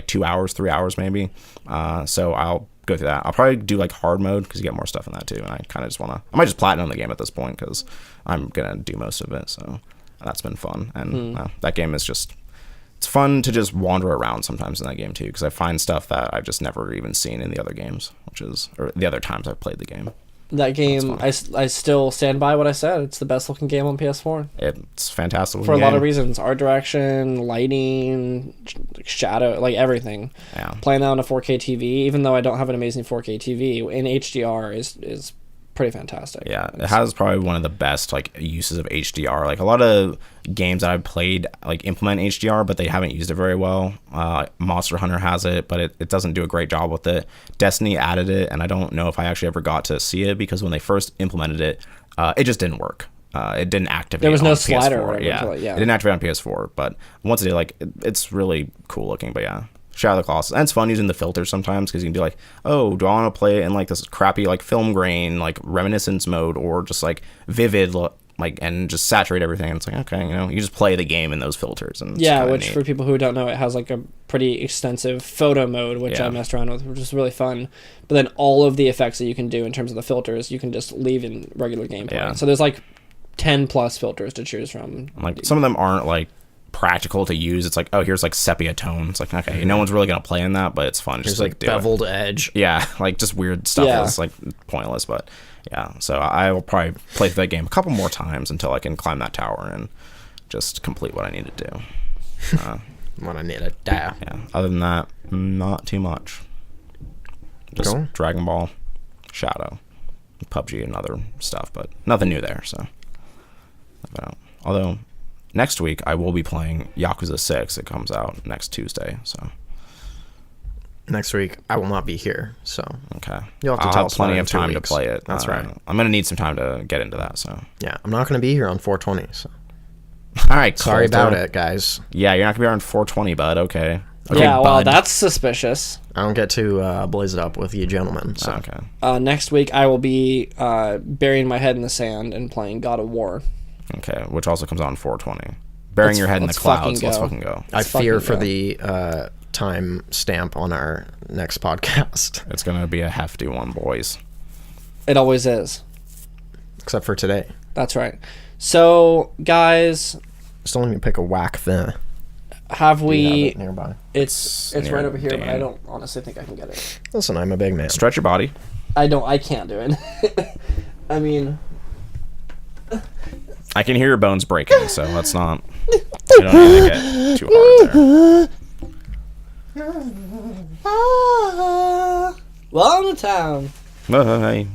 2 hours, 3 hours maybe. So I'll go through that. I'll probably do like hard mode, because you get more stuff in that too. And I kind of just I might just platinum the game at this point, because I'm gonna do most of it. So that's been fun, and that game is just. It's fun to just wander around sometimes in that game too, because I find stuff that I've just never even seen in the other games, or the other times I've played the game. That game, I still stand by what I said. It's the best looking game on PS4. It's fantastic for a lot of reasons: art direction, lighting, shadow, like everything. Yeah. Playing that on a 4K TV, even though I don't have an amazing 4K TV, in HDR is pretty fantastic. Yeah, it has probably one of the best like uses of HDR. Like a lot of games that I've played like implement HDR, but they haven't used it very well. Monster Hunter has it, but it doesn't do a great job with it. Destiny added it, and I don't know if I actually ever got to see it, because when they first implemented it, it just didn't work. It didn't activate. There was on no PS4. slider. Yeah, it didn't activate on PS4. But once it did, like it's really cool looking. But yeah. Shadow of the Colossus. And it's fun using the filters sometimes, because you can be like, oh, do I want to play it in like this crappy like film grain, like reminiscence mode, or just like vivid, like, and just saturate everything. And it's like, okay, you just play the game in those filters. And which neat. For people who don't know, it has like a pretty extensive photo mode, which I messed around with, which is really fun. But then all of the effects that you can do in terms of the filters, you can just leave in regular gameplay. So there's like 10 plus filters to choose from. Like some of them aren't like practical to use. It's like, oh, here's like sepia tone. It's like, okay, no one's really gonna play in that, but it's fun. There's Just like do it. beveled edge. Yeah, like just weird stuff Yeah. that's like pointless, but yeah. So I will probably play through that game a couple more times until I can climb that tower and just complete what I need to do. When I need a dab. Yeah. Other than that, not too much. Just Cool. Dragon Ball, Shadow, PUBG, and other stuff, but nothing new there. So, although next week I will be playing Yakuza 6. It comes out next Tuesday. So Next week, I will not be here, so okay, you'll have to I'll tell have us plenty about it of in 2 time to weeks. play it. That's right. I'm gonna need some time to get into that. So Yeah, I'm not going to be here on 420, so all right, sorry Coulter. about it, guys. Yeah, you're not gonna be around 420, bud. Okay. Yeah, well, bud. that's suspicious. I don't get to blaze it up with you gentlemen, so Okay. Next week, I will be burying my head in the sand and playing God of War. Okay, which also comes out on 420. Burying Let's- your head in the let's clouds. fucking Let's go. fucking go. I Let's fear fucking for go. the time stamp on our next podcast, It's gonna be a hefty one, boys. It always is. except for today. That's right. So, guys, Still let me pick a whack thing. have We we... have it nearby. It's near right over here, but I Dan. don't honestly think I can get it. Listen, I'm a big man. Stretch your body. I can't do it. I mean... I can hear your bones breaking, so let's not. We don't need to get too hard Welcome to town. there. Hey.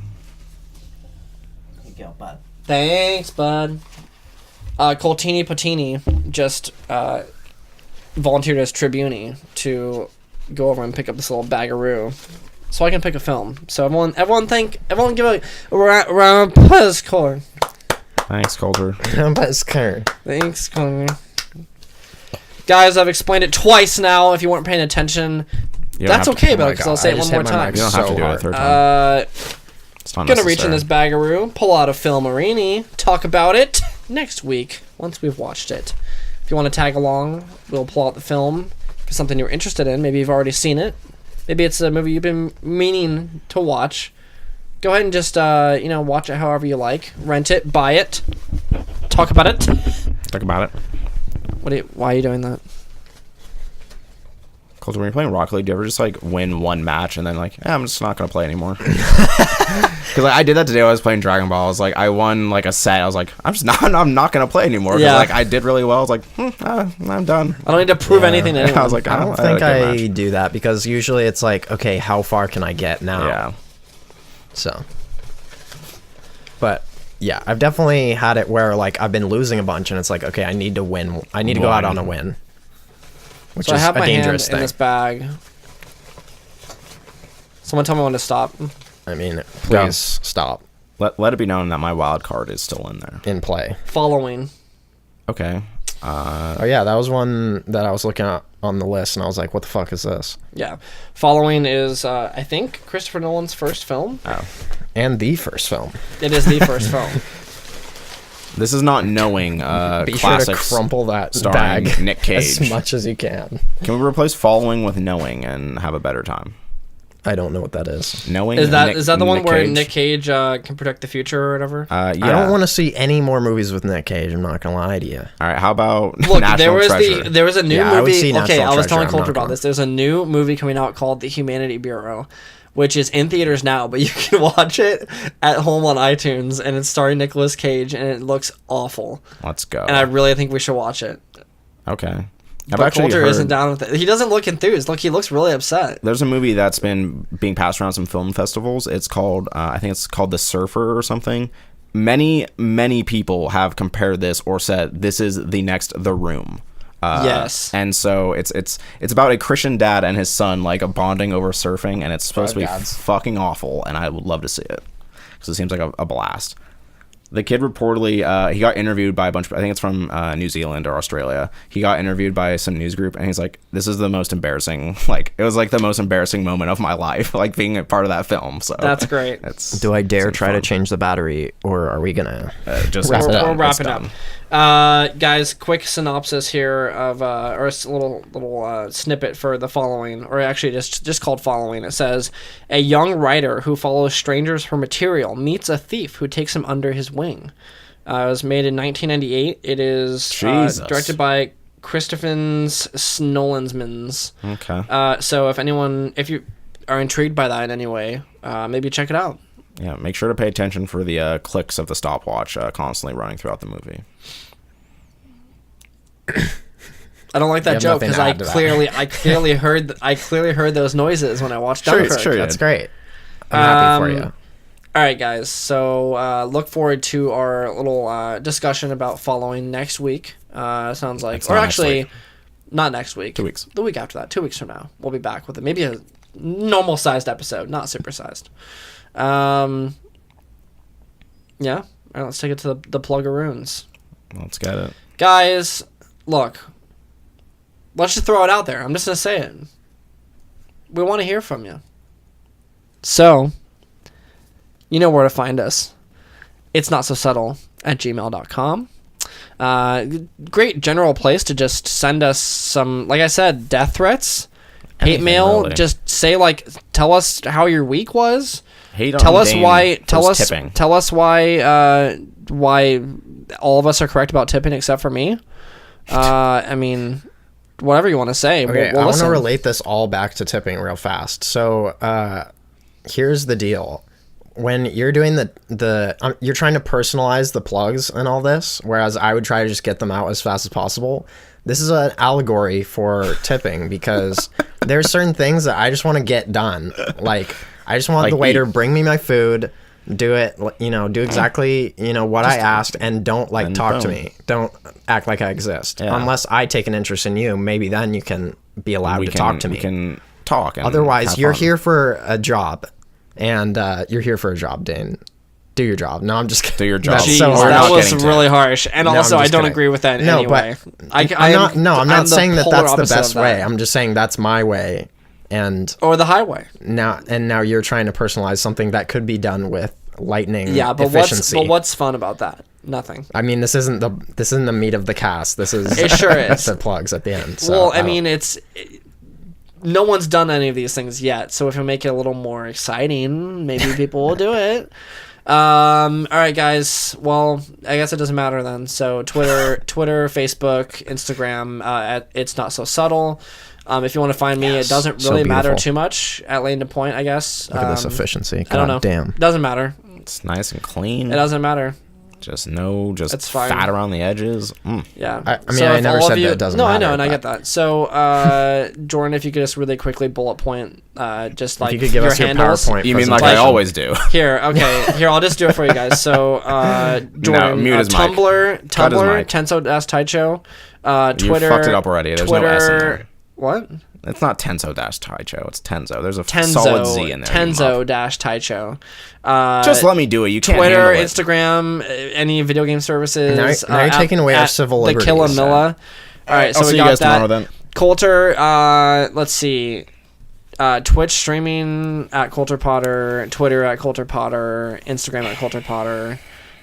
Thanks, bud. Coltini Patini just volunteered as tribune to go over and pick up this little baggaroo, so I can pick a film. So everyone give a round of applause, Cor. Thanks, Coulter. Best card. Thanks, Cor. Guys, I've explained it twice now. If you weren't paying attention, You don't that's have to- okay, oh my but because I'll God, say I it one just more hit my time. mic You don't have to so do it a hard. third time. It's not Gonna reach in this necessary. baggaroo, pull out a filmarini, talk about it next week once we've watched it. If you want to tag along, we'll pull out the film if it's something you're interested in. Maybe you've already seen it. Maybe it's a movie you've been meaning to watch. Go ahead and just watch it however you like. Rent it, buy it, talk about it. Talk about it. Why are you doing that? Coulter, when you're playing Rocket League, do you ever just like win one match and then like, I'm just not gonna play anymore? Because I did that today. I was playing Dragon Ball. I was like, I won like a set. I was like, I'm not gonna play anymore. 'Cause, Yeah. like I did really well. I was like, I'm done. I don't need to prove anything to anyone. I was like, I don't had a think good I match. do that because usually it's like, okay, how far can I get now? Yeah. So, but yeah, I've definitely had it where like I've been losing a bunch, and it's like, okay, I need to win. I need to go out on a win, which So I is have a my dangerous hand in thing. this bag. Someone tell me when to stop. I mean, please stop Let it be known that my wild card is still in there. in play. Following. Okay. Oh yeah, that was one that I was looking at on the list, and I was like, what the fuck is this? Yeah. Following is, I think, Christopher Nolan's first film. Oh. And the first film. It is the first film. This is not knowing Be sure to classics. crumple that starring bag Nick Cage. as much as you can. Can we replace following with knowing and have a better time? I don't know what that is. Knowing Is that Nick- the one Nick where Cage? Nick Cage can predict the future or whatever? Yeah. I don't want to see any more movies with Nick Cage. I'm not gonna lie to you. All right. How about Look, National Treasure? there was a new Yeah, I would movie. see Okay, National I was Treasure, telling I'm Coulter not about gonna. this. There's a new movie coming out called The Humanity Bureau, which is in theaters now, but you can watch it at home on iTunes, and it's starring Nicolas Cage, and it looks awful. Let's go. And I really think we should watch it. Okay. But Coulter isn't down with it. He doesn't look enthused. Look, he looks really upset. There's a movie that's been being passed around some film festivals. It's called, I think it's called The Surfer or something. Many people have compared this or said this is the next The Room. Yes. And so it's about a Christian dad and his son like bonding over surfing, and it's supposed to be fucking awful. And I would love to see it because it seems like a blast. The kid reportedly, he got interviewed by a bunch of, I think it's from New Zealand or Australia. He got interviewed by some news group, and he's like, this is the most embarrassing, like, it was like the most embarrassing moment of my life, like being a part of that film. So That's great. Do I dare seems try to fun. change the battery, or are we gonna? Just Wrap it's it up. done. We're It's wrapping done. up. Guys, quick synopsis here of, or a little snippet for the following, or actually just called Following. It says, a young writer who follows strangers for material meets a thief who takes him under his wing. It was made in 1998. It is Jesus. directed by Christopher's Snolensmans. Okay. So if you are intrigued by that in any way, maybe check it out. Yeah, make sure to pay attention for the clicks of the stopwatch constantly running throughout the movie. I don't like that joke because I clearly heard those noises when I watched Dunkirk. Sure, That's great. I'm happy for you. All right, guys. So look forward to our little discussion about following next week. Sounds like, or actually, not next week. 2 weeks. The week after that. 2 weeks from now, we'll be back with maybe a normal sized episode, not super sized. Yeah. All right, let's take it to the plug-a-roons. Let's get it, guys. Look, let's just throw it out there. I'm just gonna say it. We want to hear from you. So, you know where to find us. It's not so subtle at gmail.com. Great general place to just send us some, like I said, death threats, hate mail. Really. Just say tell us how your week was. Tell us why all of us are correct about tipping except for me. I mean, whatever you want to say. Okay, we'll I want to listen. relate this all back to tipping real fast. So here's the deal. When you're doing you're trying to personalize the plugs and all this, whereas I would try to just get them out as fast as possible. This is an allegory for tipping because there's certain things that I just want to get done. Like, I just want the waiter bring me my food, do it, do exactly, what I asked, and don't talk to me. Don't act like I exist. Yeah. Unless I take an interest in you, maybe then you can be allowed to talk to me. We can talk. And otherwise, you're here for a job. And you're here for a job, Dane. Do your job. No, I'm just kidding. Do your job. Jeez, that was really harsh. And also, I don't agree with that in any way. I'm not saying that that's the best way. I'm just saying that's my way. Or the highway. Now you're trying to personalize something that could be done with lightning efficiency. What's fun about that? Nothing. I mean, this isn't the meat of the cast. This is it sure is. The plugs at the end. So, well, I mean, no one's done any of these things yet, so if we make it a little more exciting, maybe people will do it. All right, guys. Well, I guess it doesn't matter then. So Twitter, Facebook, Instagram, at It's Not So Subtle. If you want to find me, it doesn't really matter too much at Lane to Point, I guess. Look at this efficiency. I don't know. Damn. Doesn't matter. It's nice and clean. It doesn't matter. Just it's fine. Fat around the edges. Yeah. I mean, I never said that it doesn't matter. No, I know, and I get that. So, Jordan, if you could just really quickly bullet point, just like if you could give your us your handles. PowerPoint. You mean like I always do? Here, I'll just do it for you guys. So, Jordan, mute his mic. Tumblr, Tenso-Taicho, Twitter. You fucked it up already. There's no S in there. What? It's not Tenso-Taicho. It's Tenzo. There's a solid Z in there. Tenso-Taicho. Just let me do it. You can't Twitter, handle it. Instagram, any video game services. Now you're taking away our civil liberties. The Killamilla. All right, so I'll we see got you guys that. tomorrow then. Coulter, let's see. Twitch streaming at Coulter Potter, Twitter at Coulter Potter, Instagram at Coulter Potter.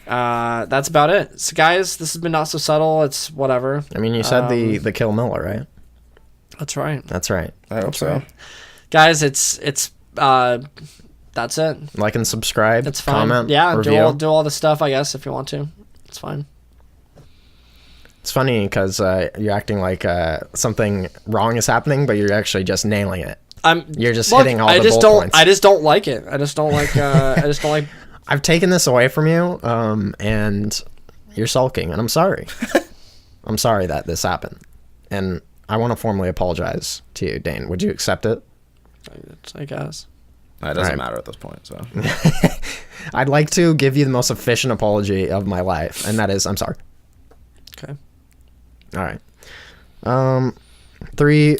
That's about it. So, guys, this has been Not So Subtle. It's whatever. I mean, you said the Kill Miller, right? That's right. That's right. I hope so. Guys, it's that's it. Like and subscribe. It's fine. Comment. Yeah, review. do all the stuff, I guess, if you want to. It's fine. It's funny because you're acting like something wrong is happening, but you're actually just nailing it. You're just hitting all the bullet points. I just don't like it. I just don't like. I just don't like. I've taken this away from you, and you're sulking, and I'm sorry. I'm sorry that this happened, and I want to formally apologize to you, Dane. Would you accept it? I guess. It doesn't matter at this point. So I'd like to give you the most efficient apology of my life, and that is, I'm sorry. Okay. All right. Two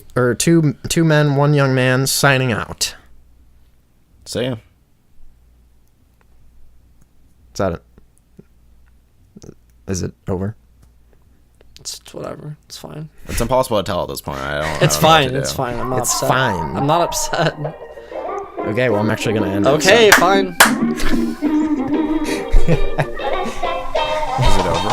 men, one young man signing out. See ya. Is that it? Is it over? It's whatever. It's fine. It's impossible to tell at this point. It's fine. It's fine. I'm not It's upset. fine. I'm not upset. Okay, well, I'm actually going to end Okay, it. fine. Is it over?